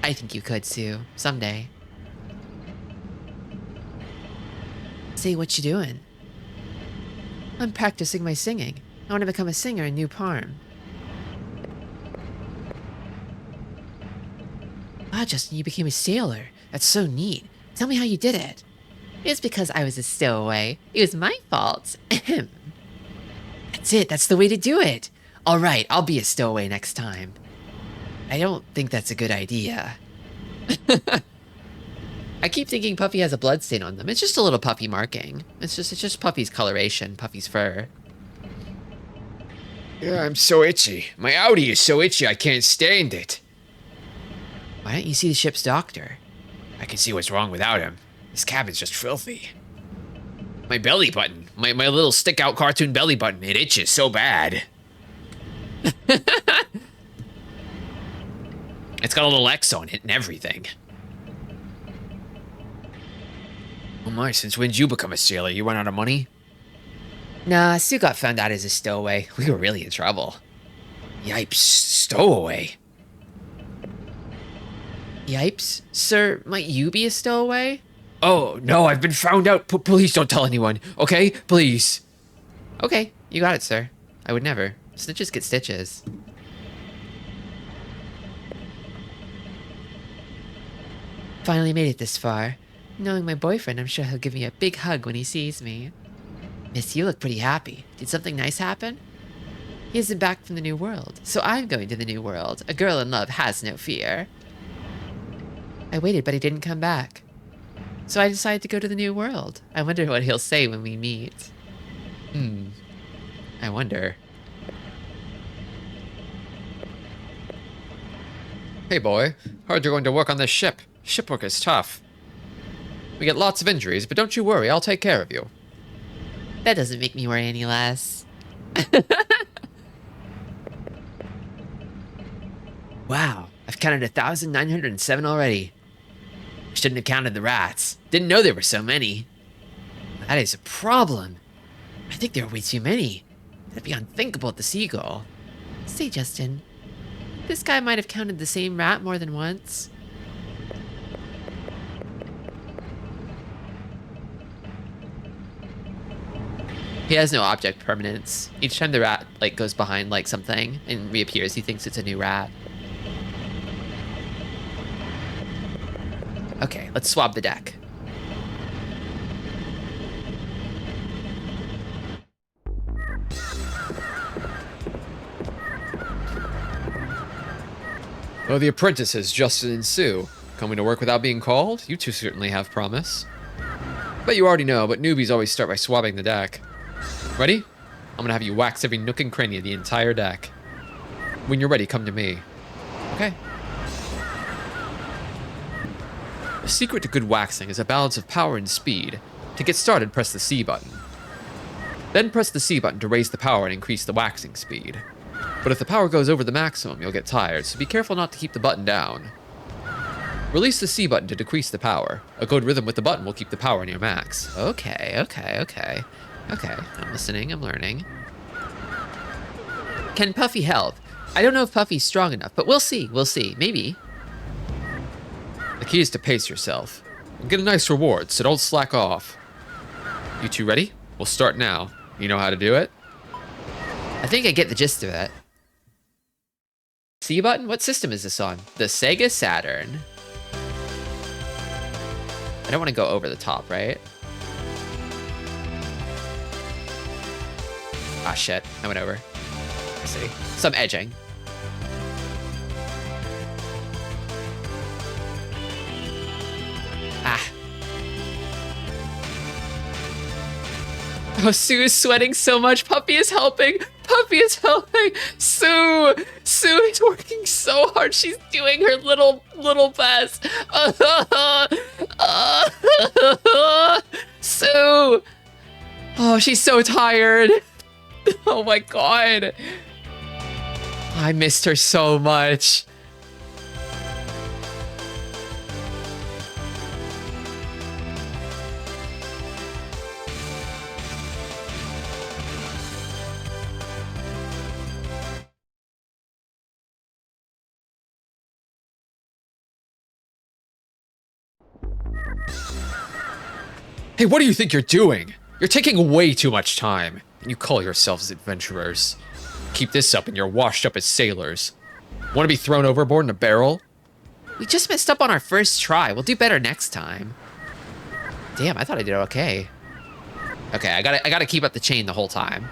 I think you could, Sue. Someday. Say, what you doing? I'm practicing my singing. I want to become a singer in New Parm. Wow, Justin, you became a sailor. That's so neat. Tell me how you did it. It's because I was a stowaway. It was my fault. Ahem. That's it. That's the way to do it. All right, I'll be a stowaway next time. I don't think that's a good idea. I keep thinking Puffy has a blood stain on them. It's just a little puffy marking. It's just Puffy's coloration, Puffy's fur. Yeah, I'm so itchy. My outie is so itchy I can't stand it. Why don't you see the ship's doctor? I can see what's wrong without him. This cabin's just filthy. My belly button, my little stick-out cartoon belly button, it itches so bad. It's got a little X on it and everything. Oh my, since when did you become a sailor? You run out of money? Nah, Sue got found out as a stowaway. We were really in trouble. Yipes, stowaway. Yipes? Sir, might you be a stowaway? Oh, no, I've been found out. Please don't tell anyone, okay? Please. Okay, you got it, sir. I would never. Snitches get stitches. Finally made it this far. Knowing my boyfriend, I'm sure he'll give me a big hug when he sees me. Miss, you look pretty happy. Did something nice happen? He isn't back from the new world, so I'm going to the new world. A girl in love has no fear. I waited, but he didn't come back. So I decided to go to the new world. I wonder what he'll say when we meet. I wonder. Hey, boy. Heard you're going to work on this ship. Shipwork is tough. We get lots of injuries, but don't you worry, I'll take care of you. That doesn't make me worry any less. Wow, I've counted 1,907 already. Shouldn't have counted the rats. Didn't know there were so many. That is a problem. I think there are way too many. That'd be unthinkable at the Seagull. Say, Justin, this guy might have counted the same rat more than once. He has no object permanence. Each time the rat goes behind something and reappears, he thinks it's a new rat. Okay, let's swab the deck. Oh, the apprentices, Justin and Sue. Coming to work without being called? You two certainly have promise. Bet you already know, but newbies always start by swabbing the deck. Ready? I'm gonna have you wax every nook and cranny of the entire deck. When you're ready, come to me. Okay. The secret to good waxing is a balance of power and speed. To get started, press the C button. Then press the C button to raise the power and increase the waxing speed. But if the power goes over the maximum, you'll get tired, so be careful not to keep the button down. Release the C button to decrease the power. A good rhythm with the button will keep the power near max. Okay. Okay, I'm listening, I'm learning. Can Puffy help? I don't know if Puffy's strong enough, but we'll see, maybe. The key is to pace yourself. And get a nice reward, so don't slack off. You two ready? We'll start now. You know how to do it? I think I get the gist of it. C button? What system is this on? The Sega Saturn. I don't want to go over the top, right? Ah, shit. I went over. Let's see. Some edging. Ah. Oh, Sue is sweating so much. Puppy is helping. Sue is working so hard. She's doing her little best. Sue. Oh, she's so tired. Oh my god. I missed her so much. Hey, what do you think you're doing? You're taking way too much time. And you call yourselves adventurers. Keep this up and you're washed up as sailors. Want to be thrown overboard in a barrel? We just messed up on our first try. We'll do better next time. Damn, I thought I did okay. Okay, I gotta keep up the chain the whole time.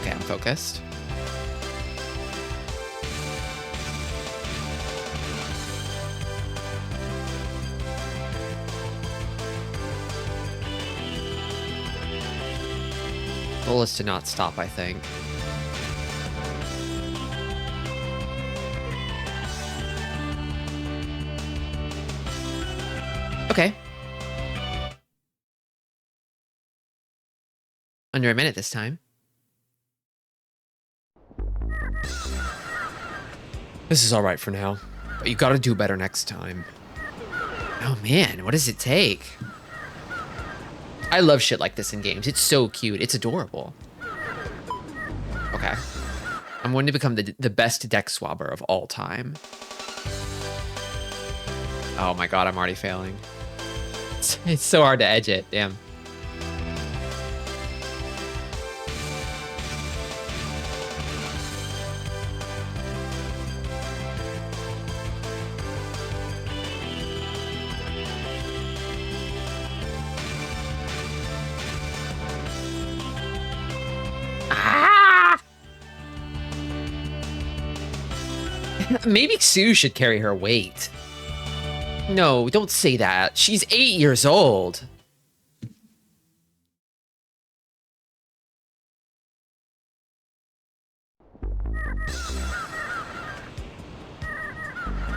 Okay, I'm focused. Goal is to not stop, I think. Okay. Under a minute this time. This is alright for now, but you gotta do better next time. Oh man, what does it take? I love shit like this in games. It's so cute. It's adorable. Okay. I'm going to become the best deck swabber of all time. Oh my god, I'm already failing. It's so hard to edge it, damn. Maybe Sue should carry her weight. No, don't say that. She's 8 years old.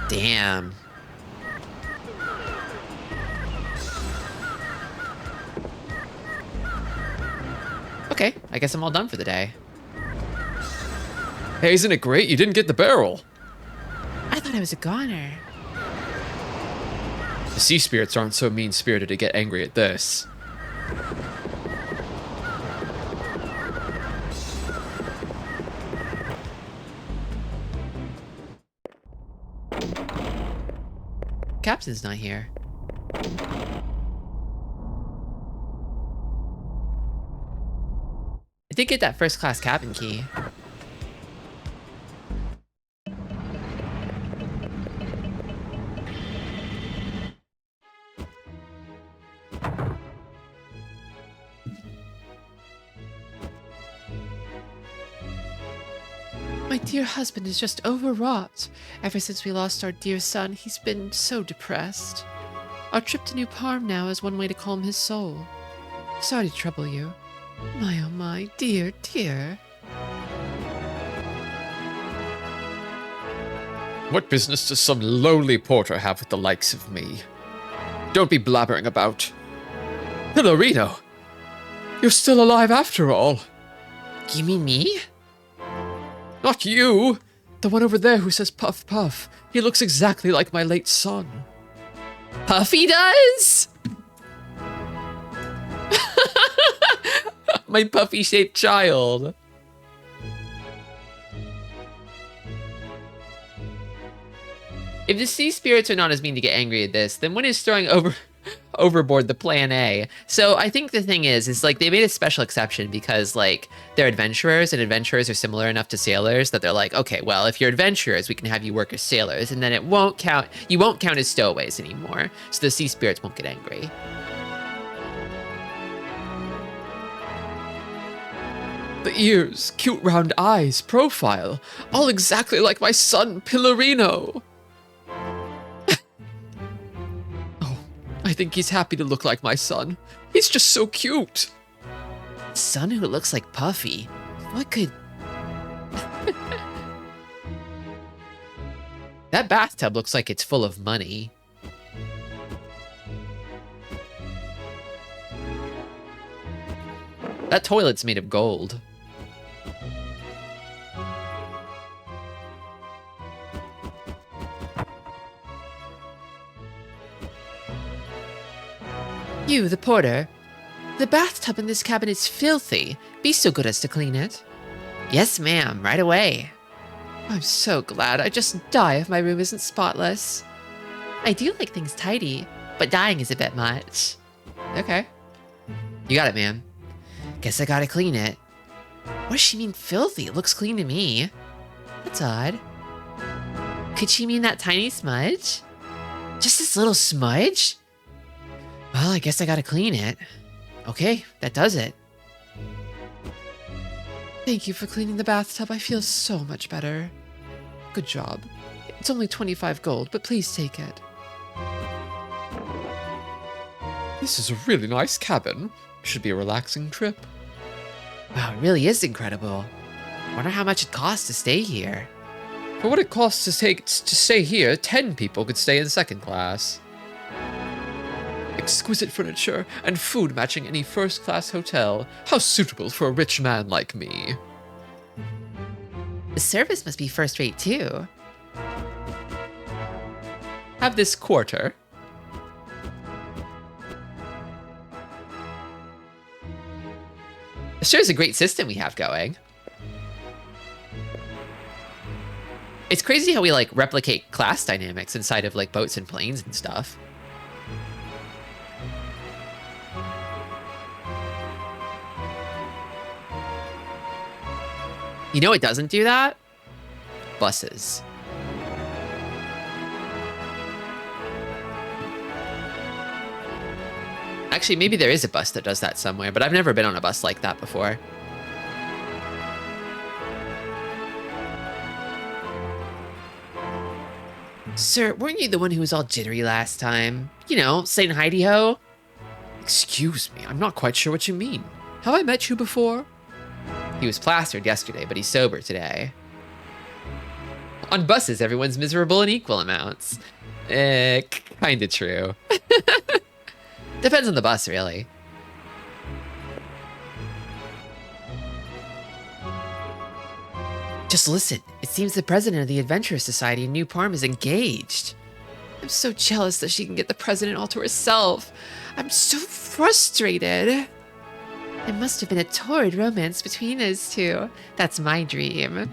Damn. Okay, I guess I'm all done for the day. Hey, isn't it great? You didn't get the barrel. I thought I was a goner. The sea spirits aren't so mean-spirited to get angry at this. Captain's not here. I did get that first class cabin key. My dear husband is just overwrought. Ever since we lost our dear son, he's been so depressed. Our trip to New Parm now is one way to calm his soul. Sorry to trouble you. My oh my, dear, dear. What business does some lowly porter have with the likes of me? Don't be blabbering about. Pillarino! You're still alive after all. You mean me? Not you! The one over there who says puff puff. He looks exactly like my late son. Puffy does? My puffy-shaped child. If the sea spirits are not as mean to get angry at this, then when is throwing overboard the plan A? So I think the thing is like they made a special exception because like they're adventurers and adventurers are similar enough to sailors that they're like, okay, well, if you're adventurers, we can have you work as sailors and then it won't count, you won't count as stowaways anymore. So the sea spirits won't get angry. The ears, cute round eyes, profile, all exactly like my son, Pillarino. I think he's happy to look like my son. He's just so cute. Son who looks like Puffy. What could... That bathtub looks like it's full of money. That toilet's made of gold. You, the porter. The bathtub in this cabin is filthy. Be so good as to clean it. Yes, ma'am, right away. I'm so glad. I just die if my room isn't spotless. I do like things tidy, but dying is a bit much. Okay. You got it, ma'am. Guess I gotta clean it. What does she mean filthy? It looks clean to me. That's odd. Could she mean that tiny smudge? Just this little smudge? Well, I guess I gotta clean it. Okay, that does it. Thank you for cleaning the bathtub. I feel so much better. Good job. It's only 25 gold, but please take it. This is a really nice cabin. Should be a relaxing trip. Wow, it really is incredible. Wonder how much it costs to stay here. For what it costs to stay here, 10 people could stay in second class. Exquisite furniture and food matching any first-class hotel. How suitable for a rich man like me. The service must be first-rate too. Have this quarter. It sure is a great system we have going. It's crazy how we like replicate class dynamics inside of like boats and planes and stuff. You know what doesn't do that? Buses. Actually, maybe there is a bus that does that somewhere, but I've never been on a bus like that before. Sir, weren't you the one who was all jittery last time? You know, saying hi-de-ho? Excuse me, I'm not quite sure what you mean. Have I met you before? He was plastered yesterday, but he's sober today. On buses, everyone's miserable in equal amounts. Kinda true. Depends on the bus, really. Just listen. It seems the president of the Adventurers Society in New Parm is engaged. I'm so jealous that she can get the president all to herself. I'm so frustrated. It must have been a torrid romance between those two. That's my dream.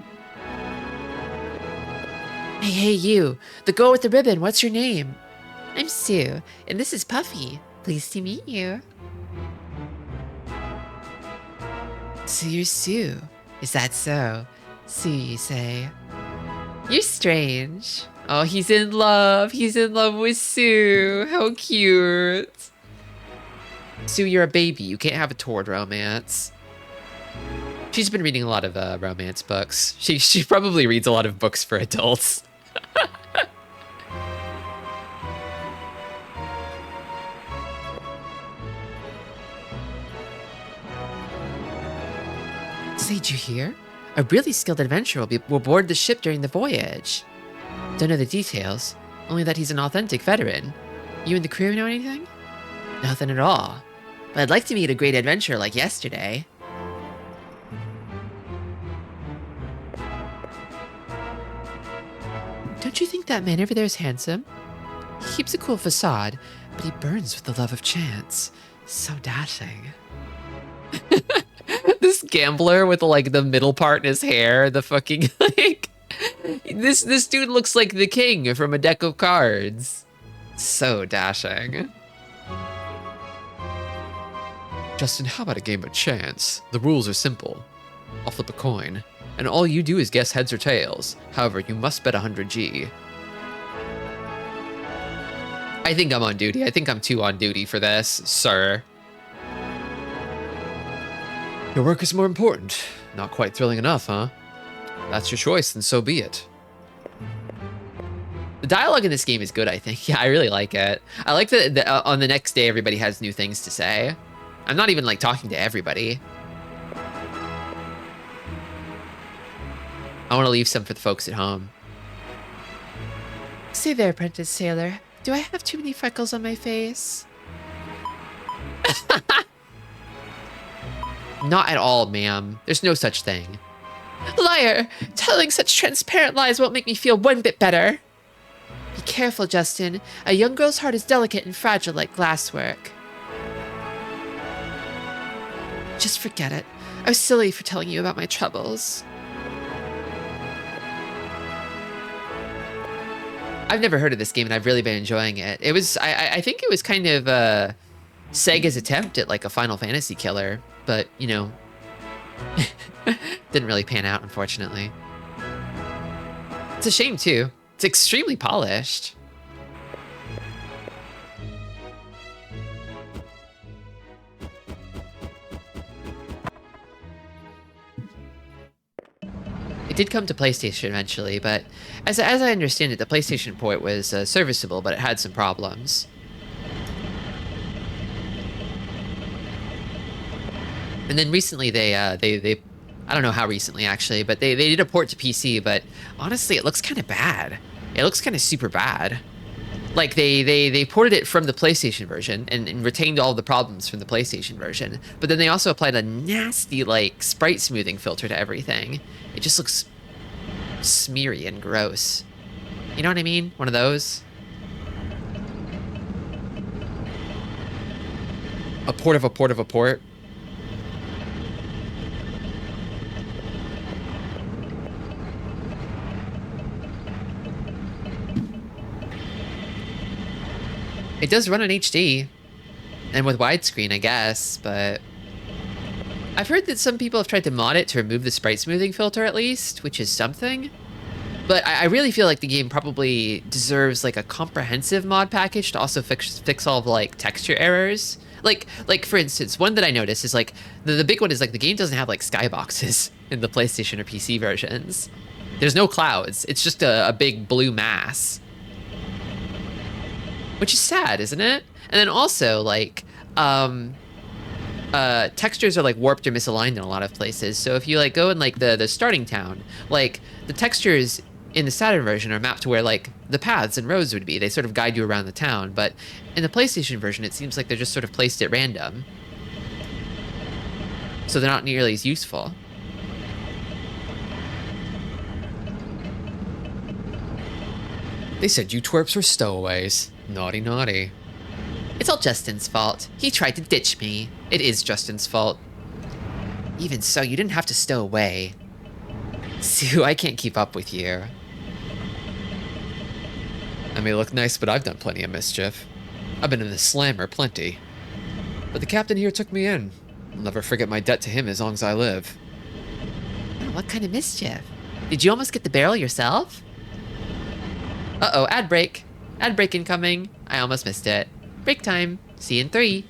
Hey, you. The girl with the ribbon. What's your name? I'm Sue, and this is Puffy. Pleased to meet you. So you're Sue. Is that so? Sue, you say? You're strange. Oh, he's in love. He's in love with Sue. How cute. Sue, you're a baby. You can't have a torrid romance. She's been reading a lot of romance books. She probably reads a lot of books for adults. So did you hear? A really skilled adventurer will board the ship during the voyage. Don't know the details, only that he's an authentic veteran. You and the crew know anything? Nothing at all. But I'd like to meet a great adventurer like yesterday. Don't you think that man over there is handsome? He keeps a cool facade, but he burns with the love of chance. So dashing. This gambler with like the middle part in his hair, the fucking like this dude looks like the king from a deck of cards. So dashing. Justin, how about a game of chance? The rules are simple. I'll flip a coin, and all you do is guess heads or tails. However, you must bet 100G. I think I'm on duty. I think I'm too on duty for this, sir. Your work is more important. Not quite thrilling enough, huh? That's your choice, then so be it. The dialogue in this game is good, I think. Yeah, I really like it. I like that on the next day, everybody has new things to say. I'm not even like talking to everybody. I want to leave some for the folks at home. Say there, apprentice sailor. Do I have too many freckles on my face? Not at all, ma'am. There's no such thing. Liar! Telling such transparent lies won't make me feel one bit better. Be careful, Justin. A young girl's heart is delicate and fragile like glasswork. Just forget it. I was silly for telling you about my troubles. I've never heard of this game, and I've really been enjoying it. It was, I think it was kind of Sega's attempt at like a Final Fantasy killer, but you know, didn't really pan out, unfortunately. It's a shame too. It's extremely polished. It did come to PlayStation eventually, but as I understand it, the PlayStation port was serviceable, but it had some problems. And then recently they I don't know how recently actually, but they did a port to PC, but honestly it looks kind of bad. It looks kind of super bad. Like they ported it from the PlayStation version and retained all the problems from the PlayStation version, but then they also applied a nasty like sprite smoothing filter to everything. It just looks smeary and gross. You know what I mean? One of those. A port of a port of a port. It does run in HD and with widescreen, I guess, but I've heard that some people have tried to mod it to remove the sprite smoothing filter at least, which is something. But I really feel like the game probably deserves like a comprehensive mod package to also fix all of like texture errors. Like for instance, one that I noticed is like the big one is like the game doesn't have like skyboxes in the PlayStation or PC versions. There's no clouds. It's just a big blue mass. Which is sad, isn't it? And then also, like, textures are, like, warped or misaligned in a lot of places. So if you, like, go in, like, the starting town, like, the textures in the Saturn version are mapped to where, like, the paths and roads would be. They sort of guide you around the town. But in the PlayStation version, it seems like they're just sort of placed at random. So they're not nearly as useful. They said you twerps were stowaways. Naughty, naughty. It's all Justin's fault. He tried to ditch me. It is Justin's fault. Even so, you didn't have to stow away. Sue, I can't keep up with you. I may look nice, but I've done plenty of mischief. I've been in the slammer plenty. But the captain here took me in. I'll never forget my debt to him as long as I live. What kind of mischief? Did you almost get the barrel yourself? Uh-oh, ad break. Ad break incoming. I almost missed it. Break time. See you in 3.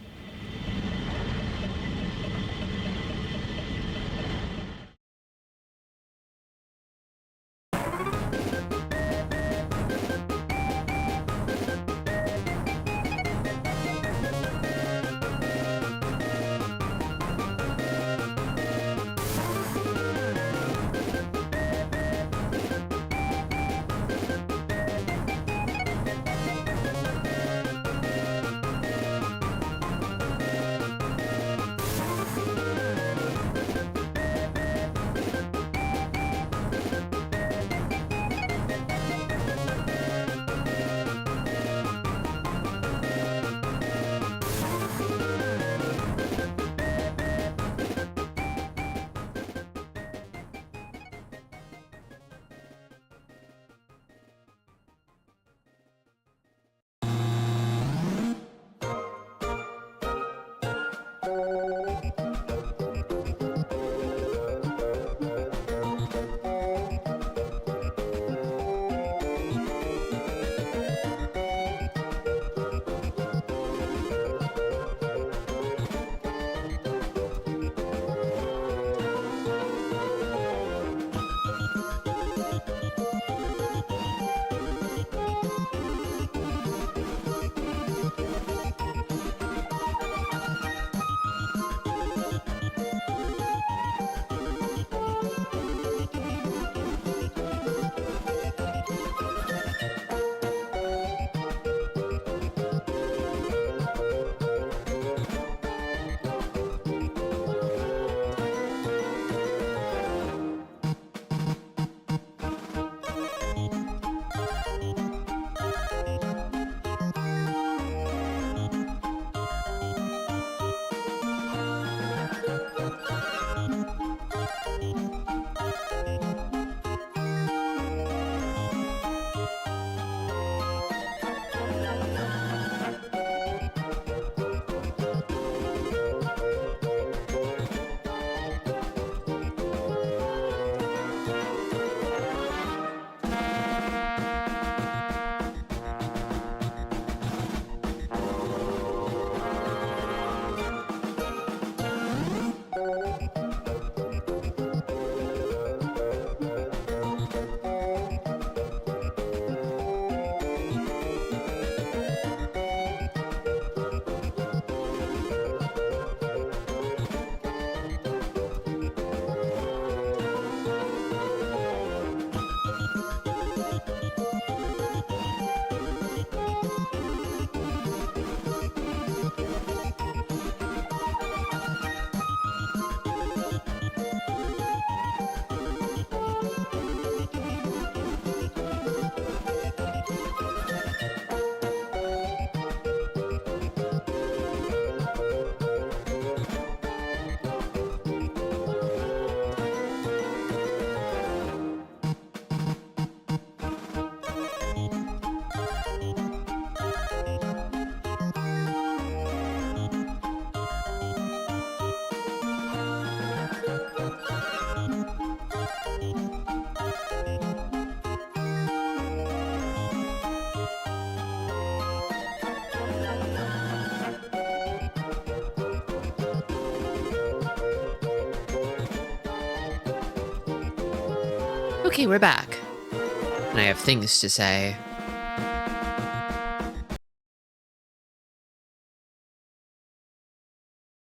Okay, we're back. And I have things to say.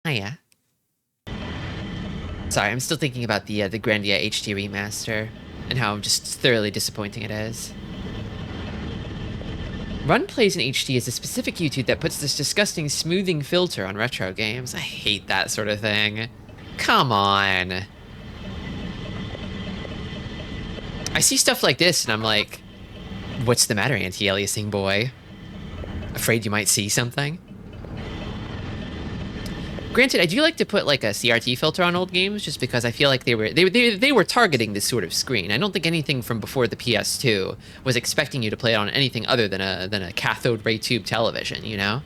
Hiya. Sorry, I'm still thinking about the Grandia HD remaster and how just thoroughly disappointing it is. Run plays in HD is a specific YouTube that puts this disgusting smoothing filter on retro games. I hate that sort of thing. Come on. I see stuff like this and I'm like, what's the matter, anti-aliasing boy? Afraid you might see something? Granted, I do like to put like a CRT filter on old games just because I feel like they were targeting this sort of screen. I don't think anything from before the PS2 was expecting you to play it on anything other than a cathode ray tube television, you know?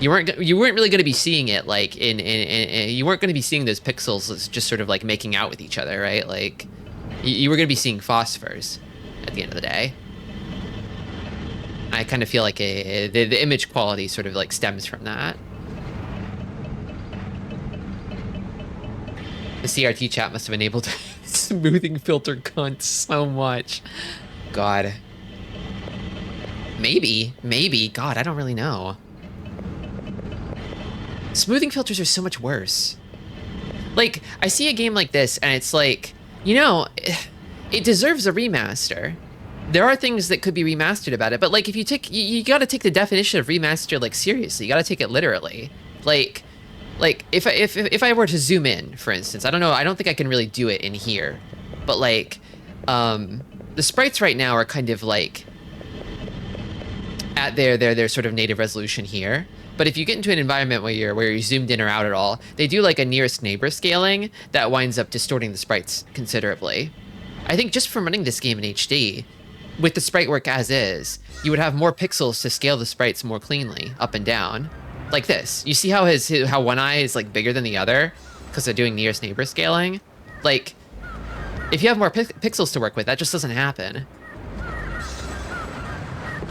You weren't really going to be seeing it like you weren't going to be seeing those pixels just sort of like making out with each other, right? Like you were going to be seeing phosphors at the end of the day. I kind of feel like the image quality sort of like stems from that. The CRT chat must have enabled smoothing filter cunt so much. God. Maybe. God, I don't really know. Smoothing filters are so much worse. Like, I see a game like this, and it's like, you know, it deserves a remaster. There are things that could be remastered about it, but like, if you take, you gotta take the definition of remaster, like, seriously. You gotta take it literally. Like, if I were to zoom in, for instance, I don't know, I don't think I can really do it in here, but like, the sprites right now are kind of like at their sort of native resolution here. But if you get into an environment where you're zoomed in or out at all, they do like a nearest neighbor scaling that winds up distorting the sprites considerably. I think just from running this game in HD, with the sprite work as is, you would have more pixels to scale the sprites more cleanly, up and down. Like this. You see how how one eye is like bigger than the other? Because they're doing nearest neighbor scaling? Like, if you have more pixels to work with, that just doesn't happen.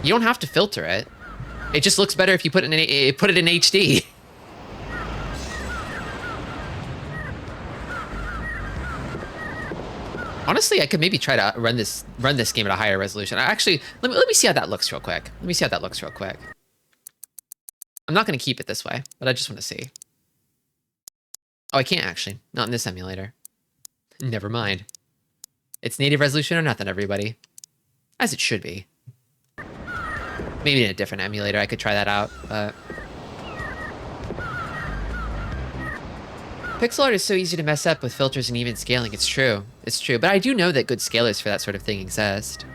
You don't have to filter it. It just looks better if you put it in HD. Honestly, I could maybe try to run this game at a higher resolution. Actually, let me see how that looks real quick. I'm not going to keep it this way, but I just want to see. Oh, I can't actually. Not in this emulator. Never mind. It's native resolution or nothing, everybody. As it should be. Maybe in a different emulator, I could try that out, but... Pixel art is so easy to mess up with filters and even scaling. It's true. It's true. But I do know that good scalers for that sort of thing exist.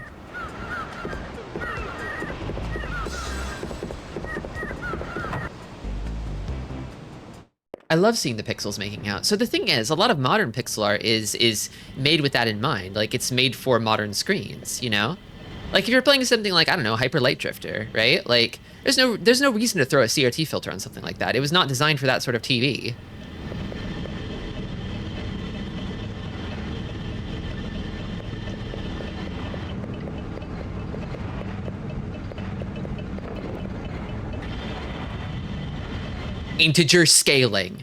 I love seeing the pixels making out. So the thing is, a lot of modern pixel art is made with that in mind. Like, it's made for modern screens, you know? Like, if you're playing something like, I don't know, Hyper Light Drifter, right? Like, there's no reason to throw a CRT filter on something like that. It was not designed for that sort of TV. Integer scaling.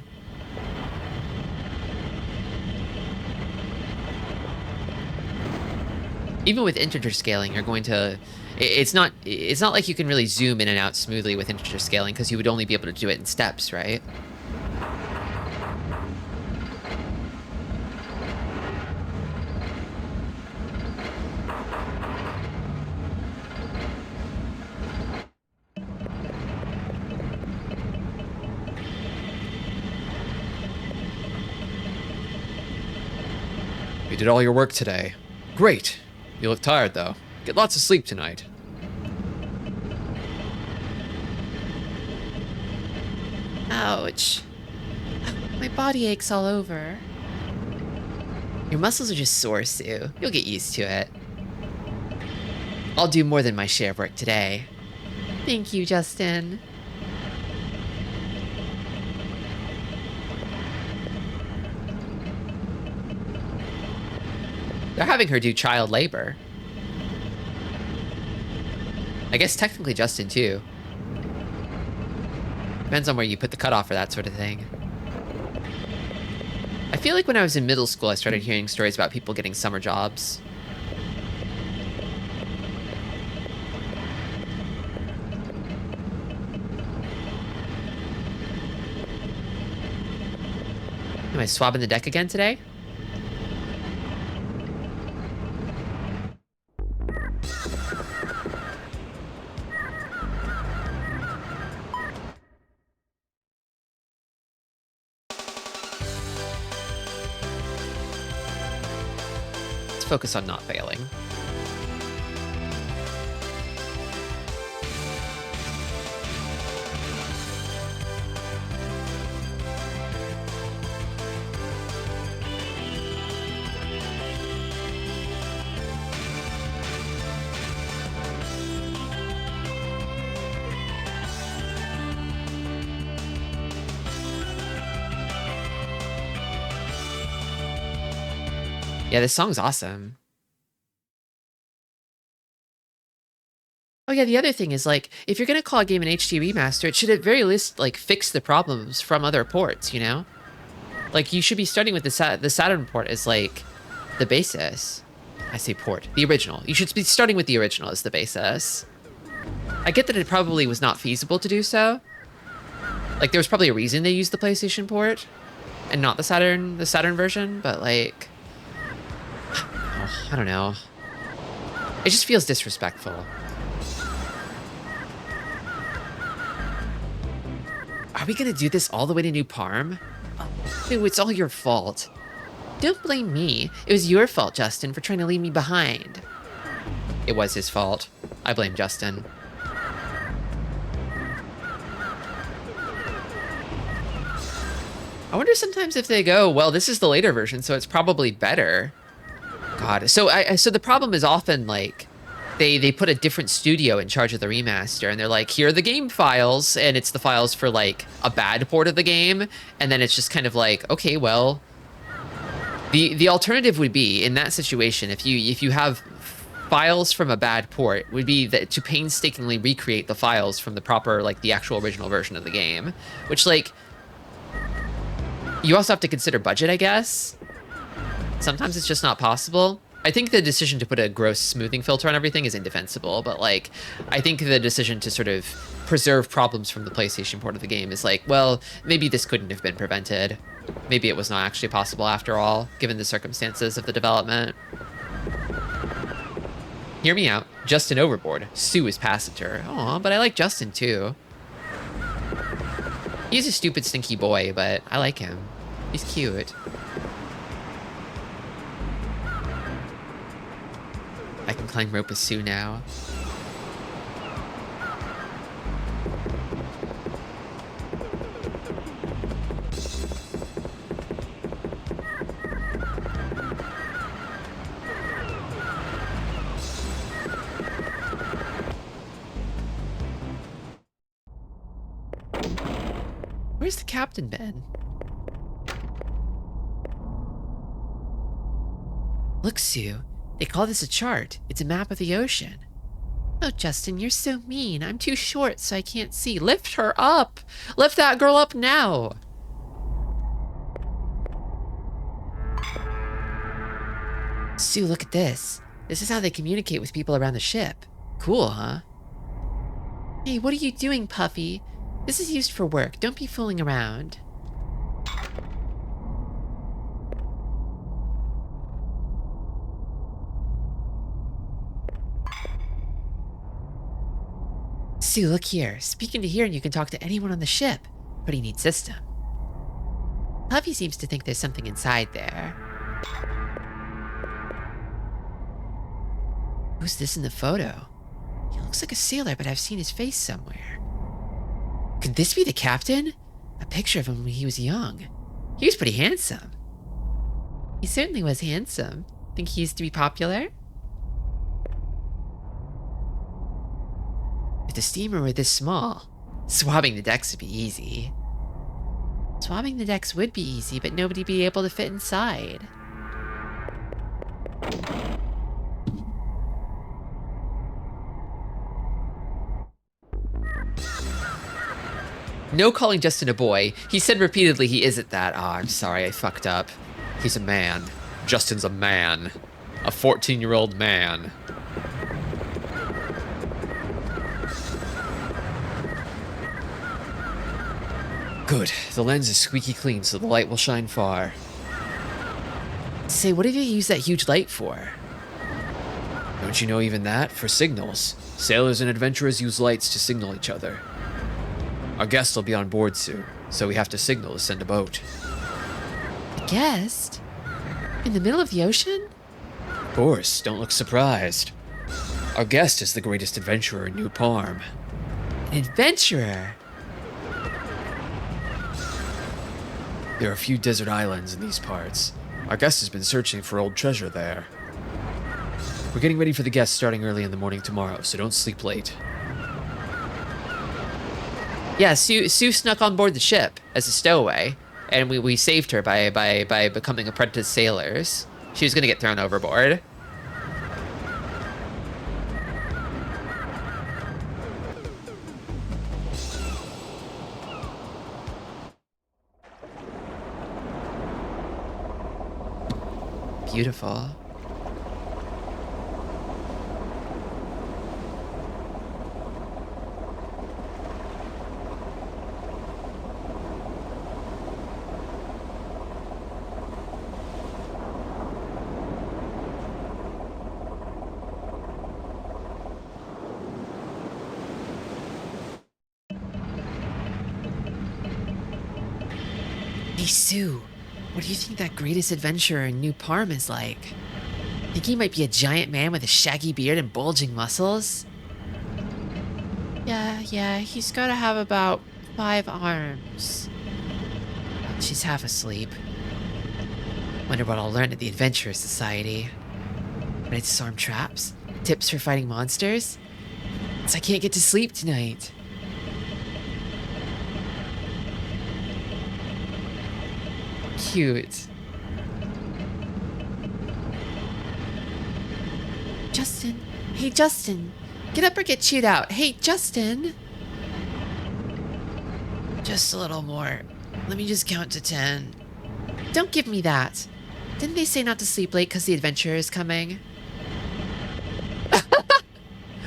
Even with integer scaling, you're going to... It's not like you can really zoom in and out smoothly with integer scaling, because you would only be able to do it in steps, right? You did all your work today. Great. You look tired, though. Get lots of sleep tonight. Ouch. My body aches all over. Your muscles are just sore, Sue. You'll get used to it. I'll do more than my share of work today. Thank you, Justin. They're having her do child labor. I guess technically Justin, too. Depends on where you put the cutoff for that sort of thing. I feel like when I was in middle school, I started hearing stories about people getting summer jobs. Am I swabbing the deck again today? Let's focus on not failing. Yeah, this song's awesome. Oh yeah, the other thing is, like, if you're gonna call a game an HD remaster, it should at very least, like, fix the problems from other ports, you know? Like, you should be starting with the Saturn port as, like, the basis. I say port. The original. You should be starting with the original as the basis. I get that it probably was not feasible to do so. Like, there was probably a reason they used the PlayStation port and not the Saturn version, but, like... I don't know. It just feels disrespectful. Are we gonna do this all the way to New Parm? Dude, it's all your fault. Don't blame me. It was your fault, Justin, for trying to leave me behind. It was his fault. I blame Justin. I wonder sometimes if they go, well, this is the later version, so it's probably better. God, so the problem is often, like, they put a different studio in charge of the remaster, and they're like, here are the game files, and it's the files for, like, a bad port of the game, and then it's just kind of like, okay, well, the alternative would be, in that situation, if you have files from a bad port, would be that to painstakingly recreate the files from the proper, like, the actual original version of the game, which, like, you also have to consider budget, I guess. Sometimes it's just not possible. I think the decision to put a gross smoothing filter on everything is indefensible, but, like, I think the decision to sort of preserve problems from the PlayStation port of the game is like, well, maybe this couldn't have been prevented. Maybe it was not actually possible after all, given the circumstances of the development. Hear me out. Justin overboard. Sue is passenger. Aw, but I like Justin too. He's a stupid, stinky boy, but I like him. He's cute. I can climb rope with Sue now. Where's the captain been? Look, Sue. They call this a chart. It's a map of the ocean. Oh, Justin, you're so mean. I'm too short, so I can't see. Lift her up! Lift that girl up now! Sue, look at this. This is how they communicate with people around the ship. Cool, huh? Hey, what are you doing, Puffy? This is used for work. Don't be fooling around. Sue, look here. Speak into here and you can talk to anyone on the ship. Pretty neat system. Puffy seems to think there's something inside there. Who's this in the photo? He looks like a sailor, but I've seen his face somewhere. Could this be the captain? A picture of him when he was young. He was pretty handsome. He certainly was handsome. Think he used to be popular? If the steamer were this small, swabbing the decks would be easy. Swabbing the decks would be easy, but nobody'd be able to fit inside. No calling Justin a boy. He said repeatedly he isn't that. Oh, I'm sorry, I fucked up. He's a man. Justin's a man. A 14-year-old man. Good. The lens is squeaky clean, so the light will shine far. Say, what have you used that huge light for? Don't you know even that? For signals. Sailors and adventurers use lights to signal each other. Our guest will be on board soon, so we have to signal to send a boat. A guest? In the middle of the ocean? Of course, don't look surprised. Our guest is the greatest adventurer in New Parm. An adventurer? There are a few desert islands in these parts. Our guest has been searching for old treasure there. We're getting ready for the guest starting early in the morning tomorrow, so don't sleep late. Yeah, Sue snuck on board the ship as a stowaway, and we saved her by becoming apprentice sailors. She was gonna get thrown overboard. Beautiful. Hey, Sue, what do you think that greatest adventurer in New Parm is like? Think he might be a giant man with a shaggy beard and bulging muscles? Yeah, he's gotta have about 5 arms. She's half asleep. Wonder what I'll learn at the Adventurers Society. Ready to disarm traps? Tips for fighting monsters? So I can't get to sleep tonight. Cute. Justin. Hey, Justin. Get up or get chewed out. Hey, Justin. Just a little more. Let me just count to 10. Don't give me that. Didn't they say not to sleep late because the adventurer is coming?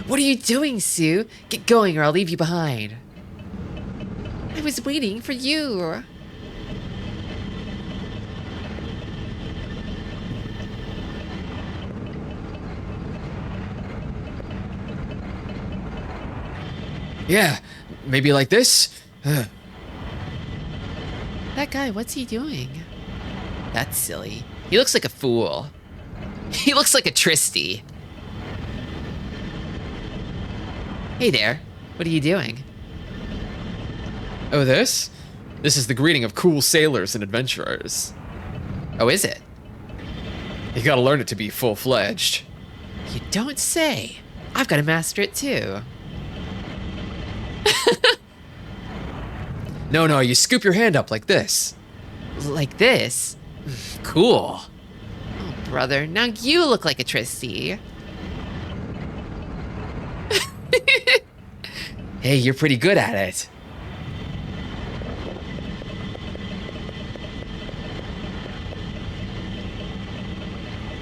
What are you doing, Sue? Get going or I'll leave you behind. I was waiting for you. Yeah, maybe like this? That guy, what's he doing? That's silly. He looks like a fool. He looks like a Tristy. Hey there. What are you doing? Oh, this? This is the greeting of cool sailors and adventurers. Oh, is it? You gotta learn it to be full-fledged. You don't say. I've got to master it too. No, you scoop your hand up like this. Like this? Cool. Oh, brother, now you look like a Tristy. Hey, you're pretty good at it.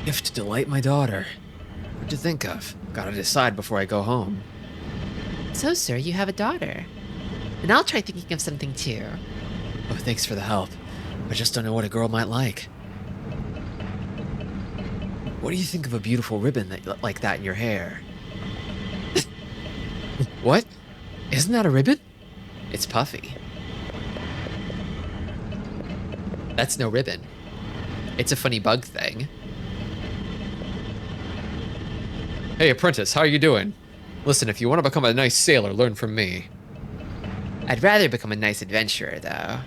Gift to delight my daughter. What to think of? Gotta decide before I go home. So, sir, you have a daughter. And I'll try thinking of something too. Oh, thanks for the help. I just don't know what a girl might like. What do you think of a beautiful ribbon like that in your hair? What? Isn't that a ribbon? It's puffy. That's no ribbon. It's a funny bug thing. Hey, apprentice, how are you doing? Listen, if you want to become a nice sailor, learn from me. I'd rather become a nice adventurer, though.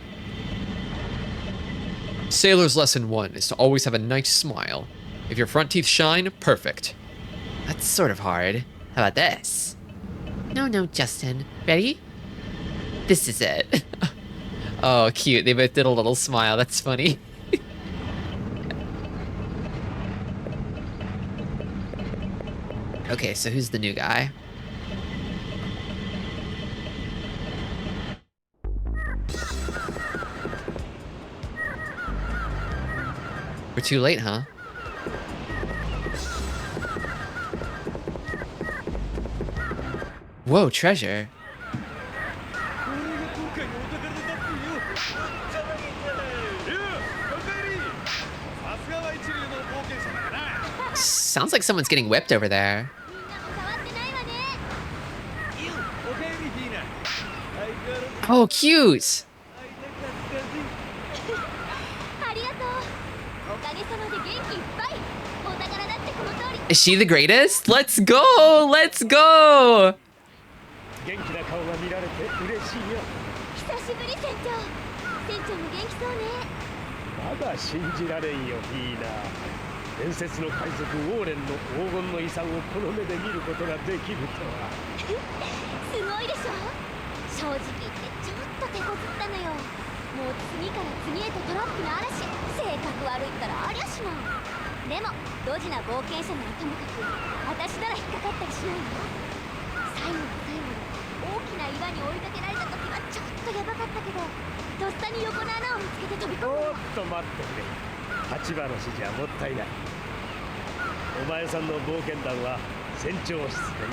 Sailor's lesson 1 is to always have a nice smile. If your front teeth shine, perfect. That's sort of hard. How about this? No, Justin. Ready? This is it. Oh, cute. They both did a little smile. That's funny. Okay, so who's the new guy? too late, huh? Whoa, treasure. Sounds like someone's getting whipped over there. Oh, cute! Is she the greatest? Let's go! Let's go!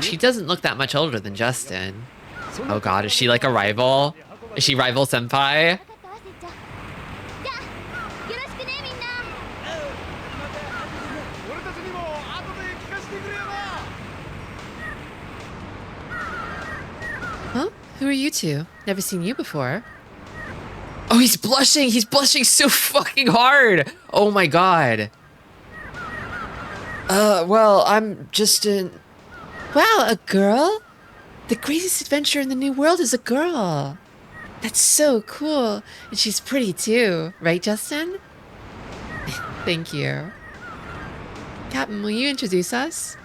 She doesn't look that much older than Justin. Oh god, is she like a rival? Is she rival senpai? Huh? Who are you two? Never seen you before. Oh, he's blushing! He's blushing so fucking hard! Oh my god. Well, I'm just an... Wow, a girl? The greatest adventure in the new world is a girl. That's so cool. And she's pretty too. Right, Justin? Thank you. Captain, will you introduce us?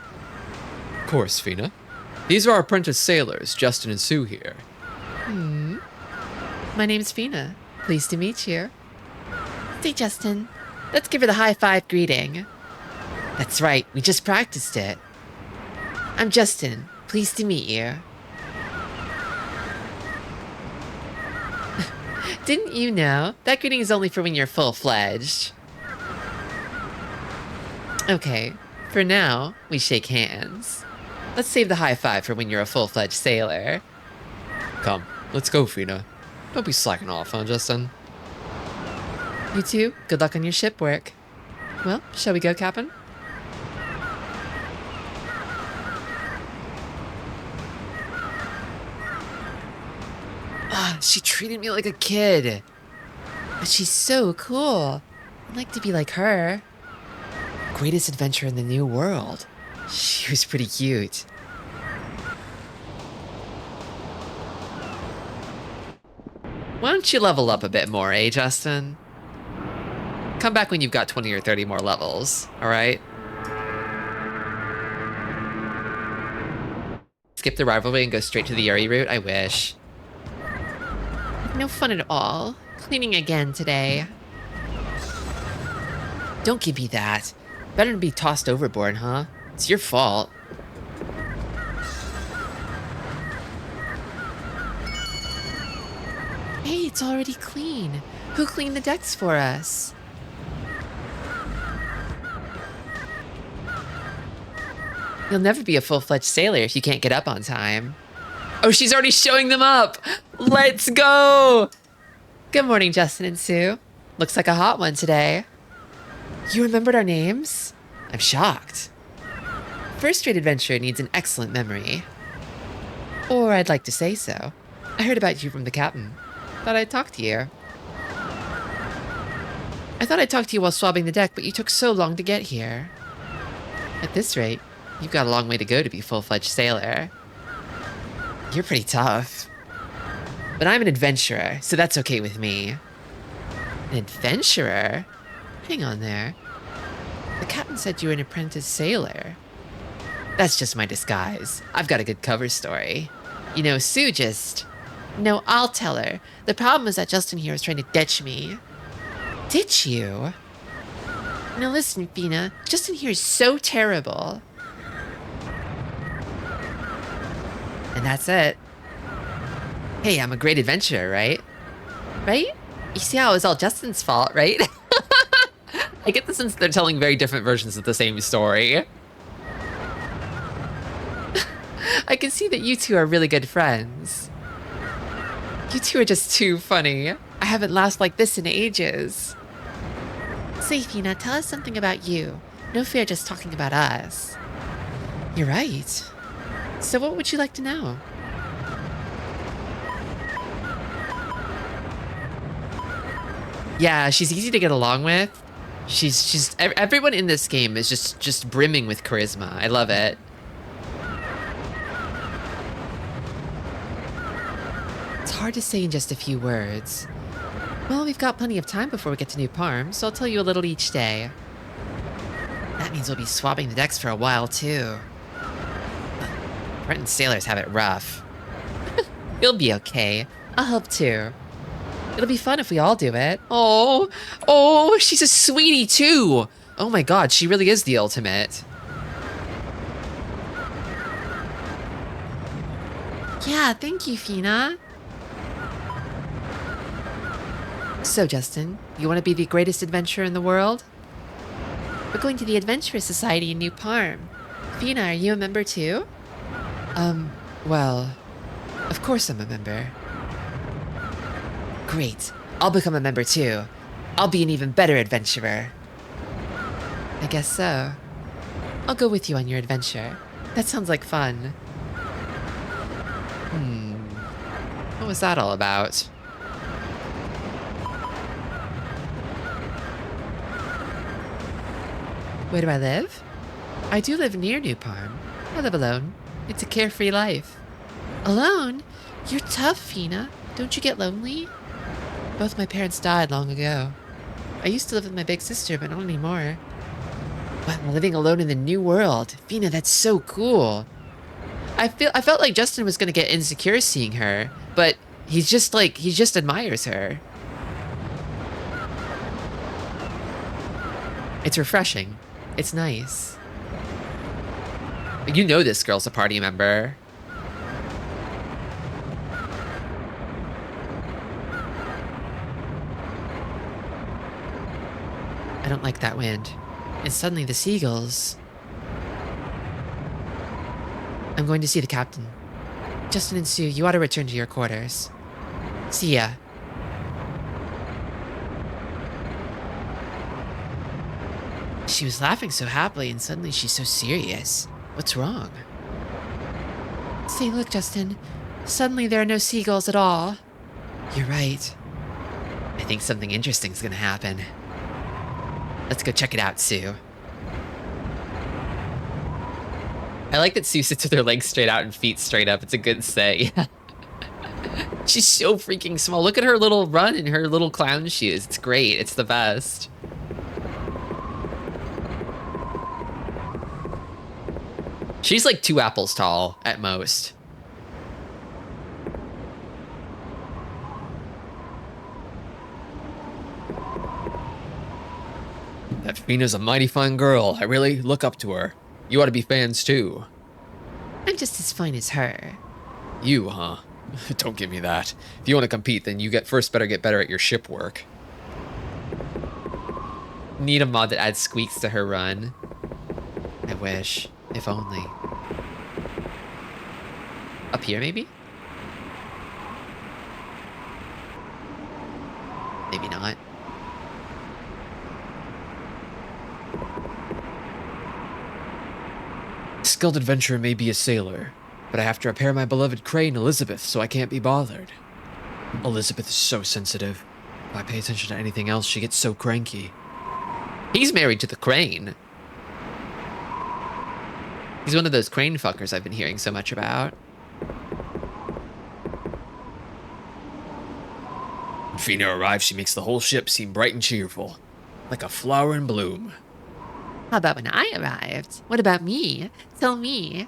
Of course, Fina. These are our apprentice sailors, Justin and Sue here. My name's Fina. Pleased to meet you. Say, Justin, let's give her the high-five greeting. That's right, we just practiced it. I'm Justin. Pleased to meet you. Didn't you know? That greeting is only for when you're full-fledged. Okay, for now, we shake hands. Let's save the high-five for when you're a full-fledged sailor. Come, let's go, Fina. Don't be slacking off, huh, Justin? You two, good luck on your ship work. Well, shall we go, Captain? She treated me like a kid. But she's so cool. I'd like to be like her. Greatest adventure in the new world. She was pretty cute. Why don't you level up a bit more, eh, Justin? Come back when you've got 20 or 30 more levels, alright? Skip the rivalry and go straight to the Yuri route? I wish. No fun at all. Cleaning again today. Don't give me that. Better than be tossed overboard, huh? It's your fault. Hey, it's already clean. Who cleaned the decks for us? You'll never be a full-fledged sailor if you can't get up on time. Oh, she's already showing them up! Let's go! Good morning, Justin and Sue. Looks like a hot one today. You remembered our names? I'm shocked. First-rate adventure needs an excellent memory. Or I'd like to say so. I heard about you from the captain. Thought I'd talk to you. I thought I'd talk to you while swabbing the deck, but you took so long to get here. At this rate, you've got a long way to go to be a full-fledged sailor. You're pretty tough. But I'm an adventurer, so that's okay with me. An adventurer? Hang on there. The captain said you were an apprentice sailor. That's just my disguise. I've got a good cover story. You know, Sue just... No, I'll tell her. The problem is that Justin here is trying to ditch me. Ditch you? Now listen, Fina. Justin here is so terrible. And that's it. Hey, I'm a great adventurer, right? Right? You see how it was all Justin's fault, right? I get the Since they're telling very different versions of the same story. I can see that you two are really good friends. You two are just too funny. I haven't laughed like this in ages. Say, Fina, tell us something about you. No fear just talking about us. You're right. So what would you like to know? Yeah, she's easy to get along with. Everyone in this game is just brimming with charisma. I love it. It's hard to say in just a few words. Well, we've got plenty of time before we get to New Parm, so I'll tell you a little each day. That means we'll be swapping the decks for a while, too. Breton sailors have it rough. You'll be okay. I'll help, too. It'll be fun if we all do it. Oh, she's a sweetie, too. Oh my god, she really is the ultimate. Yeah, thank you, Fina. So, Justin, you want to be the greatest adventurer in the world? We're going to the Adventurous Society in New Parm. Fina, are you a member too? Well, of course I'm a member. Great. I'll become a member too. I'll be an even better adventurer. I guess so. I'll go with you on your adventure. That sounds like fun. What was that all about? Where do I live? I do live near New Parm. I live alone. It's a carefree life. Alone? You're tough, Fina. Don't you get lonely? Both my parents died long ago. I used to live with my big sister, but not anymore. Wow, living alone in the new world. Fina, that's so cool. I felt like Justin was gonna get insecure seeing her, but he just admires her. It's refreshing. It's nice. You know this girl's a party member. I don't like that wind. And suddenly the seagulls. I'm going to see the captain. Justin and Sue, you ought to return to your quarters. See ya. She was laughing so happily and suddenly she's so serious. What's wrong? Say, look, Justin. Suddenly there are no seagulls at all. You're right. I think something interesting's gonna happen. Let's go check it out, Sue. I like that Sue sits with her legs straight out and feet straight up. It's a good say. She's so freaking small. Look at her little run in her little clown shoes. It's great. It's the best. She's like 2 apples tall at most. That Fina's a mighty fine girl. I really look up to her. You ought to be fans too. I'm just as fine as her. You, huh? Don't give me that. If you want to compete, then you better get better at your ship work. Need a mod that adds squeaks to her run. I wish. If only. Up here, maybe? Maybe not. Skilled adventurer may be a sailor, but I have to repair my beloved crane, Elizabeth, so I can't be bothered. Elizabeth is so sensitive. If I pay attention to anything else, she gets so cranky. He's married to the crane. He's one of those crane fuckers I've been hearing so much about. When Fina arrives, she makes the whole ship seem bright and cheerful, like a flower in bloom. How about when I arrived? What about me? Tell me.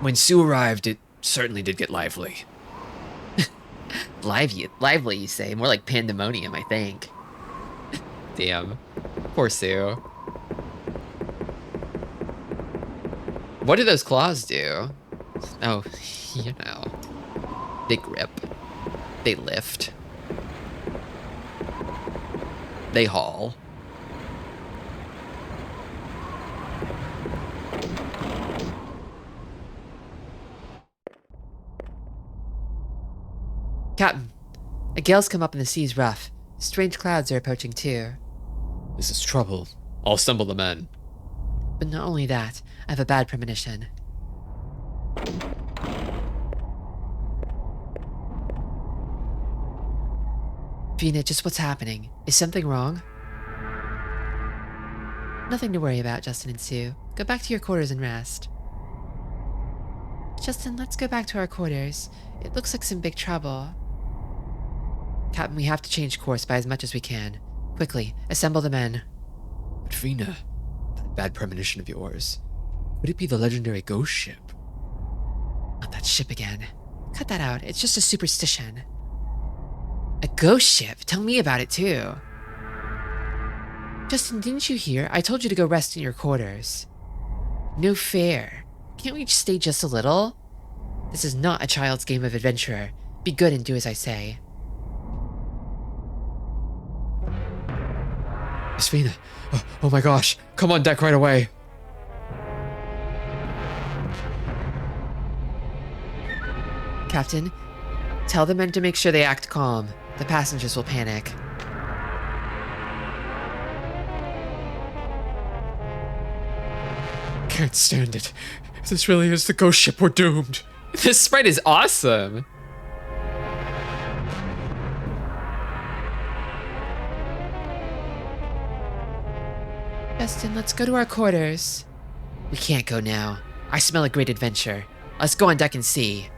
When Sue arrived, it certainly did get lively. Lively, you say? More like pandemonium, I think. Damn. Poor Sue. What do those claws do? Oh, you know. They grip. They lift. They haul. Captain, a gale's come up and the sea's rough. Strange clouds are approaching too. This is trouble. I'll assemble the men. But not only that, I have a bad premonition. Vina, just what's happening? Is something wrong? Nothing to worry about, Justin and Sue. Go back to your quarters and rest. Justin, let's go back to our quarters. It looks like some big trouble. Captain, we have to change course by as much as we can. Quickly, assemble the men. But Vina, that bad premonition of yours, could it be the legendary ghost ship? Not that ship again. Cut that out, it's just a superstition. A ghost ship? Tell me about it too. Justin, didn't you hear? I told you to go rest in your quarters. No fair. Can't we just stay just a little? This is not a child's game of adventurer. Be good and do as I say. Miss Vina. Oh my gosh. Come on deck right away. Captain, tell the men to make sure they act calm. The passengers will panic. Can't stand it. If this really is the ghost ship, we're doomed. This sprite is awesome. Justin, let's go to our quarters. We can't go now. I smell a great adventure. Let's go on deck and see.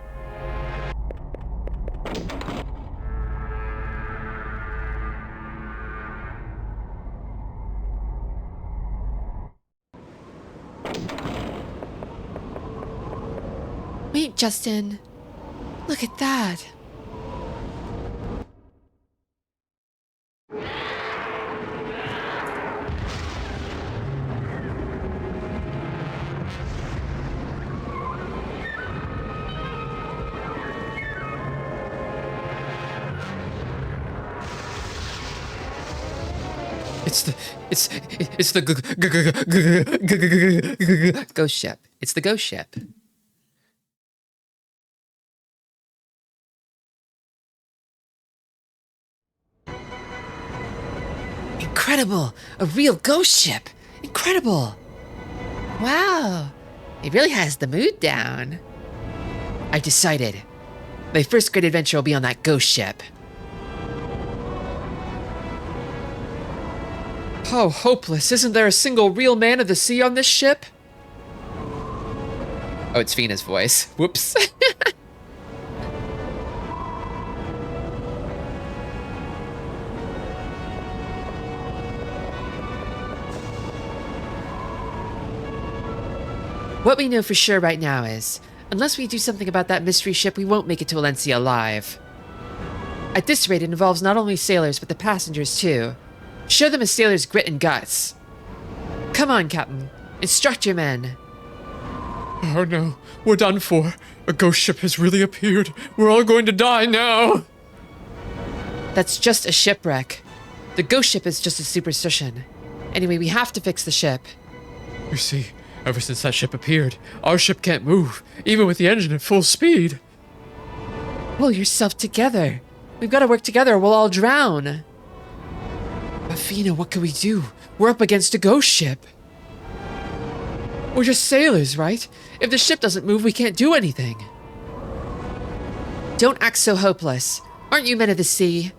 Wait, Justin. Look at that. It's the Ghost ship. It's the ghost ship. Incredible! A real ghost ship! Incredible! Wow! It really has the mood down. I decided. My first great adventure will be on that ghost ship. How hopeless. Isn't there a single real man of the sea on this ship? Oh, it's Fina's voice. Whoops. What we know for sure right now is, unless we do something about that mystery ship, we won't make it to Valencia alive. At this rate, it involves not only sailors, but the passengers too. Show them a sailor's grit and guts. Come on, Captain. Instruct your men. Oh no, we're done for. A ghost ship has really appeared. We're all going to die now. That's just a shipwreck. The ghost ship is just a superstition. Anyway, we have to fix the ship. You see, ever since that ship appeared, our ship can't move, even with the engine at full speed. Pull yourself together. We've got to work together or we'll all drown. But Fina, what can we do? We're up against a ghost ship. We're just sailors, right? If the ship doesn't move, we can't do anything. Don't act so hopeless. Aren't you men of the sea?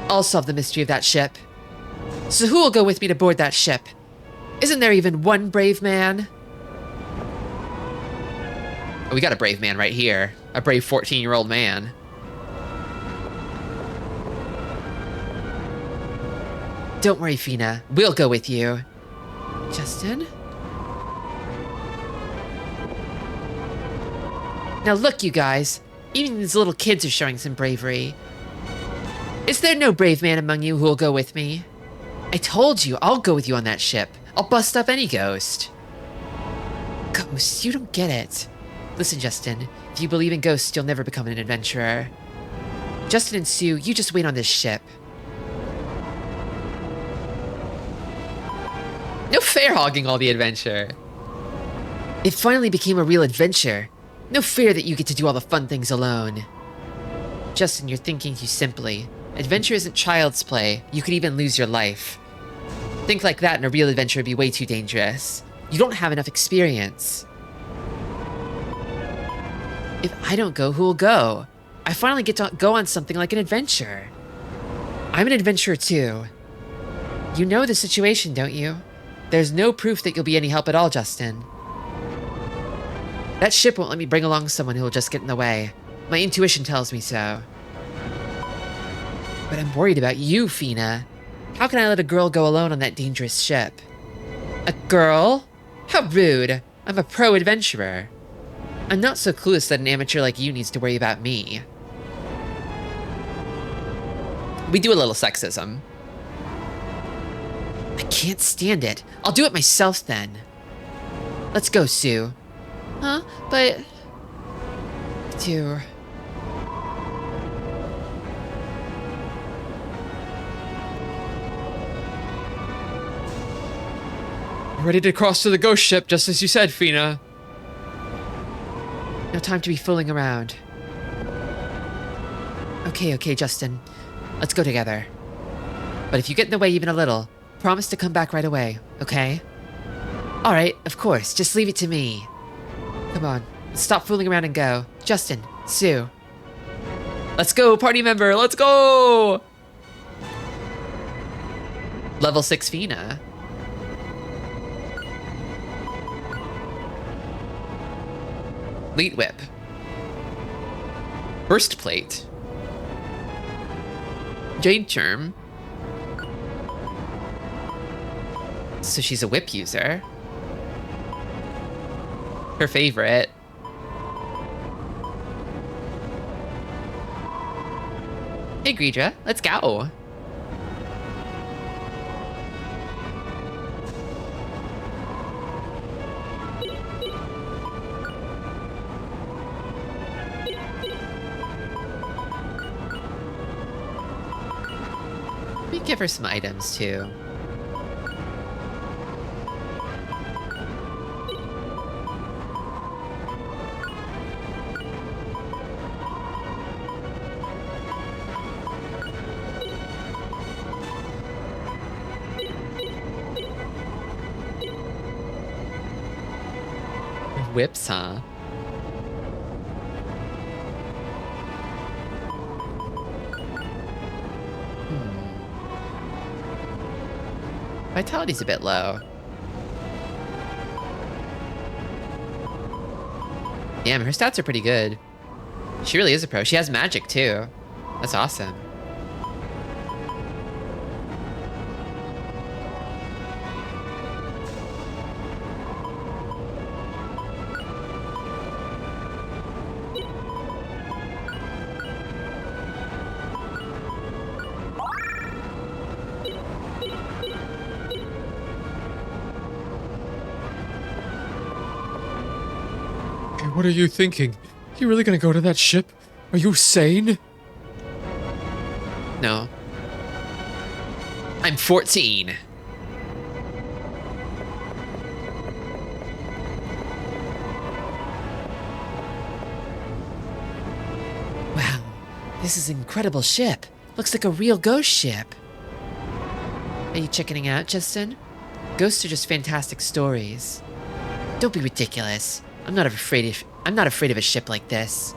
I'll solve the mystery of that ship. So who will go with me to board that ship? Isn't there even one brave man? We got a brave man right here. A brave 14-year-old man. Don't worry, Fina. We'll go with you. Justin? Now look, you guys. Even these little kids are showing some bravery. Is there no brave man among you who will go with me? I told you, I'll go with you on that ship. I'll bust up any ghost. Ghosts? You don't get it. Listen, Justin. If you believe in ghosts, you'll never become an adventurer. Justin and Sue, you just wait on this ship. No fair hogging all the adventure. It finally became a real adventure. No fair that you get to do all the fun things alone. Justin, you're thinking too simply. Adventure isn't child's play. You could even lose your life. Think like that and a real adventure would be way too dangerous. You don't have enough experience. If I don't go, who will go? I finally get to go on something like an adventure. I'm an adventurer too. You know the situation, don't you? There's no proof that you'll be any help at all, Justin. That ship won't let me bring along someone who will just get in the way. My intuition tells me so. But I'm worried about you, Fina. How can I let a girl go alone on that dangerous ship? A girl? How rude. I'm a pro adventurer. I'm not so clueless that an amateur like you needs to worry about me. We do a little sexism. I can't stand it. I'll do it myself then. Let's go, Sue. Huh? But... Dude... Ready to cross to the ghost ship, just as you said, Fina. No time to be fooling around. Okay, Justin. Let's go together. But if you get in the way even a little, promise to come back right away, okay? Alright, of course. Just leave it to me. Come on. Let's stop fooling around and go. Justin, Sue. Let's go, party member. Let's go. Level 6 Fina. Lead whip. Burst plate. Jade charm. So she's a whip user. Her favorite. Hey Grandia, let's go. Let me give her some items too. Whips, huh? Vitality's a bit low. Damn, her stats are pretty good. She really is a pro. She has magic too. That's awesome. What are you thinking? You really gonna go to that ship? Are you sane? No. I'm 14. Wow, this is an incredible ship. Looks like a real ghost ship. Are you chickening out, Justin? Ghosts are just fantastic stories. Don't be ridiculous. I'm not afraid of a ship like this.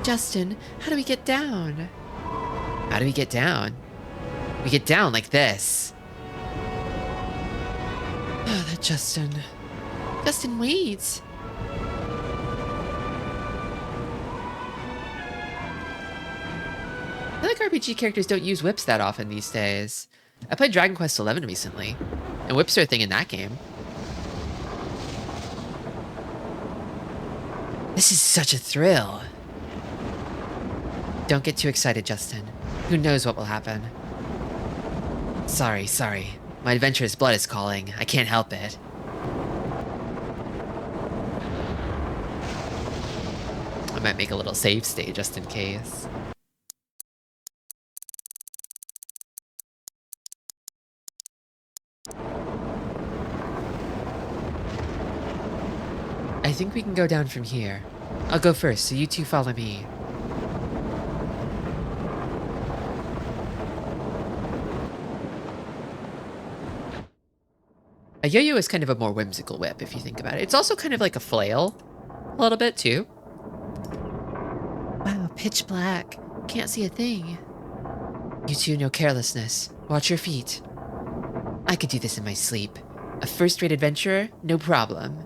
Justin, how do we get down? How do we get down? We get down like this. Oh, that Justin. Justin, wait. I feel like RPG characters don't use whips that often these days. I played Dragon Quest XI recently, and whips are a thing in that game. This is such a thrill. Don't get too excited, Justin. Who knows what will happen? Sorry. My adventurous blood is calling. I can't help it. I might make a little save state just in case. I think we can go down from here. I'll go first, so you two follow me. A yo-yo is kind of a more whimsical whip, if you think about it. It's also kind of like a flail, a little bit, too. Wow, pitch black. Can't see a thing. You two, no carelessness. Watch your feet. I could do this in my sleep. A first-rate adventurer? No problem.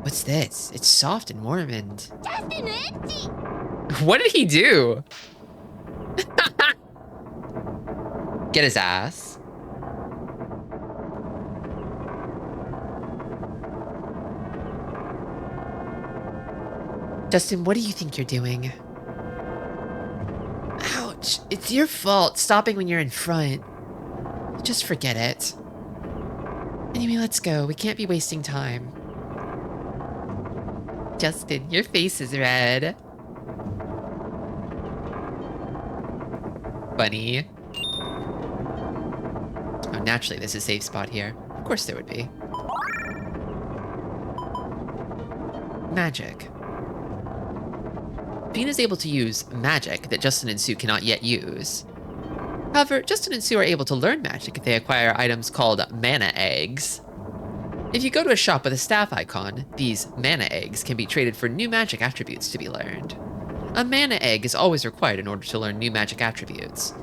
What's this? It's soft and warm and... What did he do? Get his ass. Justin, what do you think you're doing? Ouch. It's your fault, stopping when you're in front. Just forget it. Anyway, let's go. We can't be wasting time. Justin, your face is red. Funny. Oh, naturally, there's a safe spot here. Of course there would be. Magic. Bean is able to use magic that Justin and Sue cannot yet use. However, Justin and Sue are able to learn magic if they acquire items called mana eggs. If you go to a shop with a staff icon, these mana eggs can be traded for new magic attributes to be learned. A mana egg is always required in order to learn new magic attributes.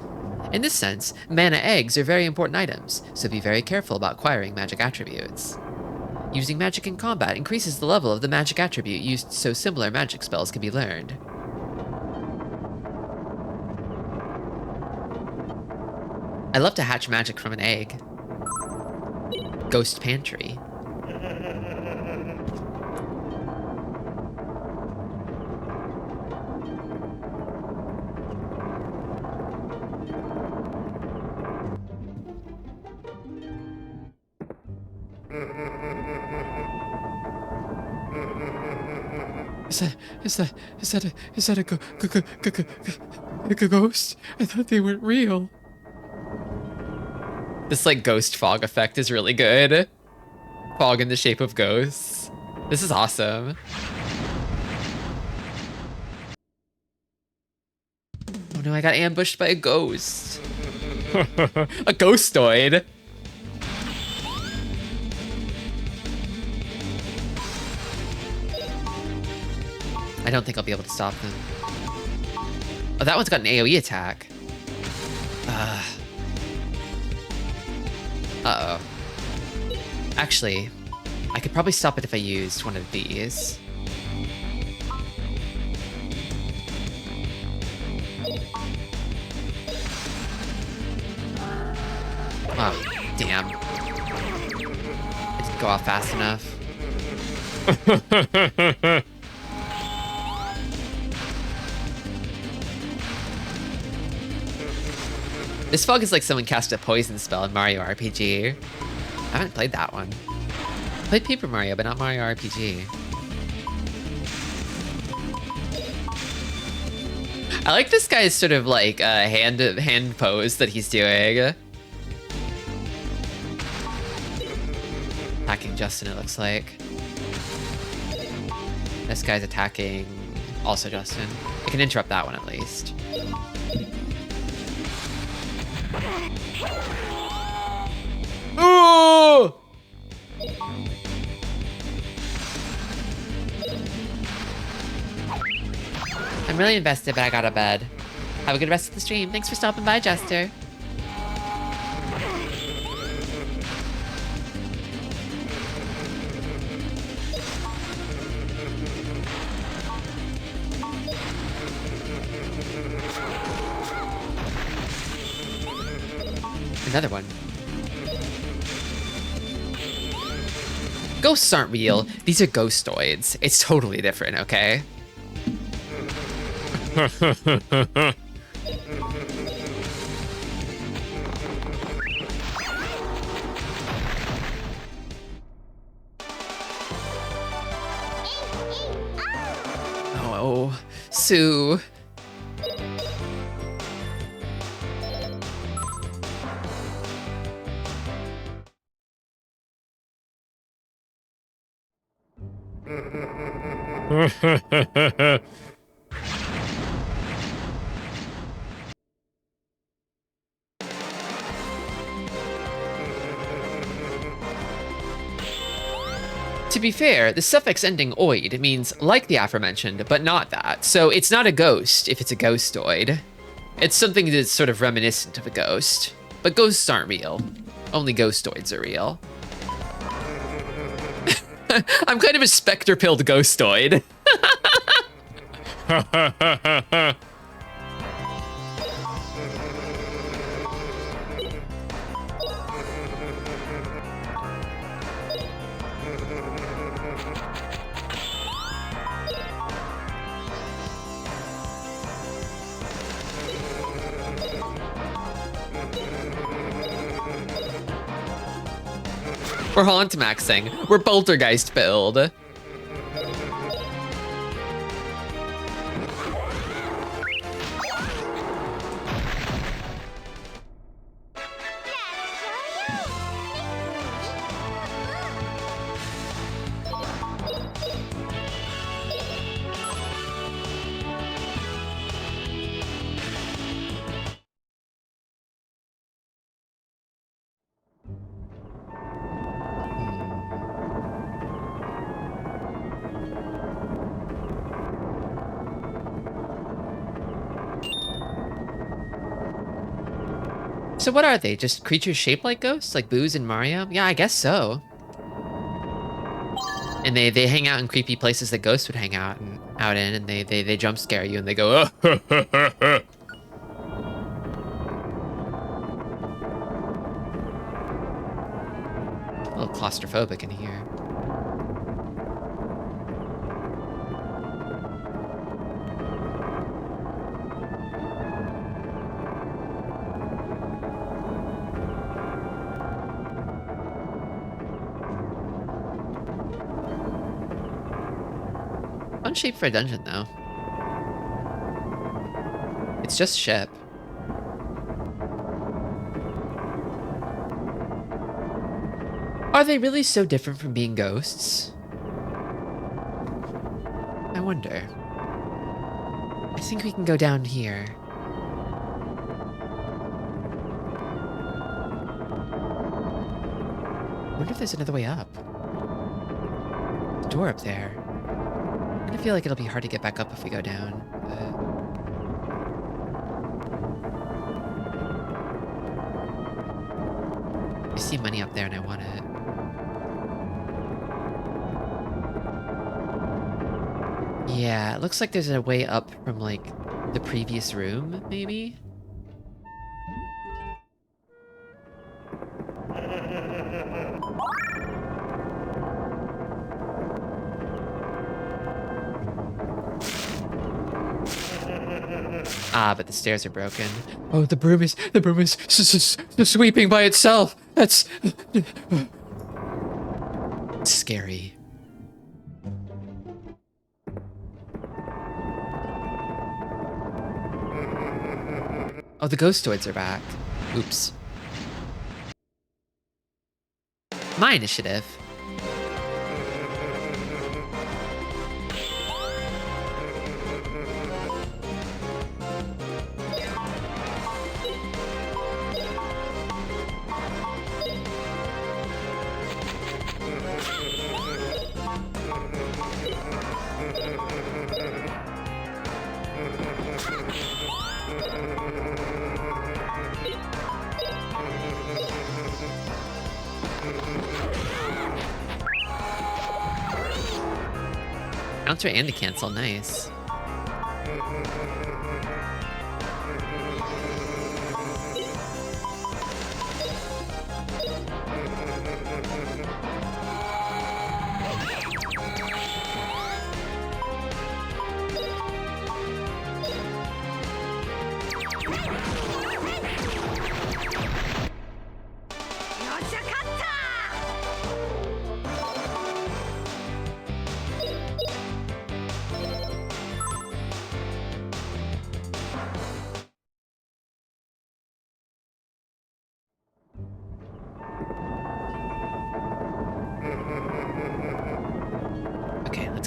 In this sense, mana eggs are very important items, so be very careful about acquiring magic attributes. Using magic in combat increases the level of the magic attribute used so similar magic spells can be learned. I love to hatch magic from an egg. Ghost Pantry. Is that a ghost? I thought they weren't real. This like ghost fog effect is really good. Fog in the shape of ghosts. This is awesome. Oh no, I got ambushed by a ghost. A ghostoid. I don't think I'll be able to stop them. Oh, that one's got an AoE attack. Uh-oh. Actually, I could probably stop it if I used one of these. Oh, damn. It didn't go off fast enough. This fog is like someone cast a poison spell in Mario RPG. I haven't played that one. I played Paper Mario, but not Mario RPG. I like this guy's sort of like hand pose that he's doing. Attacking Justin, it looks like. This guy's attacking also Justin. I can interrupt that one at least. Ooh! I'm really invested, but I got to bed. Have a good rest of the stream. Thanks for stopping by, Jester. Another one. Ghosts aren't real. These are ghostoids. It's totally different, okay? Oh, Sue. To be fair, the suffix ending oid means like the aforementioned, but not that. So it's not a ghost if it's a ghostoid. It's something that's sort of reminiscent of a ghost. But ghosts aren't real. Only ghostoids are real. I'm kind of a specter-pilled ghostoid. We're haunt maxing. We're poltergeist build. So what are they? Just creatures shaped like ghosts? Like Boo's and Mario? Yeah, I guess so. And they hang out in creepy places that ghosts would hang out in, and they jump scare you and they go, oh. A little claustrophobic in here. Fun shape for a dungeon, though. It's just ship. Are they really so different from being ghosts? I wonder. I think we can go down here. I wonder if there's another way up. The door up there. I feel like it'll be hard to get back up if we go down, but... I see money up there and I want it. Yeah, it looks like there's a way up from, like, the previous room, maybe? Ah, but the stairs are broken. Oh, the broom is sweeping by itself. That's scary. Oh, the ghostoids are back. Oops. My initiative. Counter and the cancel, nice.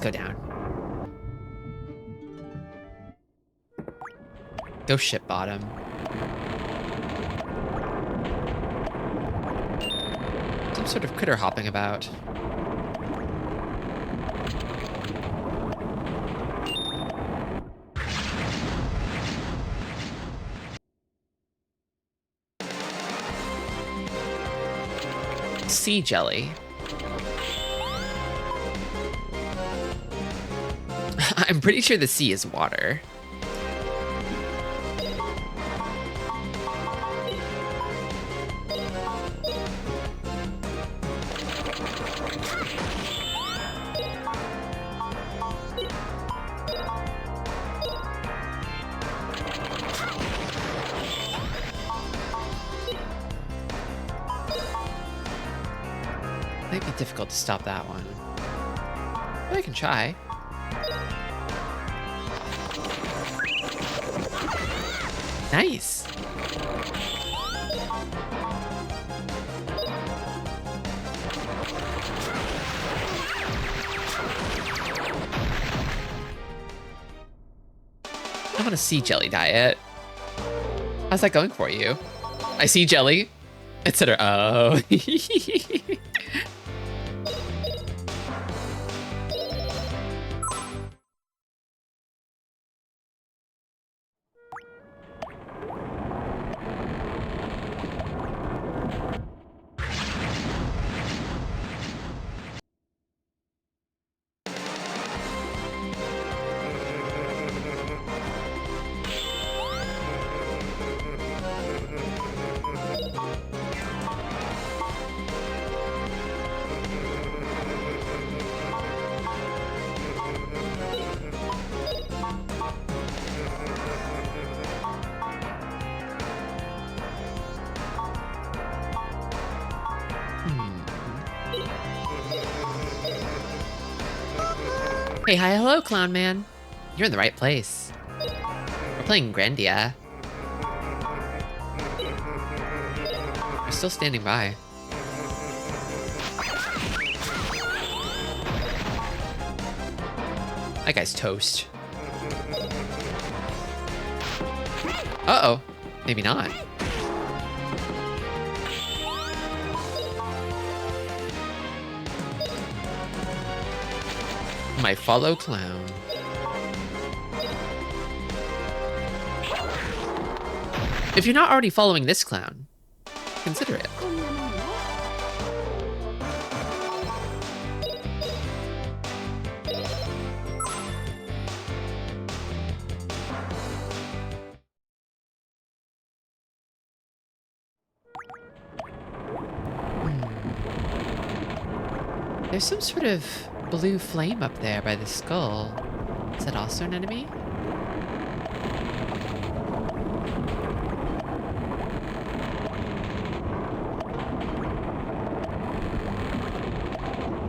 go down. Ghost ship bottom. Some sort of critter hopping about. Sea jelly. I'm pretty sure the sea is water. Might be difficult to stop that one. But I can try. Nice. I'm on a sea jelly diet. How's that going for you? I see jelly, etc. Oh. Hey, hi, hello, clown man. You're in the right place. We're playing Grandia. We're still standing by. That guy's toast. Uh-oh. Maybe not. My follow clown. If you're not already following this clown, consider it. There's some sort of blue flame up there by the skull. Is that also an enemy?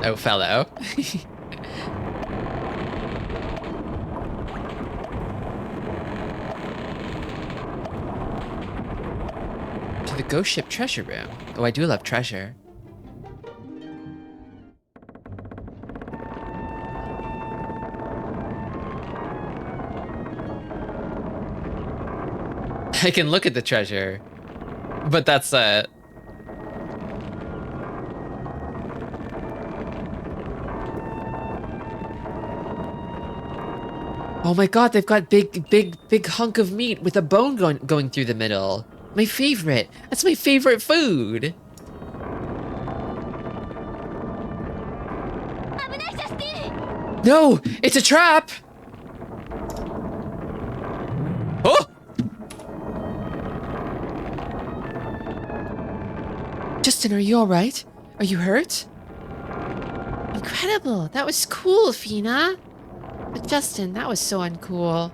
Oh, fellow. To the ghost ship treasure room. Oh, I do love treasure. I can look at the treasure, but that's oh my god, they've got big hunk of meat with a bone going through the middle. My favorite. That's my favorite food. No, it's a trap. Oh! Justin, are you all right? Are you hurt? Incredible. That was cool, Fina. But Justin, that was so uncool.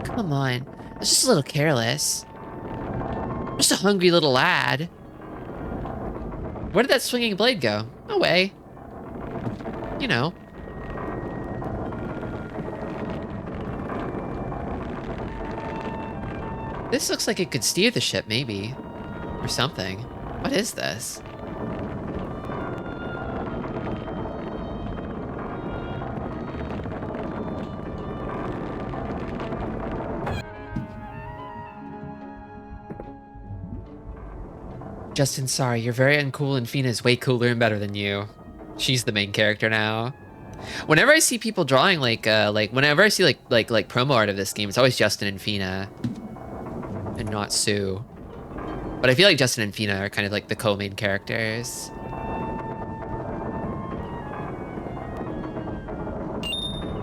Come on. I was just a little careless. Just a hungry little lad. Where did that swinging blade go? Away. You know. This looks like it could steer the ship, maybe. Or something. What is this? Justin, sorry, you're very uncool and Fina's way cooler and better than you. She's the main character now. Whenever I see people drawing whenever I see like promo art of this game, it's always Justin and Fina. And not Sue. But I feel like Justin and Fina are kind of like the co-main characters.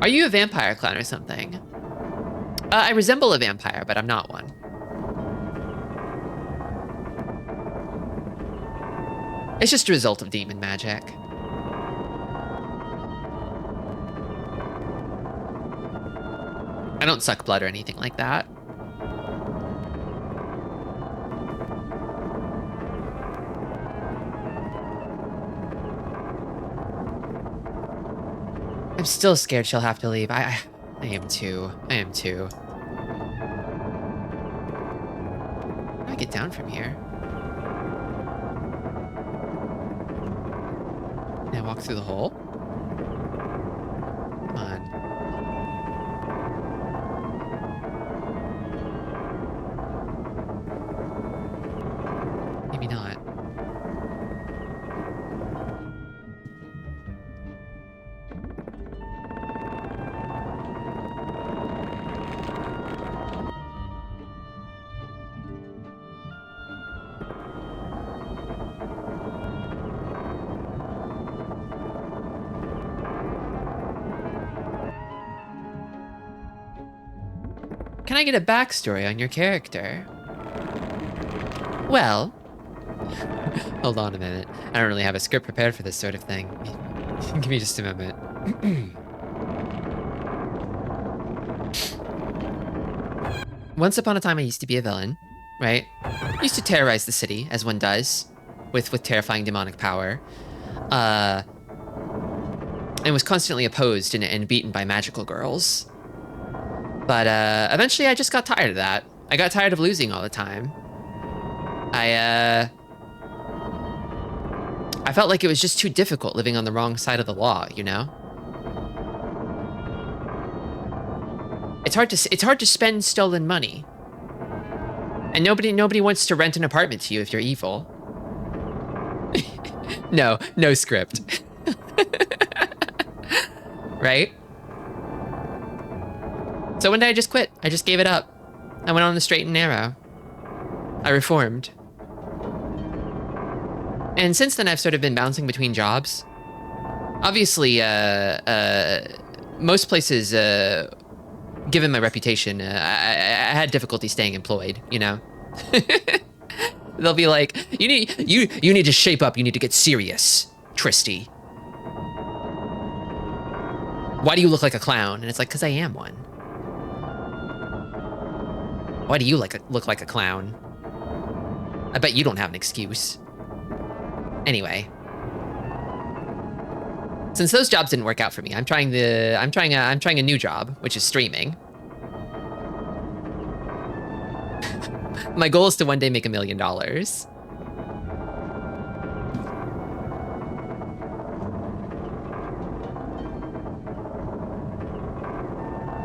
Are you a vampire clown or something? I resemble a vampire, but I'm not one. It's just a result of demon magic. I don't suck blood or anything like that. I'm still scared she'll have to leave. I am too. I am too. How do I get down from here? Can I walk through the hole? Come on. Maybe not. Can I get a backstory on your character? Well, hold on a minute. I don't really have a script prepared for this sort of thing. Give me just a moment. Once upon a time, I used to be a villain, right? I used to terrorize the city, as one does, with terrifying demonic power. And was constantly opposed and beaten by magical girls. But eventually I just got tired of that. I got tired of losing all the time. I felt like it was just too difficult living on the wrong side of the law, you know? It's hard to spend stolen money. And nobody wants to rent an apartment to you if you're evil. No script. Right? So one day I just quit. I just gave it up. I went on the straight and narrow. I reformed. And since then I've sort of been bouncing between jobs. Obviously, most places, given my reputation, I had difficulty staying employed, you know? They'll be like, you need to shape up, you need to get serious, Tristy. Why do you look like a clown? And it's like, 'cause I am one. Why do you look like a clown? I bet you don't have an excuse. Anyway. Since those jobs didn't work out for me, I'm trying a new job, which is streaming. My goal is to one day make $1 million.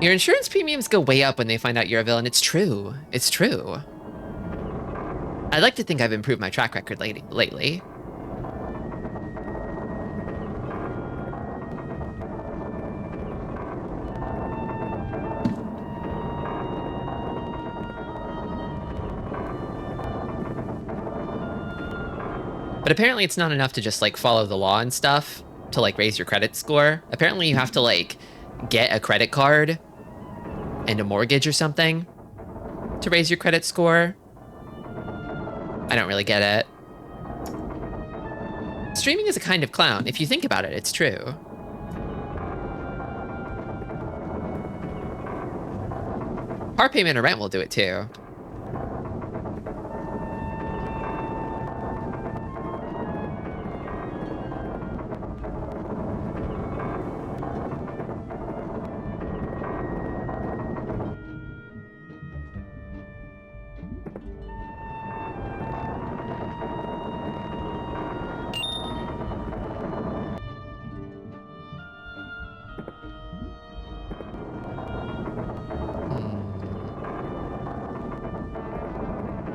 Your insurance premiums go way up when they find out you're a villain. It's true. It's true. I'd like to think I've improved my track record lately. But apparently it's not enough to just like follow the law and stuff to like raise your credit score. Apparently you have to like get a credit card and a mortgage or something to raise your credit score. I don't really get it. Streaming is a kind of clown. If you think about it, it's true. Car payment or rent will do it too.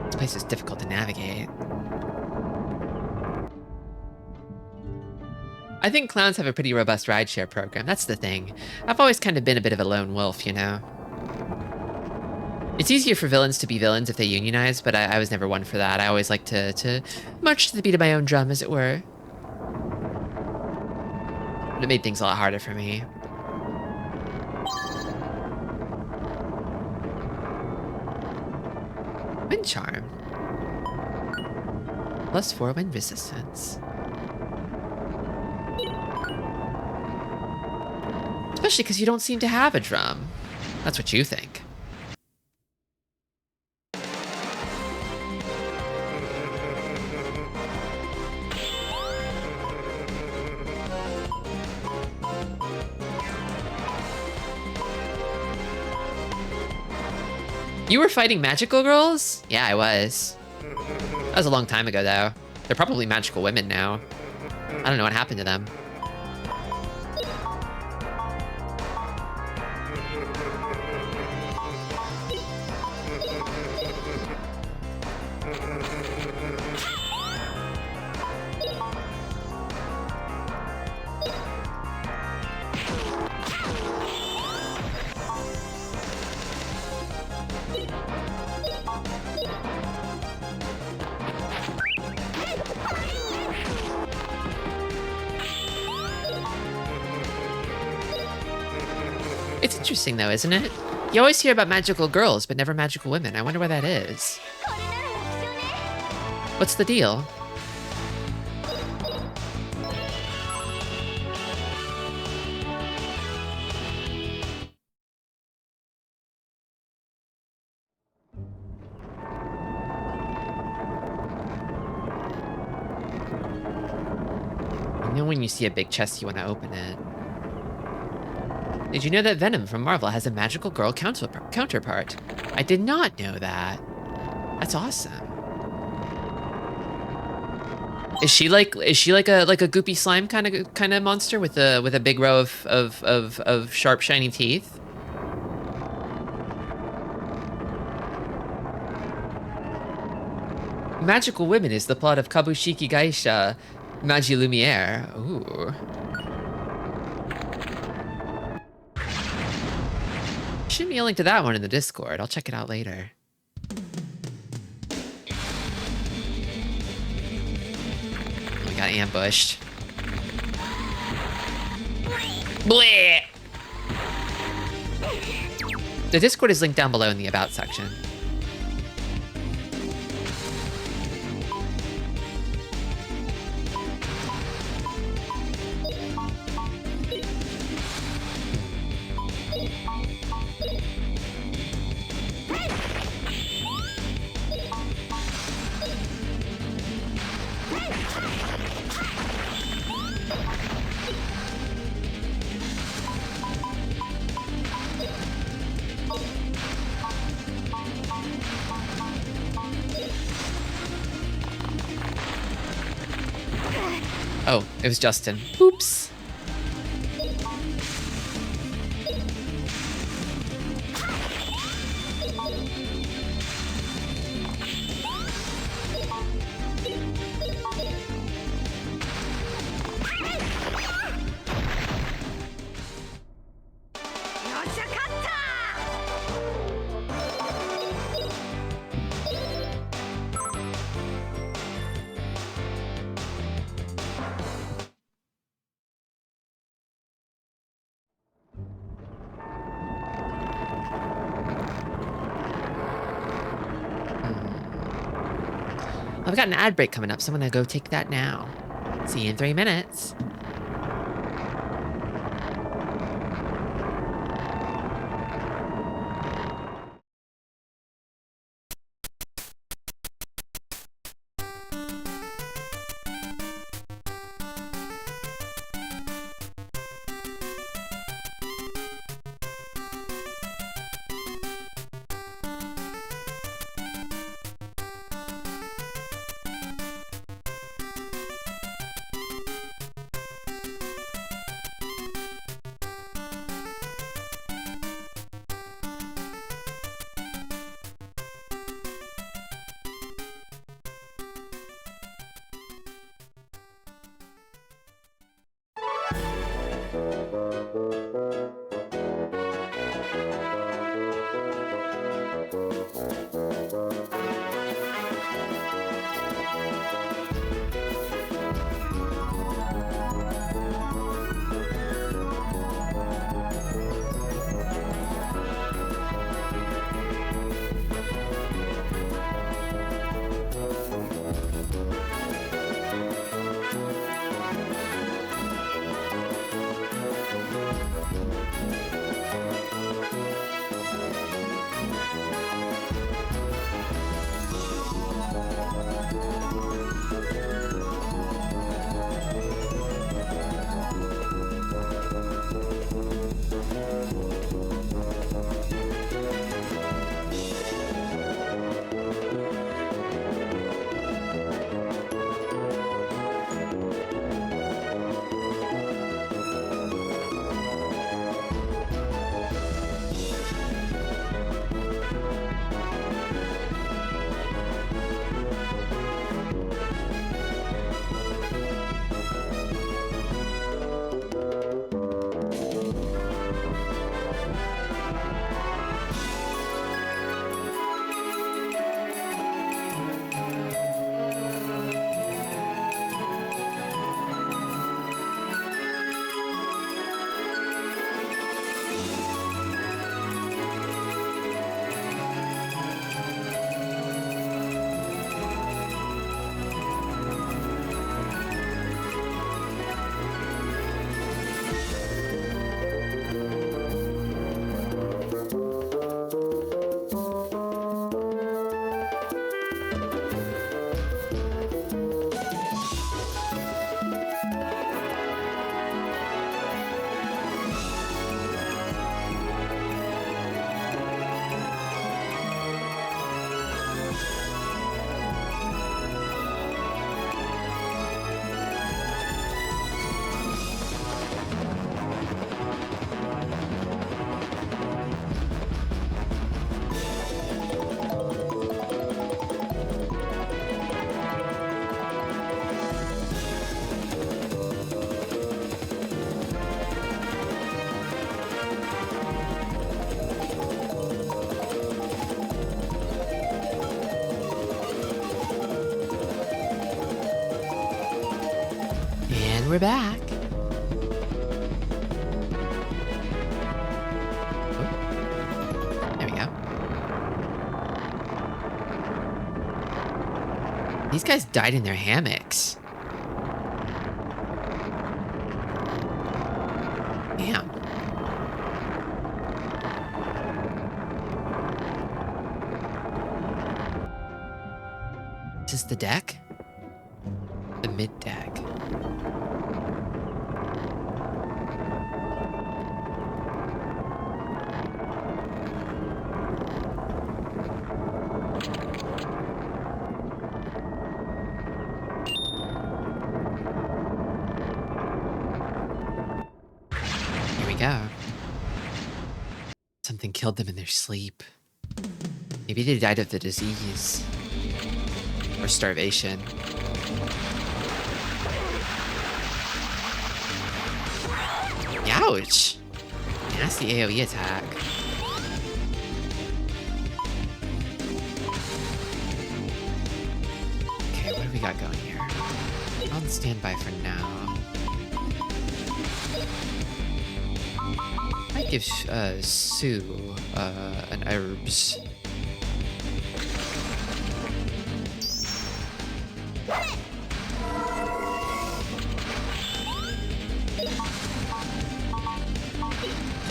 This place is difficult to navigate. I think clowns have a pretty robust rideshare program. That's the thing. I've always kind of been a bit of a lone wolf, you know? It's easier for villains to be villains if they unionize, but I was never one for that. I always like to march to the beat of my own drum, as it were. But it made things a lot harder for me. Wind charm. +4 wind resistance. Especially because you don't seem to have a drum. That's what you think. You were fighting magical girls? Yeah, I was. That was a long time ago, though. They're probably magical women now. I don't know what happened to them. It's interesting, though, isn't it? You always hear about magical girls, but never magical women. I wonder why that is. What's the deal? You know when you see a big chest, you want to open it. Did you know that Venom from Marvel has a magical girl counterpart? I did not know that. That's awesome. Is she like a goopy slime kind of monster with a big row of sharp shiny teeth? Magical Women is the plot of Kabushiki Gaisha Magi Lumiere. Ooh. Shoot me a link to that one in the Discord. I'll check it out later. We got ambushed. Bleh! The Discord is linked down below in the About section. Oh, it was Justin. Oops. I've got an ad break coming up, so I'm gonna go take that now. See you in 3 minutes. And we're back. Oh. There we go. These guys died in their hammocks. Damn. Is this the deck? The mid deck. Here we go. Something killed them in their sleep. Maybe they died of the disease. Or starvation. Ouch! Nasty AoE attack. Okay, what do we got going here? On standby for now. Might give Sue an herbs.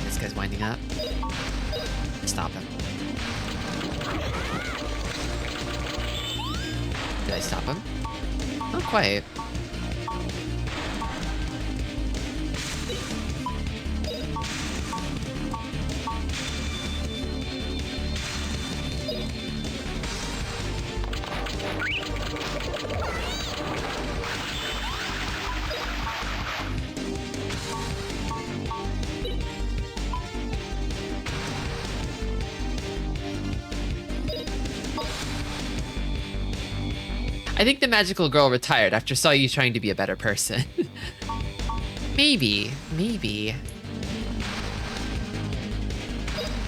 This guy's winding up. Stop him. Did I stop him? Not quite. I think the magical girl retired after saw you trying to be a better person. Maybe.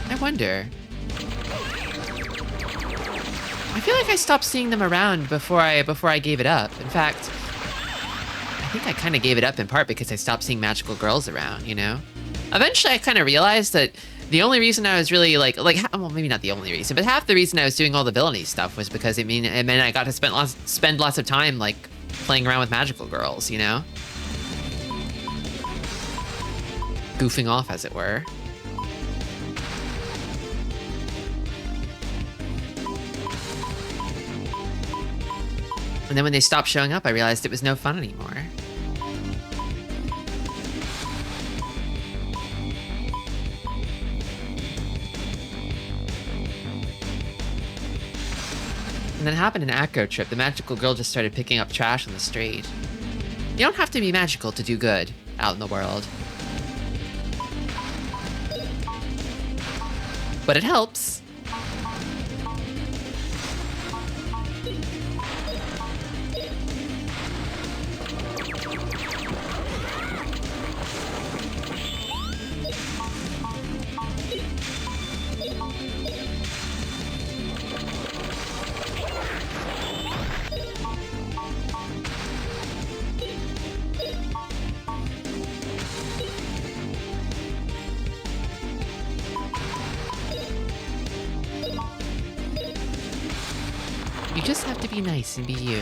I wonder. I feel like I stopped seeing them around before I gave it up. In fact, I think I kind of gave it up in part because I stopped seeing magical girls around, you know? Eventually I kind of realized that the only reason I was really well, maybe not the only reason, but half the reason I was doing all the villainy stuff was because it meant I got to spend lots of time like playing around with magical girls, you know? Goofing off, as it were. And then when they stopped showing up, I realized it was no fun anymore. And then it happened in Acro Trip. The magical girl just started picking up trash on the street. You don't have to be magical to do good out in the world. But it helps. You just have to be nice and be you.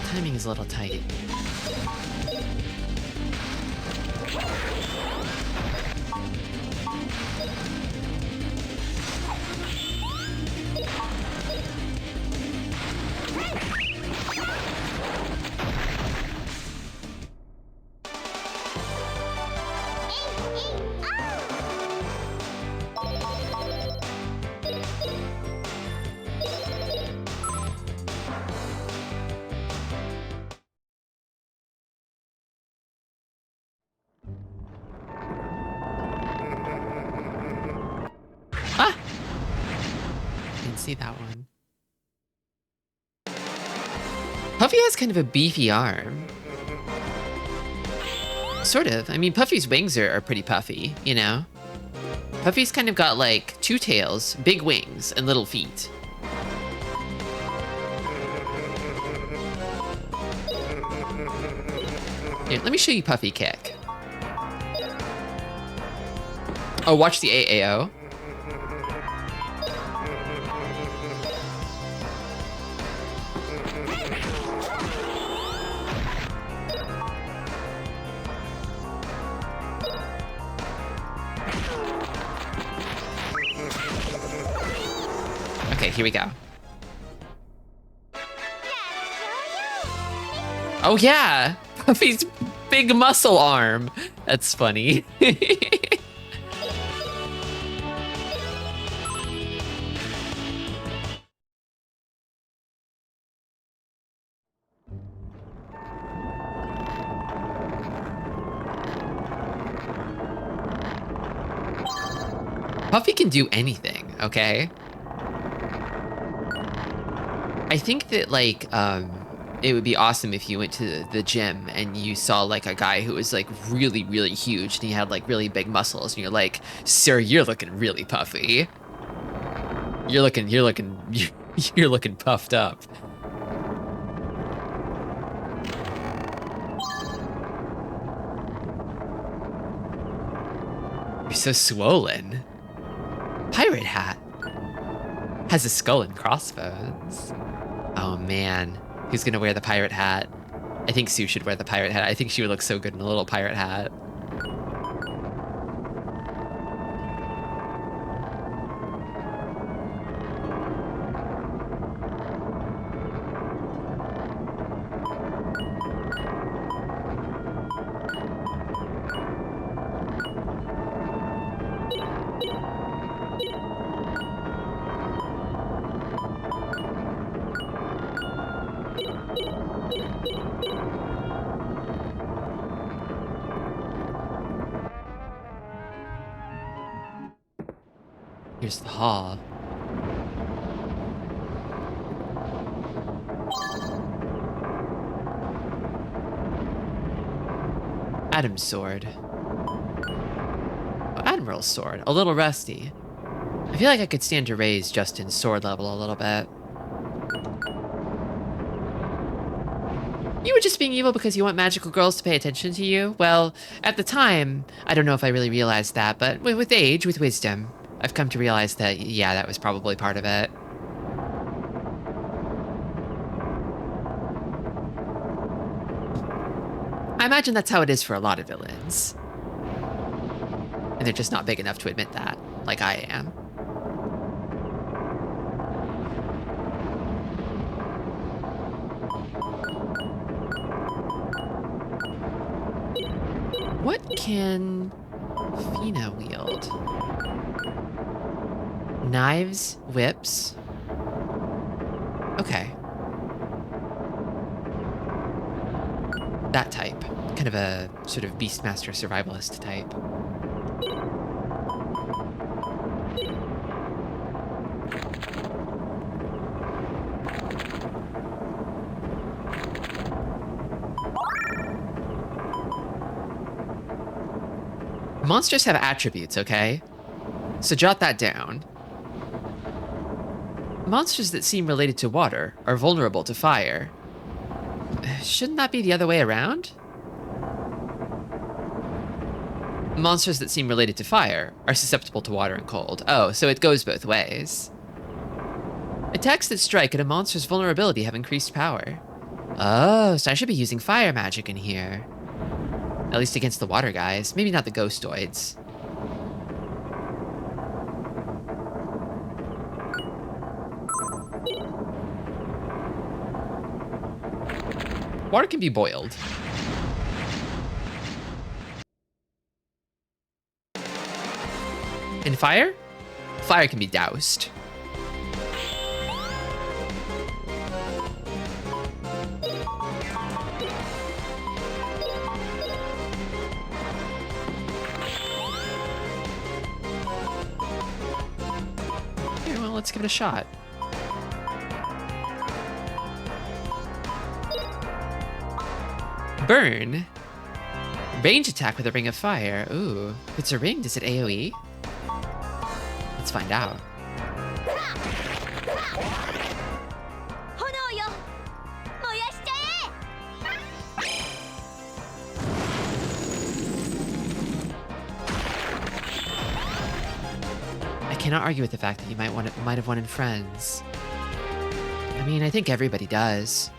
Timing is a little tight. Ah! Didn't see that one. Puffy has kind of a beefy arm. Sort of. I mean, Puffy's wings are pretty puffy, you know? Puffy's kind of got like 2 tails, big wings, and little feet. Here, let me show you Puffy kick. Oh, watch the AAO. Okay, here we go. Oh yeah, Puffy's big muscle arm. That's funny. Puffy can do anything, okay? I think that like it would be awesome if you went to the gym and you saw like a guy who was like really, really huge and he had like really big muscles and you're like, sir, you're looking really puffy. You're looking puffed up. You're so swollen. Pirate hat. Has a skull and crossbones. Oh man, who's gonna wear the pirate hat? I think Sue should wear the pirate hat. I think she would look so good in a little pirate hat. Here's the hall. Adam's sword. Oh, Admiral's sword. A little rusty. I feel like I could stand to raise Justin's sword level a little bit. You were just being evil because you want magical girls to pay attention to you? Well, at the time, I don't know if I really realized that, but with age, with wisdom, I've come to realize that, yeah, that was probably part of it. I imagine that's how it is for a lot of villains. And they're just not big enough to admit that, like I am. What can Fina wield? Knives, whips. Okay. That type. Kind of a sort of Beastmaster survivalist type. Monsters have attributes, okay? So jot that down. Monsters that seem related to water are vulnerable to fire. Shouldn't that be the other way around? Monsters that seem related to fire are susceptible to water and cold. Oh, so it goes both ways. Attacks that strike at a monster's vulnerability have increased power. Oh, so I should be using fire magic in here. At least against the water guys. Maybe not the ghostoids. Water can be boiled. And fire? Fire can be doused. Okay, well, let's give it a shot. Burn. Range attack with a ring of fire. Ooh. If it's a ring, does it AoE? Let's find out. 炎よ燃やしちゃえ I cannot argue with the fact that you might have wanted friends. I mean, I think everybody does.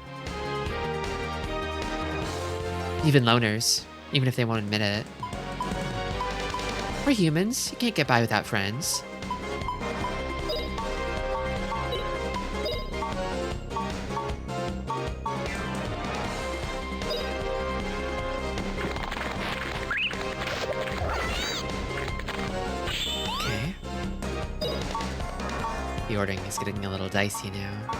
Even loners, even if they won't admit it. We're humans. You can't get by without friends. Okay. The ordering is getting a little dicey now.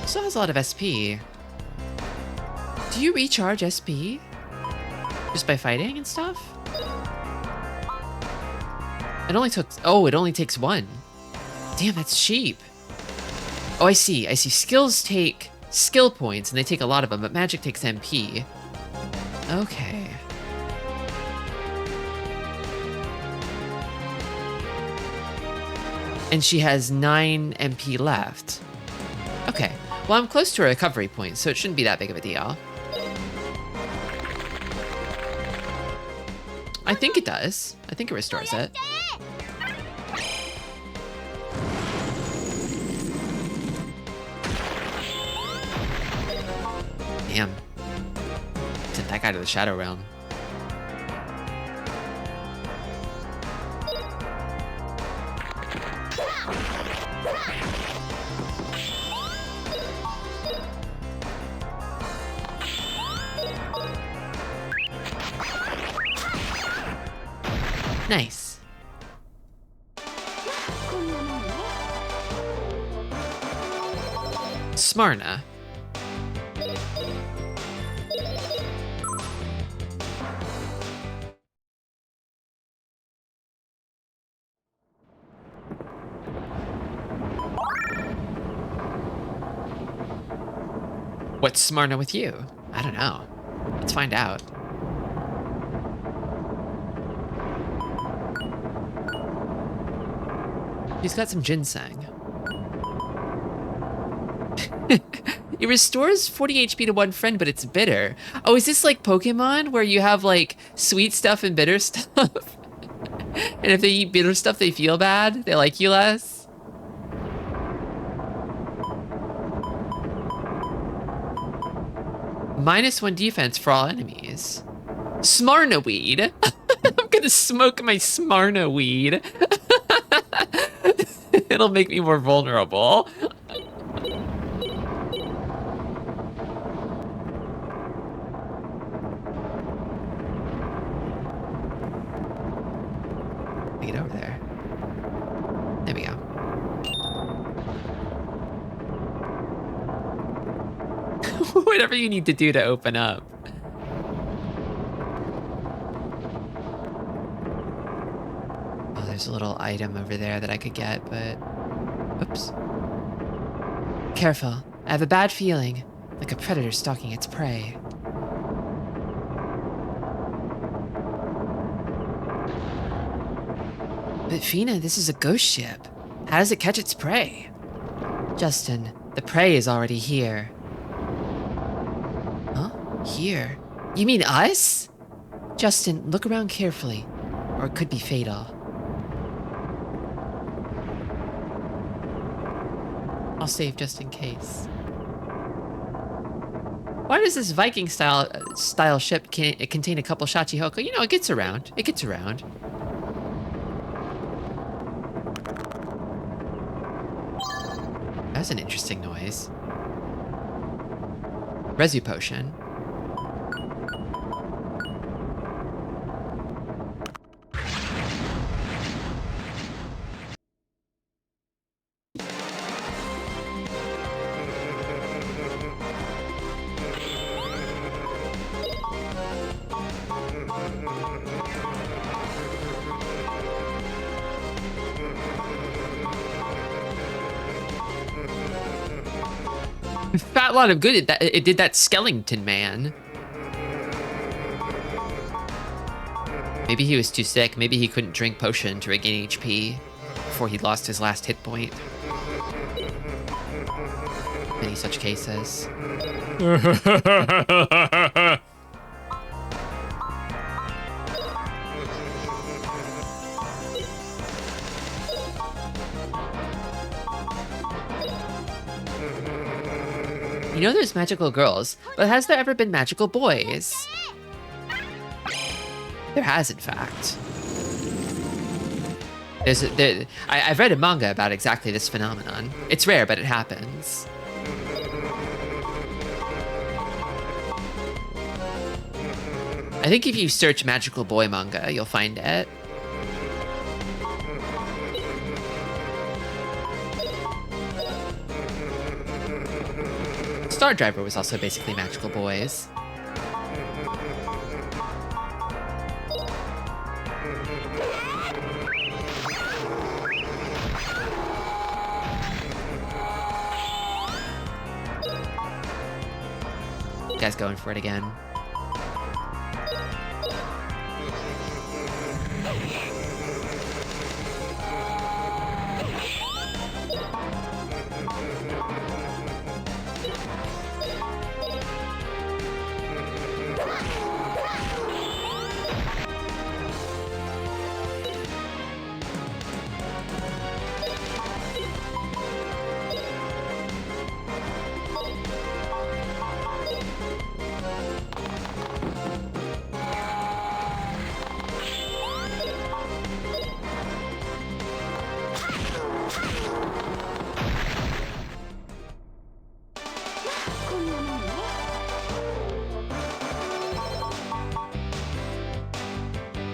Still has a lot of SP. Do you recharge SP? Just by fighting and stuff? It only took... Oh, it only takes one. Damn, that's cheap. Oh, I see. I see. Skills take skill points, and they take a lot of them, but magic takes MP. Okay. And she has 9 MP left. Okay. Well, I'm close to a recovery point, so it shouldn't be that big of a deal. I think it does. I think it restores it. Damn. Sent that guy to the Shadow Realm. Nice. こんなもんね Smyrna. What's Smyrna with you? I don't know. Let's find out. He's got some ginseng. It restores 40 HP to one friend, but it's bitter. Oh, is this like Pokemon where you have like sweet stuff and bitter stuff? And if they eat bitter stuff, they feel bad? They like you less? -1 defense for all enemies. Smyrna weed. I'm gonna smoke my Smyrna weed. It'll make me more vulnerable. Get over there. There we go. Whatever you need to do to open up. Oh, there's a little item over there that I could get, but... Oops. Careful. I have a bad feeling. Like a predator stalking its prey. But Fina, this is a ghost ship. How does it catch its prey? Justin, the prey is already here. Huh? Here? You mean us? Justin, look around carefully, or it could be fatal. I'll save just in case. Why does this Viking style ship contain a couple Shachihoko? You know, it gets around. It gets around. That's an interesting noise. Resu potion. Fat lot of good. It did that skeleton man. Maybe he was too sick. Maybe he couldn't drink potion to regain HP before he lost his last hit point. Many such cases. You know there's magical girls, but has there ever been magical boys? There has, in fact. I've read a manga about exactly this phenomenon. It's rare, but it happens. I think if you search magical boy manga, you'll find it. Star Driver was also basically magical boys. Guy's going for it again.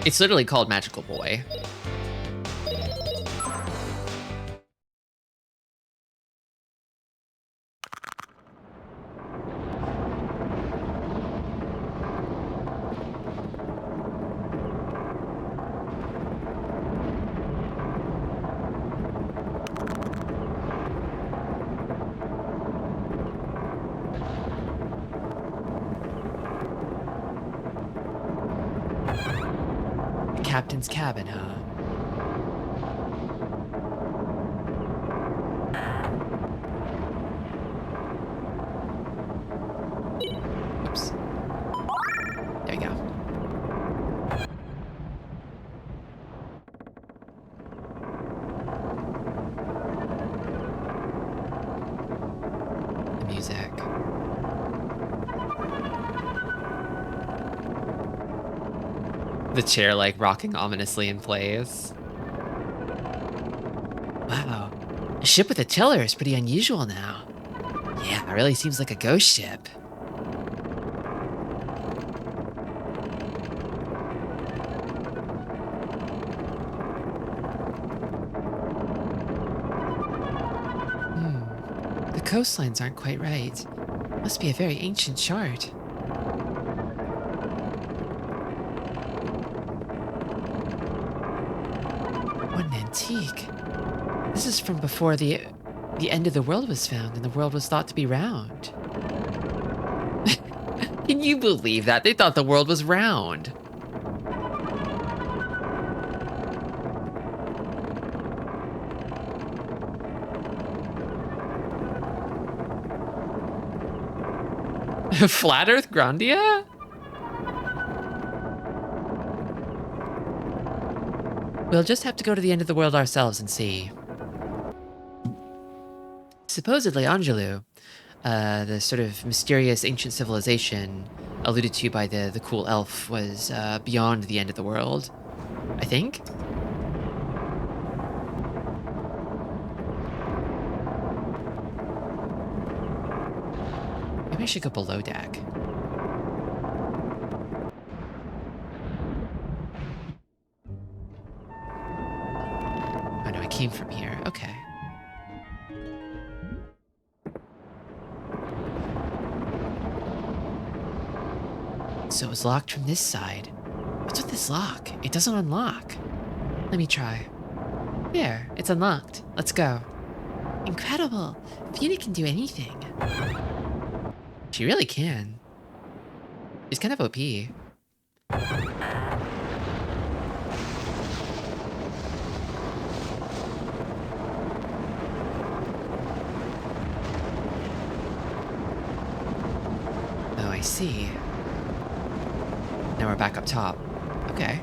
It's literally called Magical Boy. Captain's cabin, huh? Oops. There we go. The music. The chair, like, rocking ominously in place. Wow. A ship with a tiller is pretty unusual now. Yeah, it really seems like a ghost ship. The coastlines aren't quite right. Must be a very ancient chart. Antique. This is from before the end of the world was found and the world was thought to be round. Can you believe that? They thought the world was round. Flat Earth Grandia? We'll just have to go to the end of the world ourselves and see. Supposedly, Angelou, the sort of mysterious ancient civilization alluded to by the cool elf, was beyond the end of the world, I think? Maybe I should go below deck. Came from here. Okay. So it was locked from this side. What's with this lock? It doesn't unlock. Let me try. There, it's unlocked. Let's go. Incredible. Fiona can do anything. She really can. She's kind of OP. I see. Now we're back up top. Okay.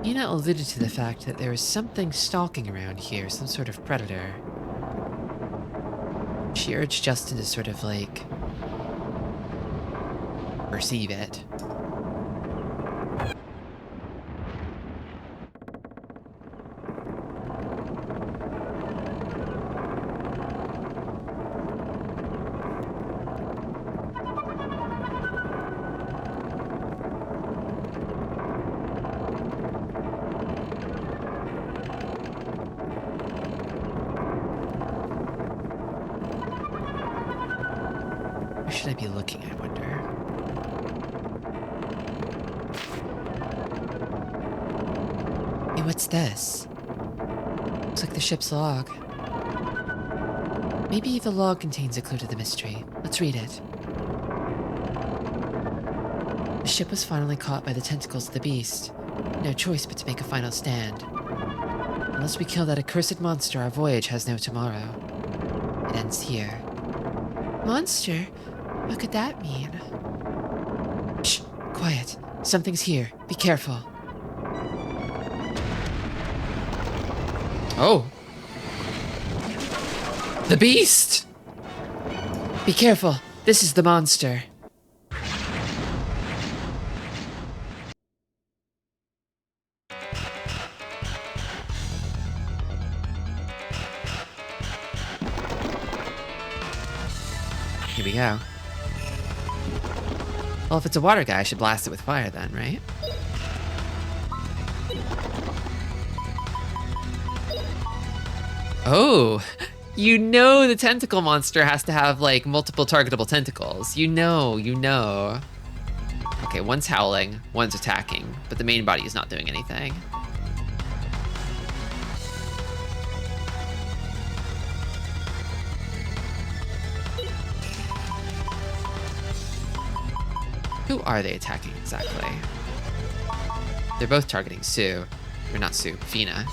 Nina alluded to the fact that there is something stalking around here, some sort of predator. She urged Justin to sort of like perceive it. Where should I be looking, I wonder? Hey, what's this? Looks like the ship's log. Maybe the log contains a clue to the mystery. Let's read it. The ship was finally caught by the tentacles of the beast. No choice but to make a final stand. Unless we kill that accursed monster, our voyage has no tomorrow. It ends here. Monster? What could that mean? Shh! Quiet. Something's here. Be careful. Oh. The beast! Be careful. This is the monster. Here we go. Well, if it's a water guy, I should blast it with fire then, right? Oh, you know the tentacle monster has to have like multiple targetable tentacles. You know. Okay, one's howling, one's attacking, but the main body is not doing anything. Who are they attacking exactly? They're both targeting Sue. Or not Sue, Fina.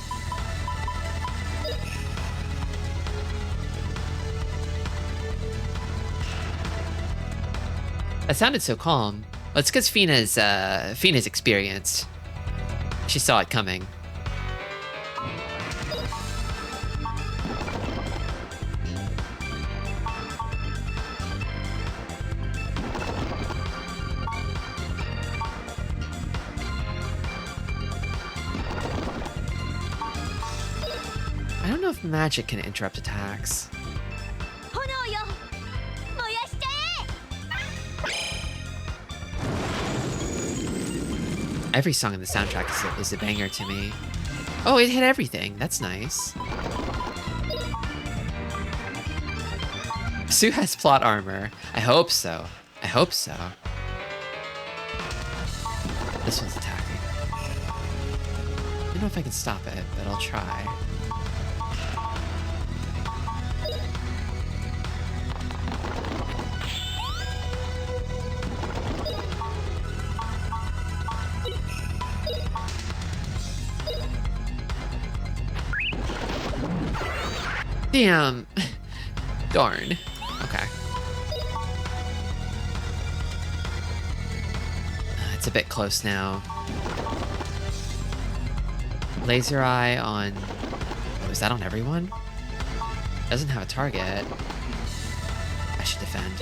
That sounded so calm. Well, it's because Fina's experienced. She saw it coming. I don't know if magic can interrupt attacks. 炎よ燃やしちゃえ Every song in the soundtrack is a banger to me. Oh, it hit everything. That's nice. Sue has plot armor. I hope so. I hope so. This one's attacking. I don't know if I can stop it, but I'll try. Damn. Darn. Okay. It's a bit close now. Laser eye on... Oh, is that on everyone? Doesn't have a target. I should defend.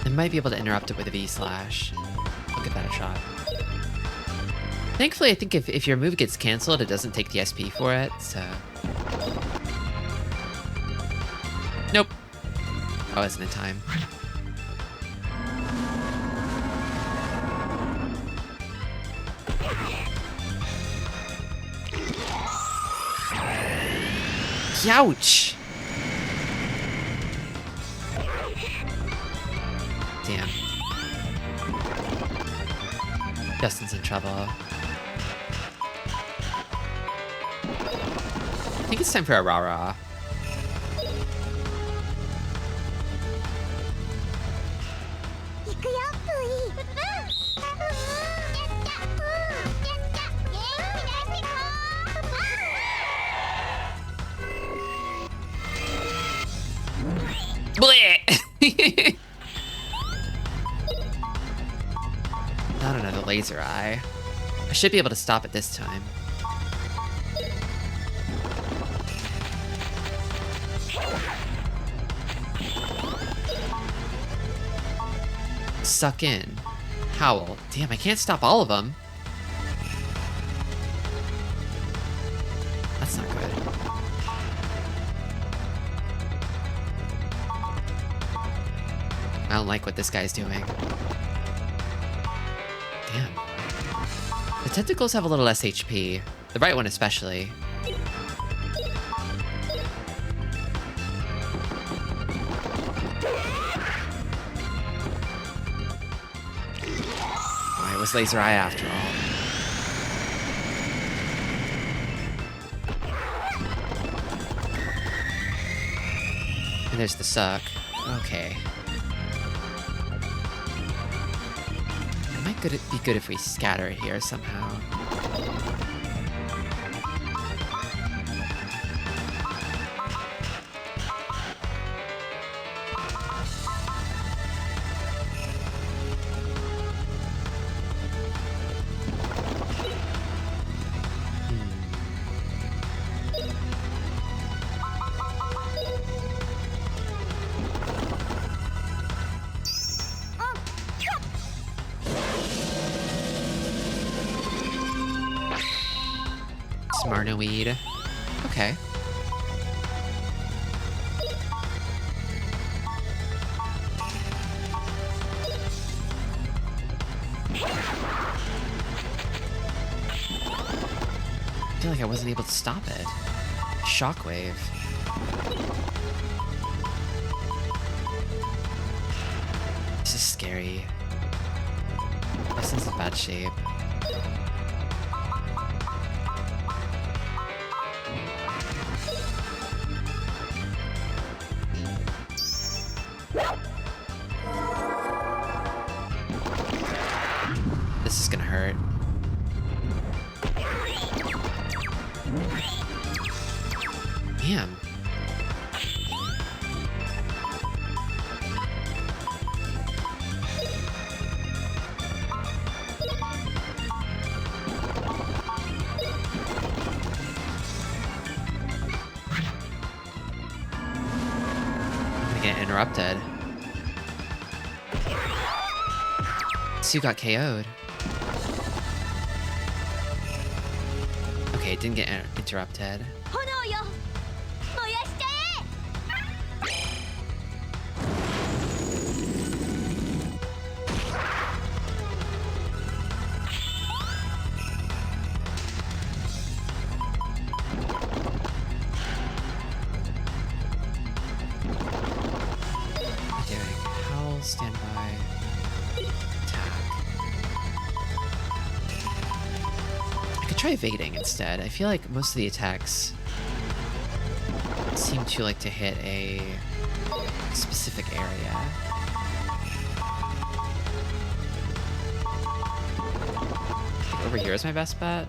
I might be able to interrupt it with a V-slash. I'll give that a shot. Thankfully, I think if your move gets cancelled, it doesn't take the SP for it, so... Nope. I wasn't in time. Youch! Damn. Justin's in trouble. I think it's time for a rah-rah. Bleh! Not another laser eye. I should be able to stop it this time. Suck in. Howl. Damn, I can't stop all of them. That's not good. I don't like what this guy's doing. Damn. The tentacles have a little less HP. The right one especially. Alright, it was laser eye after all. And there's the suck. Okay. Could it be good if we scatter it here somehow? Smarnoweed. Okay. I feel like I wasn't able to stop it. Shockwave. This is scary. This is in bad shape. This is gonna hurt. Damn. I'm gonna get interrupted. Sue got KO'd. Okay, it didn't get interrupted. 炎よ燃やしちゃWhat am I doing? Howl, standby, attack. I could try evading instead. I feel like most of the attacks seem to like to hit a specific area. Like over here is my best bet.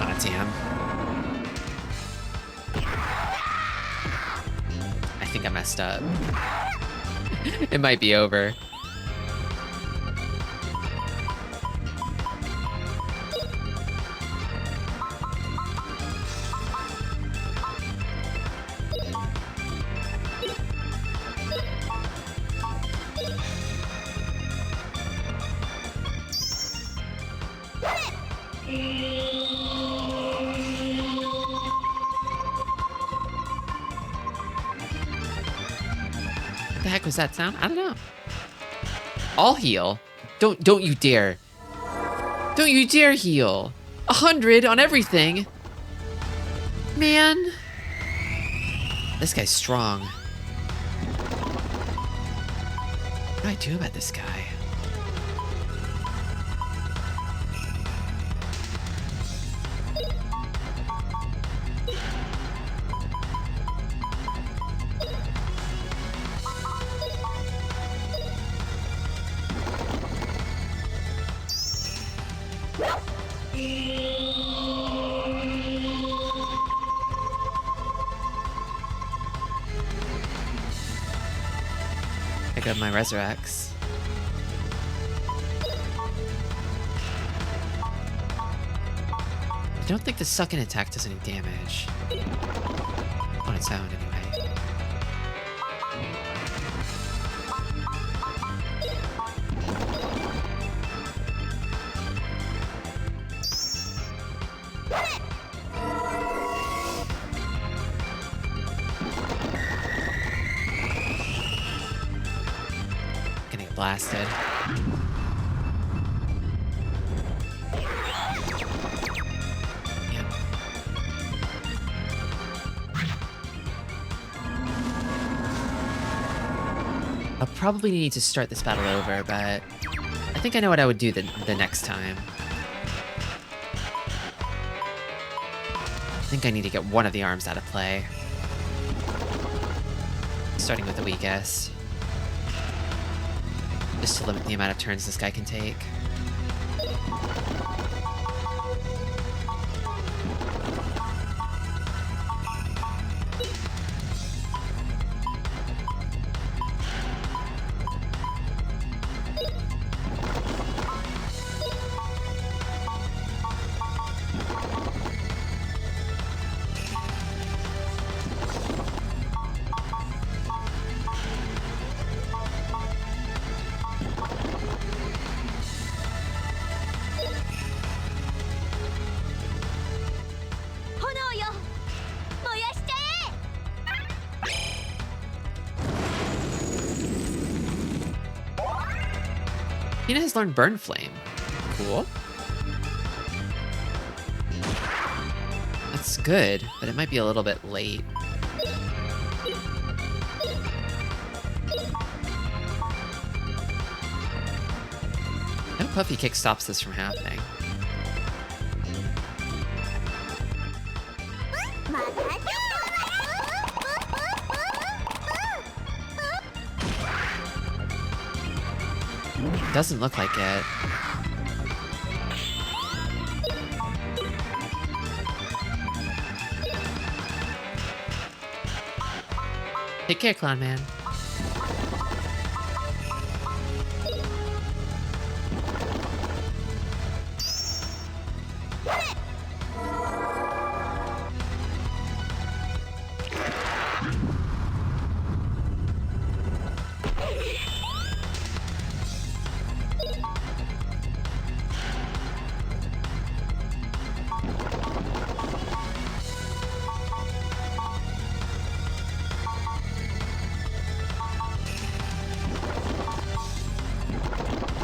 Ah, damn. I think I messed up. It might be over. What the heck was that sound? I don't know. I'll heal. Don't you dare. Don't you dare heal. 100 on everything. Man. This guy's strong. What do I do about this guy? Pick up my Resurrects. I don't think the sucking attack does any damage. On its own, anyway. Gonna get blasted. I'll probably need to start this battle over, but I think I know what I would do the next time. I think I need to get one of the arms out of play. Starting with the weakest. Just to limit the amount of turns this guy can take. Hina has learned Burn Flame. Cool. That's good, but it might be a little bit late. No Puffy Kick stops this from happening. Doesn't look like it. Take care, Clown Man.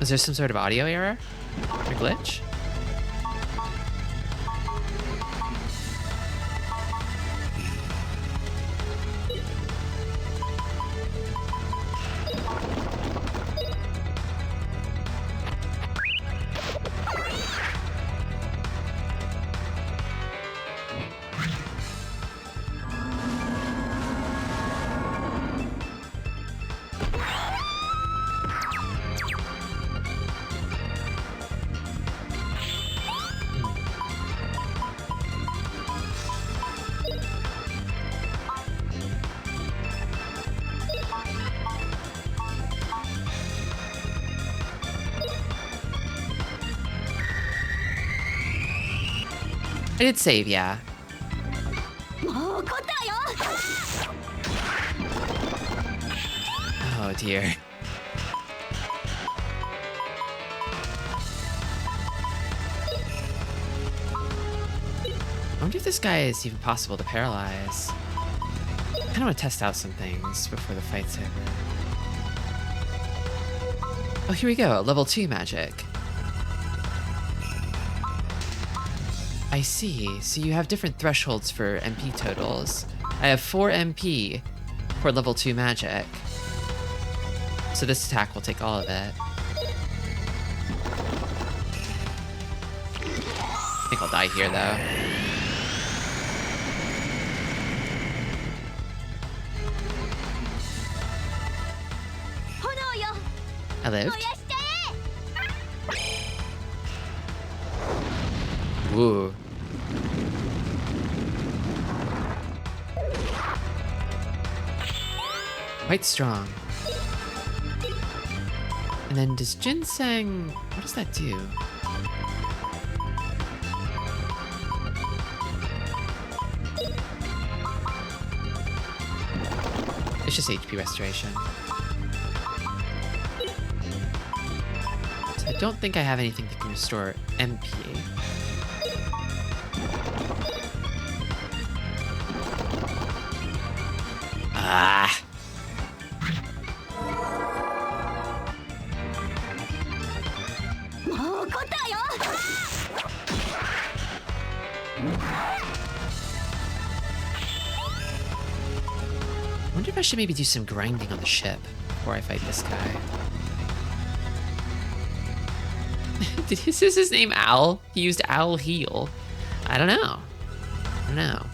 Was there some sort of audio error? Or glitch? I did save, yeah. Oh dear. I wonder if this guy is even possible to paralyze. I kind of want to test out some things before the fight's over. Oh, here we go. Level 2 magic. I see. So you have different thresholds for MP totals. I have 4 MP for level 2 magic. So this attack will take all of it. I think I'll die here, though. I lived. Woo. Quite strong. And then does ginseng... What does that do? It's just HP restoration. So I don't think I have anything that can restore MP. Ah! I wonder if I should maybe do some grinding on the ship before I fight this guy. Is his name Al? He used Owl Heal. I don't know. I don't know.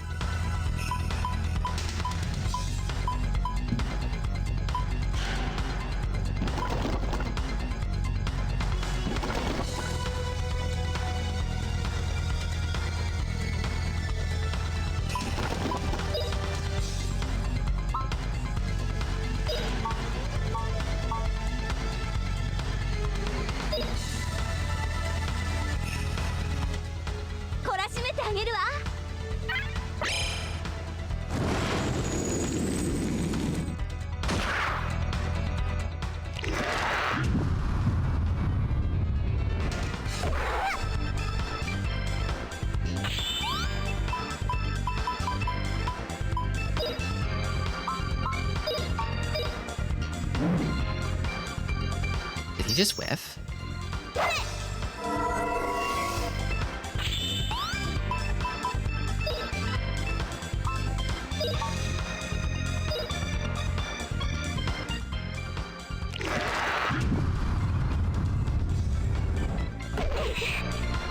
Did he just whiff?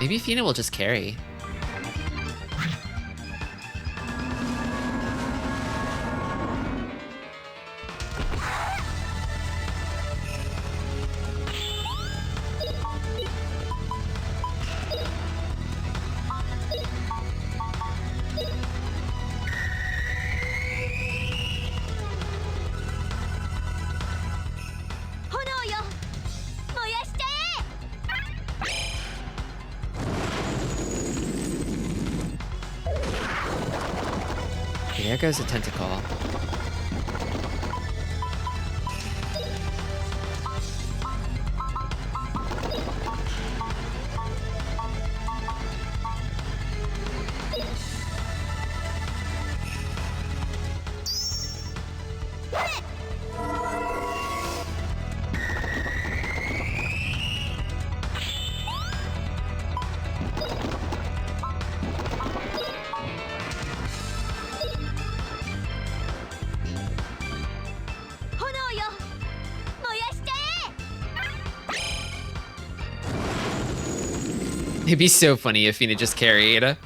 Maybe Fina will just carry. There goes a tentacle. It'd be so funny if Fina just carried.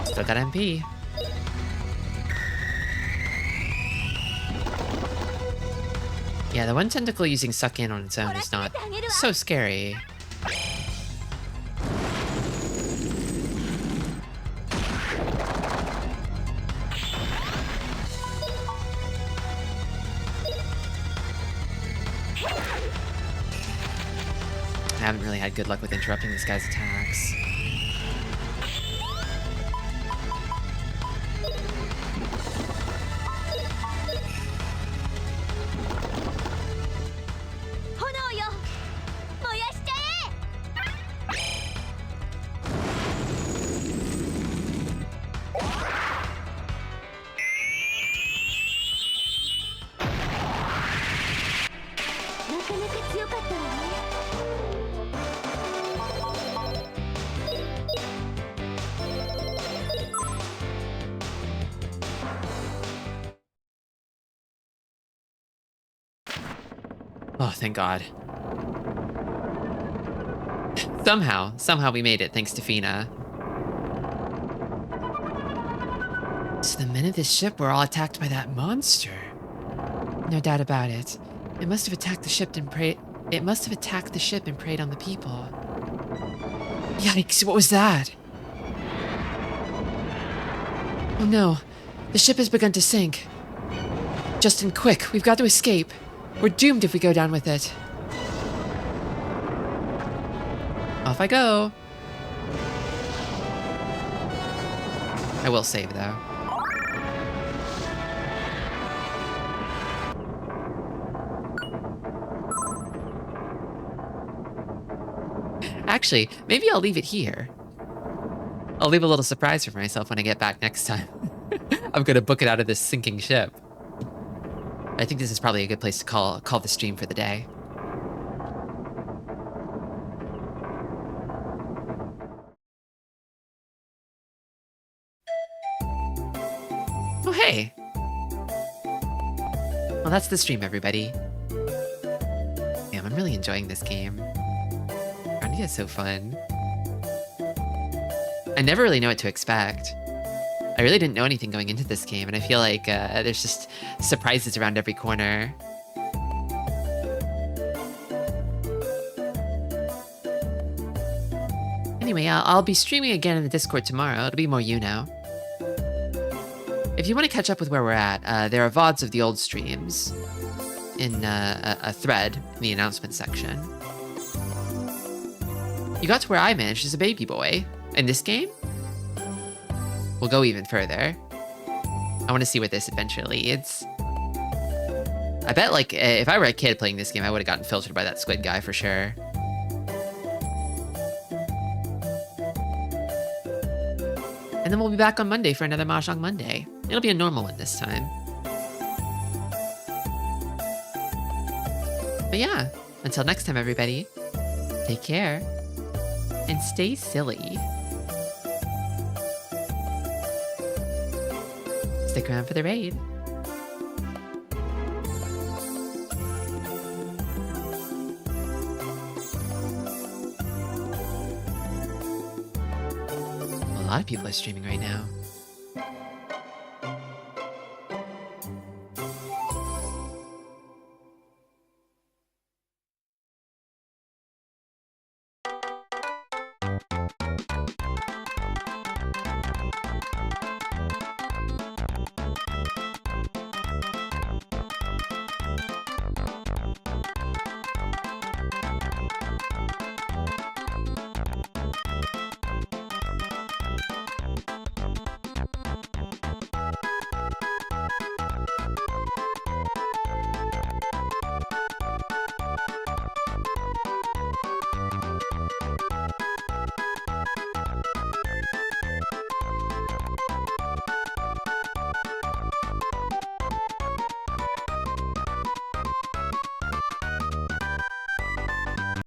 Still got MP. Yeah, the one tentacle using suck in on its own is not so scary. haven't really had good luck with interrupting this guy's attacks. Oh, thank God. Somehow we made it, thanks to Fina. So the men of this ship were all attacked by that monster. No doubt about it. It must have attacked the ship and preyed. It must have attacked the ship and preyed on the people. Yikes! What was that? Oh no! The ship has begun to sink. Justin, quick! We've got to escape. We're doomed if we go down with it. Off I go. I will save, though. Actually, maybe I'll leave it here. I'll leave a little surprise for myself when I get back next time. I'm gonna book it out of this sinking ship. I think this is probably a good place to call the stream for the day. Oh, hey! Well, that's the stream, everybody. Damn, I'm really enjoying this game. Grandia is so fun. I never really know what to expect. I really didn't know anything going into this game, and I feel like there's just surprises around every corner. Anyway, I'll be streaming again in the Discord tomorrow. It'll be more If you want to catch up with where we're at, there are VODs of the old streams in a thread in the announcement section. You got to where I managed as a baby boy. In this game, we'll go even further. I want to see where this adventure leads. I bet, like, if I were a kid playing this game, I would have gotten filtered by that squid guy for sure. And then we'll be back on Monday for another Mahjong Monday. It'll be a normal one this time. But yeah, until next time, everybody, take care and stay silly. Stick around for the raid. A lot of people are streaming right now.